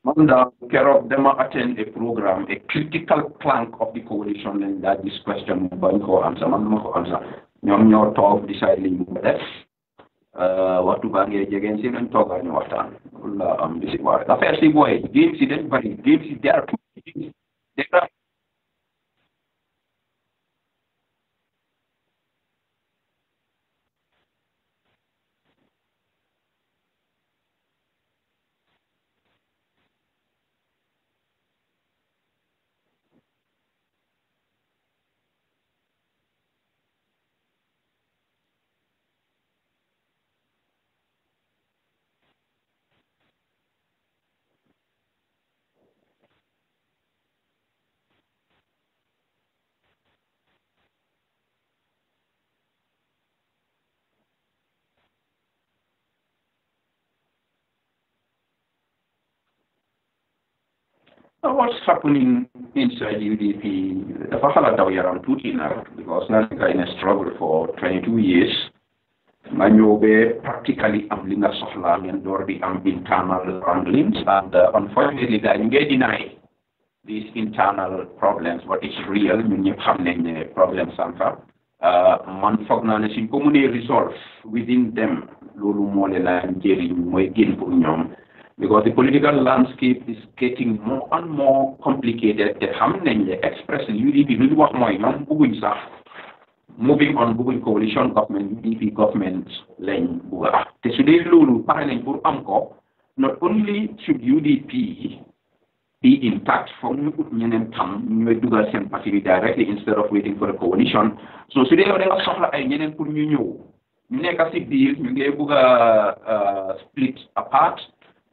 Manda Kerok Dema attend a program, a critical plank of the coalition, and that this question Banko answer, Manko answer. Nyom talk deciding that what to bang against him and talk on your time. This is what the first boy games it everybody games it there are two things. There are what's happening inside UDP, the Fahala Dawiyaram Tutina, because Mandinka in a struggle for 22 years, Manyobe practically ambling a softlang and door the internal rumblings, and unfortunately, they deny these internal problems, but it's real, many problems, man fogna ne sin commune resolve within them, lulu mole la njeri moy gin pour ñom. Because the political landscape is getting more and more complicated. The Hamnen express UDP really was more young moving on Bugun coalition government, UDP government lane. Today, Lulu parallel for Amco, not only should UDP be intact for Nyenem Tam, you do the same party directly instead of waiting for a coalition. So today, they are suffer a Nyenem Punyo. Nekasi deal, you gave split apart.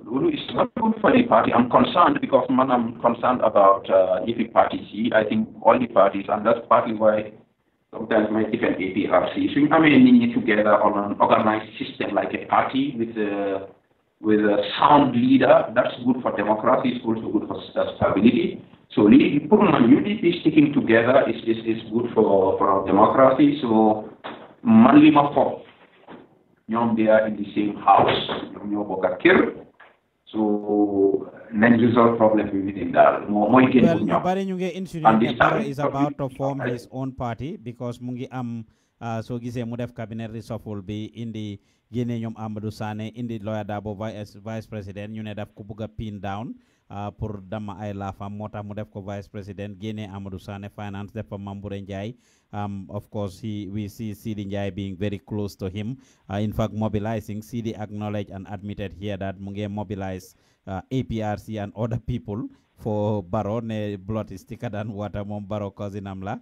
It's not good for the party. I'm concerned because I'm concerned about if the parties. I think all the parties, and that's partly why sometimes my different APRC. So I mean, need together on an organized system like a party with a sound leader. That's good for democracy. It's also good for stability. So UDP sticking together is good for our democracy. So Manlima for they are in the same house. So nañ resolve problem bi within daal mooy gën pour ñoom. Bari ñu ngi insinuate Barrow is about to form his own party because mu ngi am soo gisee mu def cabinet reshuffle bi indi génne ñoom Amadou Sané indi Lawyer Darboe vice président ñu ne daf ko bëgg a pin down pour dama ay laafam moo tax mu def ko vice président génne Amadou Sané finance def fa Mamboure Njie. Of course, we see Sidi Njai being very close to him. In fact, mobilizing. Sidi acknowledged and admitted here that Munge mobilized APRC and other people for Barrow. Ne blood is thicker than water. Mom Barrow cousin amla.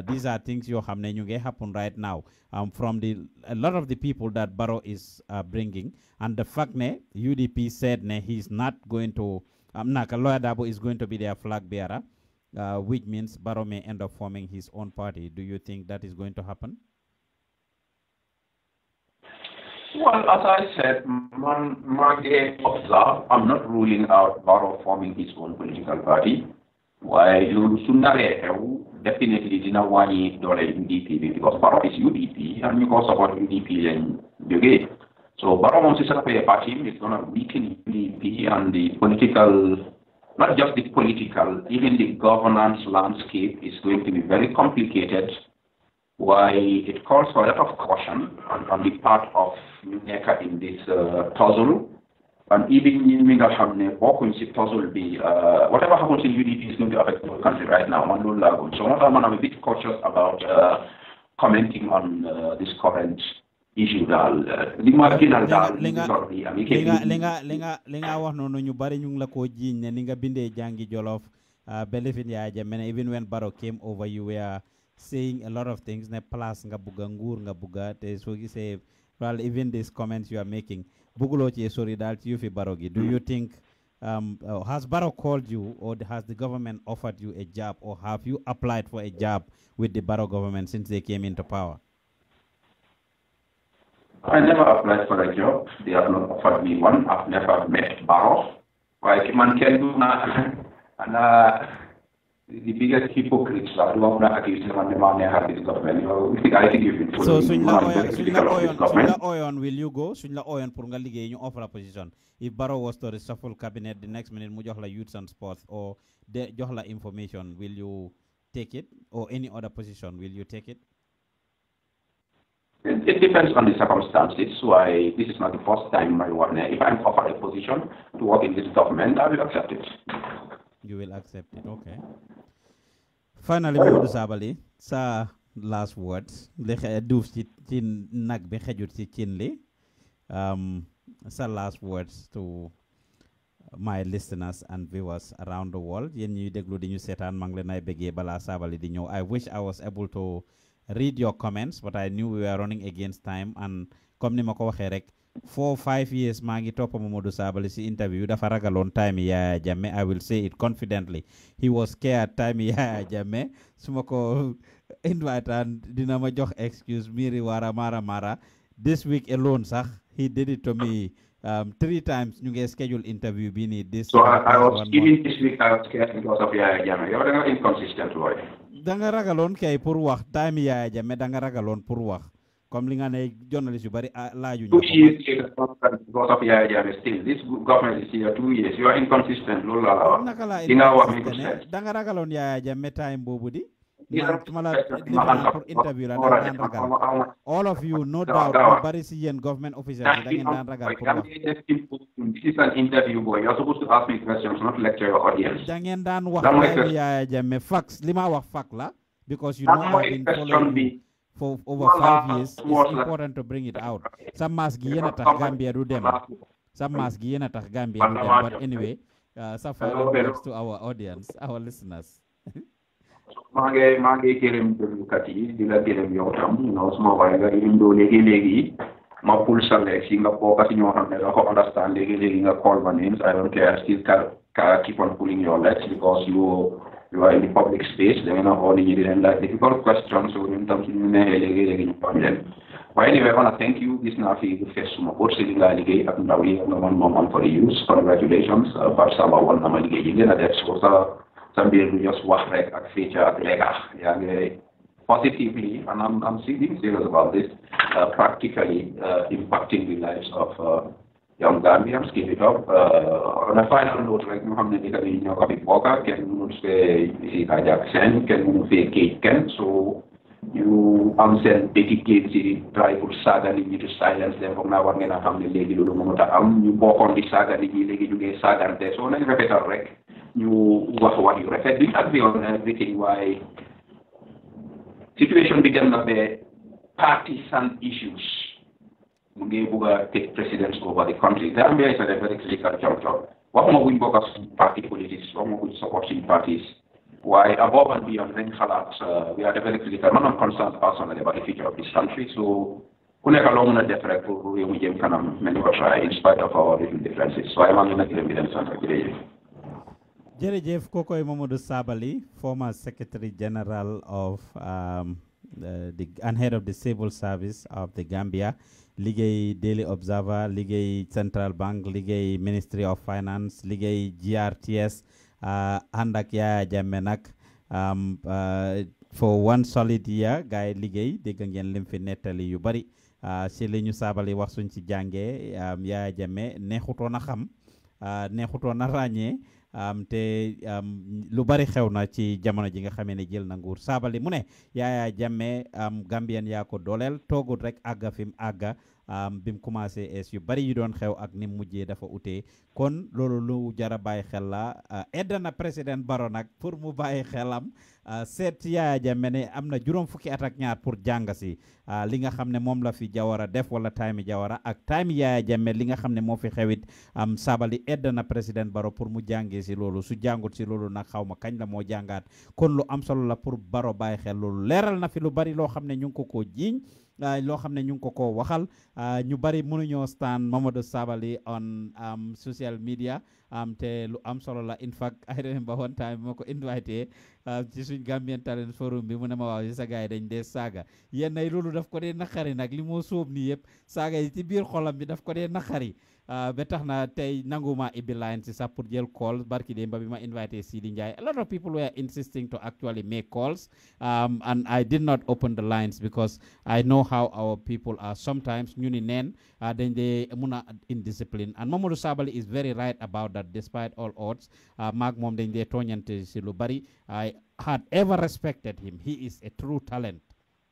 These are things you have happen right now. From a lot of the people that Barrow is bringing, and the fact ne UDP said ne he's not going to. Lawyer Darboe is going to be their flag bearer. Which means Barrow may end up forming his own party. Do you think that is going to happen? Well, as I said, I'm not ruling out Barrow forming his own political party. Why definitely dina wani dole UDP because Barrow is UDP and you go support UDP and you so Barrow wants to set up a party. It's going to weaken UDP and the political. Not just the political, even the governance landscape is going to be very complicated. Why it calls for a lot of caution on the part of NECA in this tussle. And even in the tussle, whatever happens in UDP is going to affect the country right now. So I'm a bit cautious about commenting on this current issue linga wax noonu ñu bari ñu la ko jiñ ne ni nga bindé jangi jolof Belifin Yaya Jammeh even when Barrow came over you were saying a lot of things ne place nga buga nguur nga buga te so gisee well even these comments you are making bugulo ci sori dal ci yu fi Barrow gi do you think has Barrow called you or has the government offered you a job or have you applied for a job with the Barrow government since they came into power? I never applied for a job. They have not offered me one. I've never met Barrow. Like man can do and the biggest hypocrites are the one that accuse them on the money have with the government. I think you've been so Oyon, will you go? Suñla Oyon pour nga liggéey ñu offer a position. If Barrow was to reshuffle cabinet the next minute mu jox la youth and sports or de jox la information, will you take it? Or any other position, will you take it? It depends on the circumstances. Why this is not the first time if I'm offered a position to work in this government, I will accept it. You will accept it, okay. Finally, Momodou Sabally, sa last words. Sa last words to my listeners and viewers around the world. I wish I was able to read your comments, but I knew we were running against time. And comme ni mako waxe rek 4 or 5 years maa ngi topp Momodou Sabally si interview dafa ragaloon time Yaya Jammeh. I will say it confidently. He was scared time Yaya Jammeh. Su ma ko invite and dina ma jox excuse miri wara mara. This week alone sax he did it to me 3 times ñu ngi schedule interview bi ni this. So I was even this week I was scared because of Yaya Jammeh. You're not inconsistent boy. Danga ragalon kay pour wax time Yaya Jammeh danga ragalon pour wax comme li nga ne journalist yu bari laaju ñu 2 years because of Yaya Jammeh still this government is here 2 years you are inconsistent loolu la wax naka la nga wax mi danga ragalon Yaya Jammeh time bobu di for interview la danga ragal all of you no doubt bari si yeen government officers da ngeen daan ragal pour wax this is an interview boy you're supposed to ask me questions not lecture your audience da ngeen daan wax Yaya Jammeh facts lima wax fact la because you know I've been following for over 5 years. It's important to bring it out. Some mask gi yena tax Gambia du dem. Some mask gi yena tax Gambia du dem. But anyway, so far to our audience, our listeners. Mage kerem deglukat di la kerem yow tam sama way nga indo legi ma pul sa lek nga ko kasi ñoo xamne da ko understand legi nga call my names. I don't care, still keep on pulling your legs because you are in the public space. They are not only and like difficult questions so in terms but anyway, I want to thank you. This now the first support sitting ligay at ndawi no one moment for the use. Congratulations. Fasa one naman ligay na that's what somebody just wax rek ak feature ak lega positively, and I'm serious about this, practically impacting the lives of young Gambians, keep it up. On a final note, like Muhammad Nikari Nyokabi Boka, can say Kajak Sen, can say Kate Ken, so you send dedicate the tribal saga to silence them from now on. And family lady you walk on the saga you get saga there, so let's repeat our rec. You what you refer, this has been on everything why situation began to be partisan issues. Mungebuga take precedence over the country. Gambia is a very critical juncture. What more we work as party politics, what more we support parties. Why above and beyond then we are a very critical, not concerned personally about the future of this country. So kuneka long na different we can try in spite of our little differences. So I'm on the evidence and Jerejef Kokoy Momodou Sabally, former Secretary General of and head of the civil service of the Gambia, Ligay Daily Observer, Ligay Central Bank, Ligay Ministry of Finance, Ligay GRTS, Andak Yaya Jammeh nak for one solid year, Guy Ligay, dégg ngeen lim fi nettali yu bari ci li ñu Sabally wax suñ ci jàngee Yaya Jammeh neexutoon a xam neexutoon a ràññee te lu bari xew na ci jamono ji nga xamee ne jël na nguur Sabally mu ne Yaya Jammeh Gambian yaa ko dooleel toogul rek àgga fi mu àgga bi mu commencé es yu bari yu doon xew ak ni mujjee dafa utee kon loolu lu jara bàyyi xel la edda na président Barrow nag pour mu bàyyi xelam seet Yaya Jammeh ne am na juróom fukki at ak ñaar pour jàng si li nga xam ne moom la fi Jawara def wala time Jawara ak time Yaya Jammeh li nga xam ne moo fi xewit Sabally edda na président Barrow pour mu jàngee si loolu su jàngut si loolu nag xaw ma kañ la moo jàngaat kon lu am solo la pour Barrow bàyyi xel loolu leeral na fi lu bari loo xam ne ñu ngi ko koo jiiñ loo xam ne ñu ngi ko waxal ñu bari mënuñoo stand Momodou Sabally on social media te lu am solo la in fact I remember one time moo ko invité ci suñ Gambian Talent Forum bi mu ne ma waaw si sa gars yi dañ dee saaga yenn ay loolu daf ko dee naqari nag li moo sóob nii yëpp saaga yi ci biir xolam bi daf ko dee naqari ba tax na tey nanguma ibbi line si sax pour jël call barki démb bi ma invité Sidi Ndiaye a lot of people were insisting to actually make calls and I did not open the lines because I know how our people are sometimes ñu ni neen dañ dee mun a indiscipline and Momodou Sabally is very right about that despite all odds maag moom dañ dee tooñante si lu bari I had ever respected him. He is a true talent.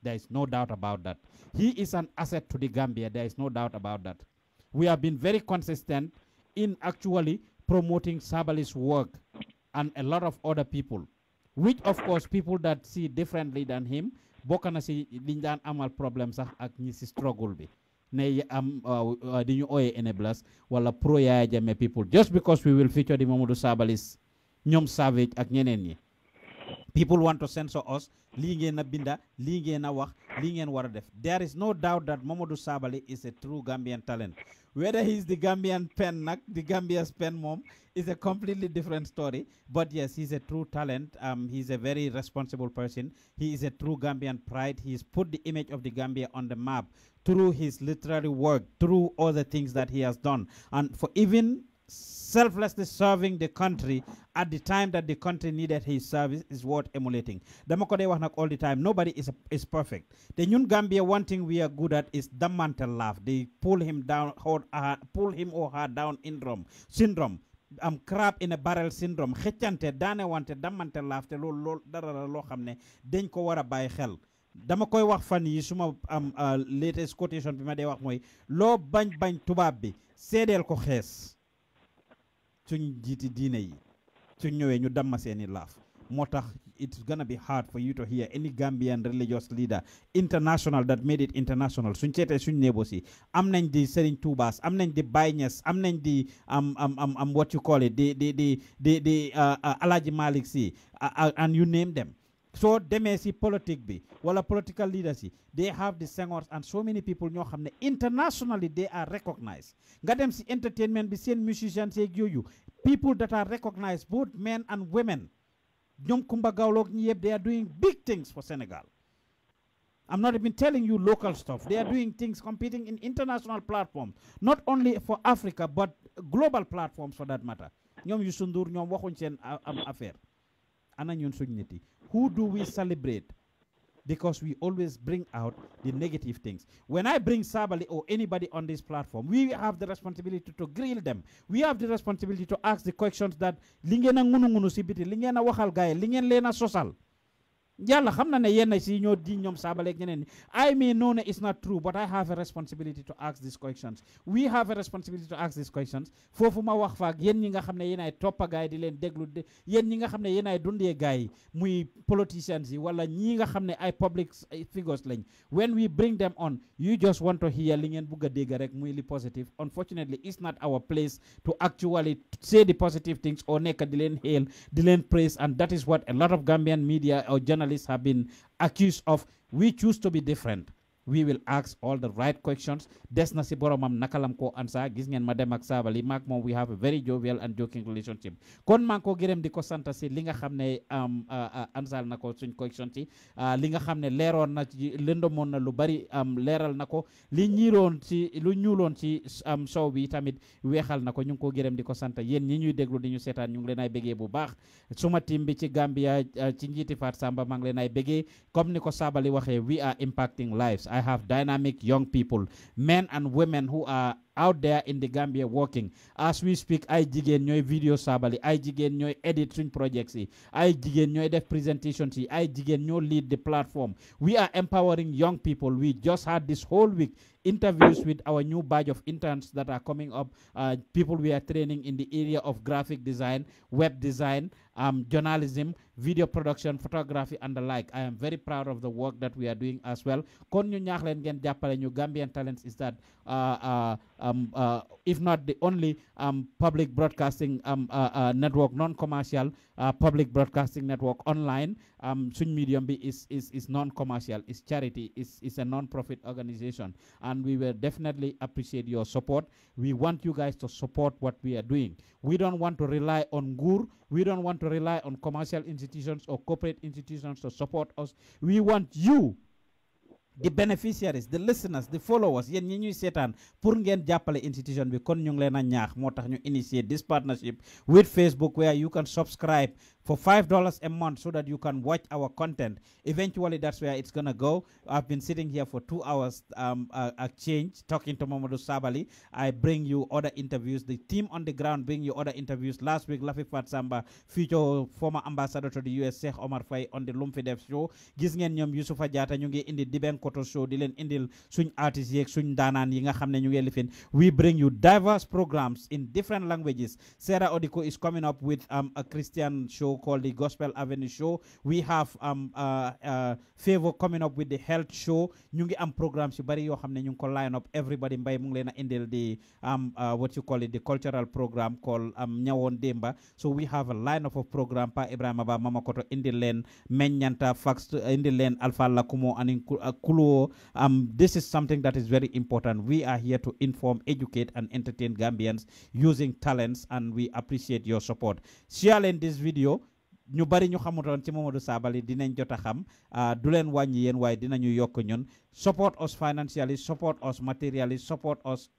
There is no doubt about that. He is an asset to the Gambia. There is no doubt about that. We have been very consistent in actually promoting Sabally's work and a lot of other people, which of course people that see differently than him, bokk na si liñ daan amal problème sax ak ñi si struggle bi. Ne di ñu ooyee enablers wala pro Yaya Jammeh people just because we will feature the Momodou Sabally's ñoom Savage ak ñeneen ñi. People want to censor us. Lii ngeen na binda, lii ngeen na wax, lii ngeen war a def. There is no doubt that Momodou Sabally is a true Gambian talent. Whether he's the Gambian pen, the Gambia's pen mom, is a completely different story. But yes, he's a true talent. He's a very responsible person. He is a true Gambian pride. He's put the image of the Gambia on the map through his literary work, through all the things that he has done. And for even selflessly serving the country at the time that the country needed his service is worth emulating. Dama ko dey wax nak all the time, nobody is perfect. The ñun Gambia, one thing we are good at is the mental laugh. They pull him down, pull him or her down syndrome. Crab in a barrel syndrome. Xëccante daane wante damante laaf te loolu dara la loo xam ne dañ ko war a bàyyi xel. Dama koy wax fan yi suma latest quotation bi ma dee wax mooy loo bañ tubaab bi seedeel ko xees. Suñ jiiti diine yi suñ ñëwee ñu damma seeni laaf moo tax it's gonna be hard for you to hear any Gambian religious leader international that made it international suñ seetee suñ nébosi am nañ di Serigne Touba's am nañ di Baye Niass am nañ di what you call it di Alhaji Malick Sy and you name them. So demee si politique bi wala political leaders yi they have the singers and so many people ñoo xam ne internationally they are recognized nga dem si entertainment bi seen musicians yeeg yooyu people that are recognized both men and women ñoom Kumba Gawloog ñi yëpp they are doing big things for Senegal. I'm not even telling you local stuff. They are doing things competing in international platforms, not only for Africa but global platforms for that matter. ñoom Youssou Ndour ñoom waxuñ seen affaire ana ñun suñ nit yi. Who do we celebrate? because we always bring out the negative things. When I bring Sabally or anybody on this platform, we have the responsibility to grill them. We have the responsibility to ask the questions that lingena ngunu ngunu sibiti, lingena waxal gaay, lingen lena sosal. Yalla xam na ne yenn si ñoo di ñoom Sabally ak ñeneen I may know ne it's not true, but I have a responsibility to ask these questions. We have a responsibility to ask these questions. Foofu ma wax faak yéen ñi nga xam ne yéen ay toppa gaay di leen déglu yéen ñi nga xam ne yéen ay dundee gaay muy politicians yi wala ñi nga xam ne ay public figures lañ. When we bring them on, you just want to hear li ngeen bugg a dégg rek muy li positive. Unfortunately, it's not our place to actually say the positive things or nekk di leen hail, di leen praise, and that is what a lot of Gambian media or journalists have been accused of. We choose to be different. We will ask all the right questions. Des na si boromam nakalam ko ansa gis ngeen ma dem ak Sabally maak moom we have a very jovial and joking relationship. Kon maa ngi ko gërëm di ko sant si li nga xam ne ansal na ko suñ question ci li nga xam ne leeroon na ci lëndamoon na lu bari leeral na ko li ñiiroon ci lu ñuuloon ci sow bi tamit weexal na ko ñu ngi ko gërëm di ko sant yéen ñi ñuy déglu di ñu seetaan ñu ngi leen ay bégee bu baax suma team bi ci Gambia ci njiiti Fat Samba maa ngi leen ay bégee comme ni ko Sabally waxee we are impacting lives. I have dynamic young people, men and women who are out there in the Gambia working. As we speak, ay jigéen ñooy video Sabally, ay jigéen ñooy edit suñ projects yi, ay jigéen ñooy def presentations yi, ay jigéen ñoo lead the platform. We are empowering young people. We just had this whole week interviews with our new batch of interns that are coming up, people we are training in the area of graphic design, web design, journalism, video production, photography, and the like. I am very proud of the work that we are doing as well. Kon ñu ñaax leen ngeen jàppale ñu Gambian Talents is that if not the only public broadcasting network, non-commercial public broadcasting network online. Suñ medium bi is non-commercial, is charity, is a non-profit organization, and we will definitely appreciate your support. We want you guys to support what we are doing. We don't want to rely on nguur. We don't want to rely on commercial institutions or corporate institutions to support us. We want you, the beneficiaries, the listeners, the followers, yéen ñi ñuy seetaan pour ngeen jàppale institution bi kon ñu ngi leen a ñaax moo tax ñu initiate this partnership with Facebook where you can subscribe for $5 a month so that you can watch our content. Eventually, that's where it's going to go. I've been sitting here for 2 hours change talking to Momodou Sabally. I bring you other interviews. The team on the ground bring you other interviews. Last week, Lafi Fat Samba, future former ambassador to the US, Sheikh Omar Faye on the Lumfidef show. Gis ngeen ñoom Youssoufa Jatta ñu ngi indi Diben Koto show di leen indil suñ artistes yeeg suñ daanaan yi nga xam ne ñu ngi lifin. We bring you diverse programs in different languages. Sarah Odiko is coming up with a Christian show called the Gospel Avenue Show. We have Favor coming up with the health show. Ñu ngi am programs yu bari yoo xam ne ñu ngi ko line up. Everybody mbay mu ngi leen a indil the what you call it, the cultural program called Ñawoon Demba. So we have a line of program. Pa Ibrahima Ba Mama Koto indil leen Meññanta Fax indil leen Alpha Lakumo and Kulo. This is something that is very important. We are here to inform, educate, and entertain Gambians using talents, and we appreciate your support. Share leen this video. Ñu bari ñu xamutoon ci Momodou Sabally dinañ jot a xam du leen wàññi yéen waaye dinañu yokk ñun. Support us financially, support us materially, support us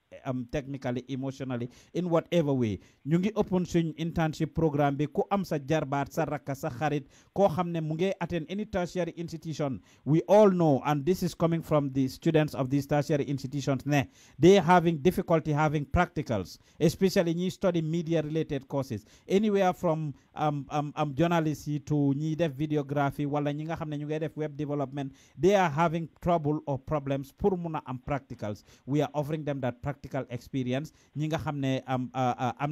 technically, emotionally, in whatever way. Ñu ngi open suñ internship programme bi ku am sa jarbaat sa rakka sa xarit koo xam ne mu ngi attend any tertiary institution. We all know, and this is coming from the students of these tertiary institutions, they are having difficulty having practicals, especially ñi study media related courses, anywhere from journalism to ñi def videography wala ñi nga xam ne ñu ngi def web development. They are having trouble or problems pour muna am practicals. We are offering them that practical experience. Ñi nga xam ne am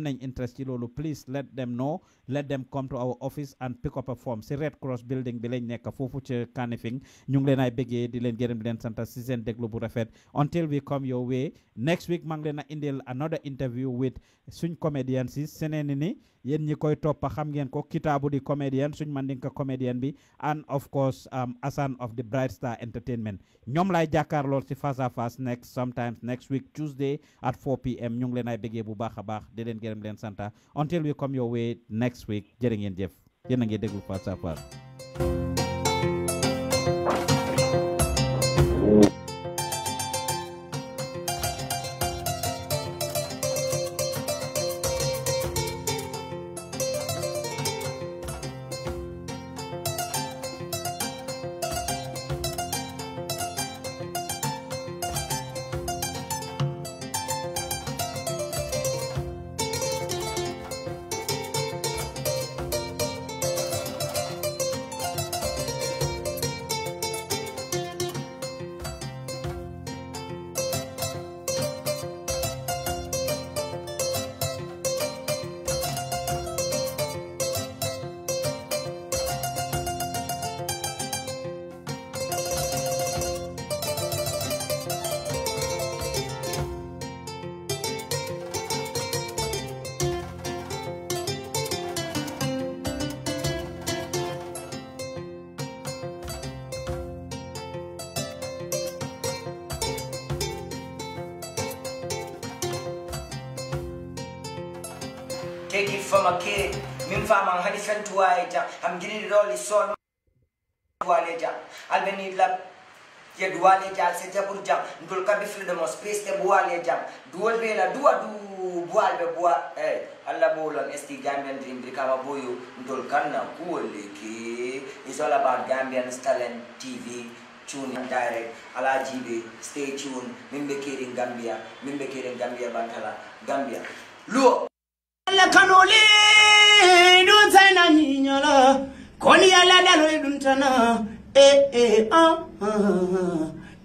nañ interest ci loolu, please let them know. Let them come to our office and pick up a form. Si Red Cross building bi lañ nekk foofu ci Kanifing. Ñu ngi leen ay bëggee di leen gërëm di leen sant si seen déglu bu rafet. Until we come your way next week, maa ngi leen a indil another interview with suñ comedian si seneen ni yéen ñi koy toppa xam ngeen ko Kitaabu di comedian suñ Mandinka comedian bi, and of course Asan of the Bright Star Entertainment. Ñoom lay jàkkaarloo ci Fasa Fast sometimes next week Tuesday at 4 p.m. ñu ngi leen ay bëggee bu baax a baax di leen gërëm leen santa. Until we come your way next week, jërë ngeen jëf yéen a ngi déglu Fasa Fast. take it from a kid. Mimfama honey friend to I'm getting it all is so Dualeja. Albany lab ya Dualeja, set up with jam. Dulka be freedom of space the Bualeja. Dual Bela, do Bualbe Bua, Allah Bolan, ST Gambian dream, Brikama Boyu, Dulkana, Kuoliki. It's all about Gambian talent TV. Tune in direct, ala GB, stay tuned, Mimbekir in Gambia, Bantala, Gambia. Look! La canoli, don't sign a ninola, Conia la duntana,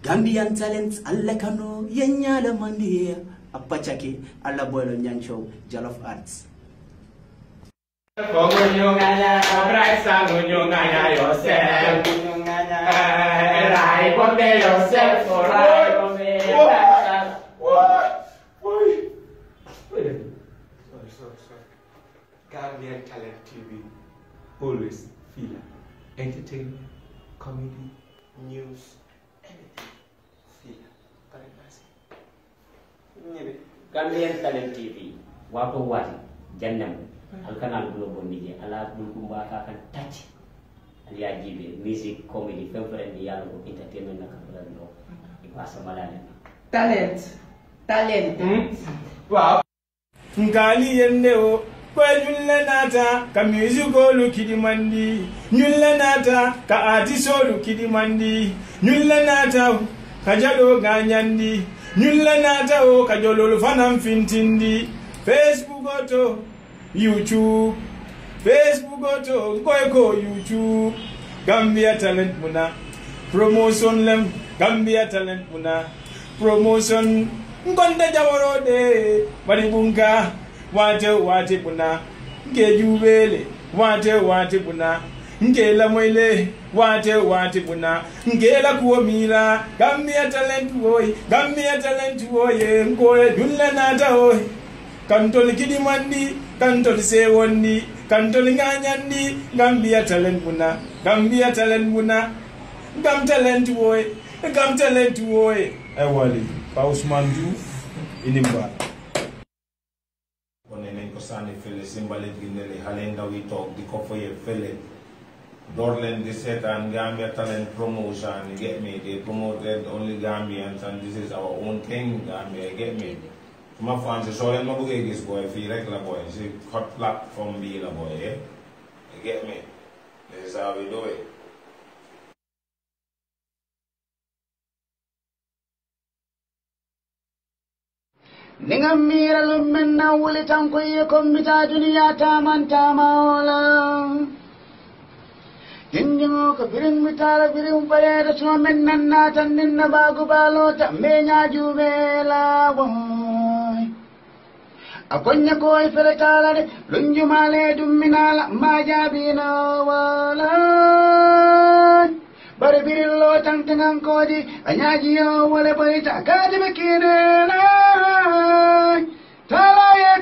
Gambian talents, Alacano, Yenya Mandia, Apachaki, Alabolo Nyancho, Jollof Arts. Sorry. Gambian Talent TV, always feel entertainment, comedy, news, anything. Feel very nice. Gambian Talent TV, wapo wati, jannem, alkanal global media, ala bulkumba kakan touch. Alia jibe, music, comedy, favorite dialogue, entertainment na kapula no. Ipasa malala. Talent. Wow. Ngali yende o kwa nyulle nata ka musical kidimandi nyulle nata ka artisolu kidimandi nyulle nata ka jado ganyandi nyulle nata o ka jololo fanam fintindi Facebook oto YouTube YouTube Gambia Talent muna promotion lem Gambia Talent muna promotion Ngonda jaworode maribunga wate buna nke jubele wate buna nke la moile wate buna nke la kuomila Gambia Talent woy ngoye dulle nata oy kantol kidimandi kantol sewondi kantol nganyandi Gambia Talent buna Gam talent woy wali Pa Ousman Joof inimba One nañ ko sànni fële si mbalit gi ne xale ndaw yi toog di ko foye fële door leen di seetaan Gambia Talent promotion you get me they promoted only Gambians and this is our own thing Gambia you get me suma fans soo leen ma bëggee gis boy fii rek la boy si hot platform bii la boy you get me this is how we do it Ninga mira lumena wuli tanko ye kombita dunia tamantamaola Jinjingo ka biring mitara biring pareda suma menna nata ninna bagu balota menya jubela boy Akonya koi fere talade lunjumale duminala majabina wala Bari birillo tangtangang kodi anyaji yo wale boita kadi bekirela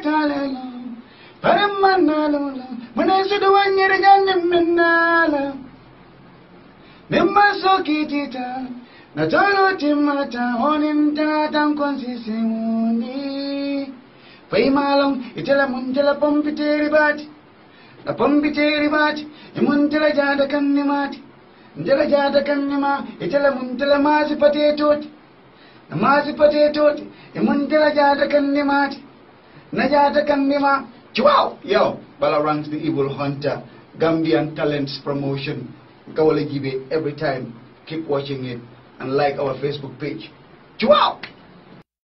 Talela Paramanalola Manasudu wanyere janniminala Nimmaso kitita Natolo timata Honinta tankonsisimuni Faimalong itala muntala pompiteri bati La pompiteri bati Imuntala jada kannimati Njala jada kannima Itala muntala masi patetoti Namasi patetoti Imuntala jada kannimati Najata kannima Wow! Yo, Balarangs the Evil Hunter, Gambian Talents Promotion. Kawale Gibe every time. Keep watching it and like our Facebook page. Wow!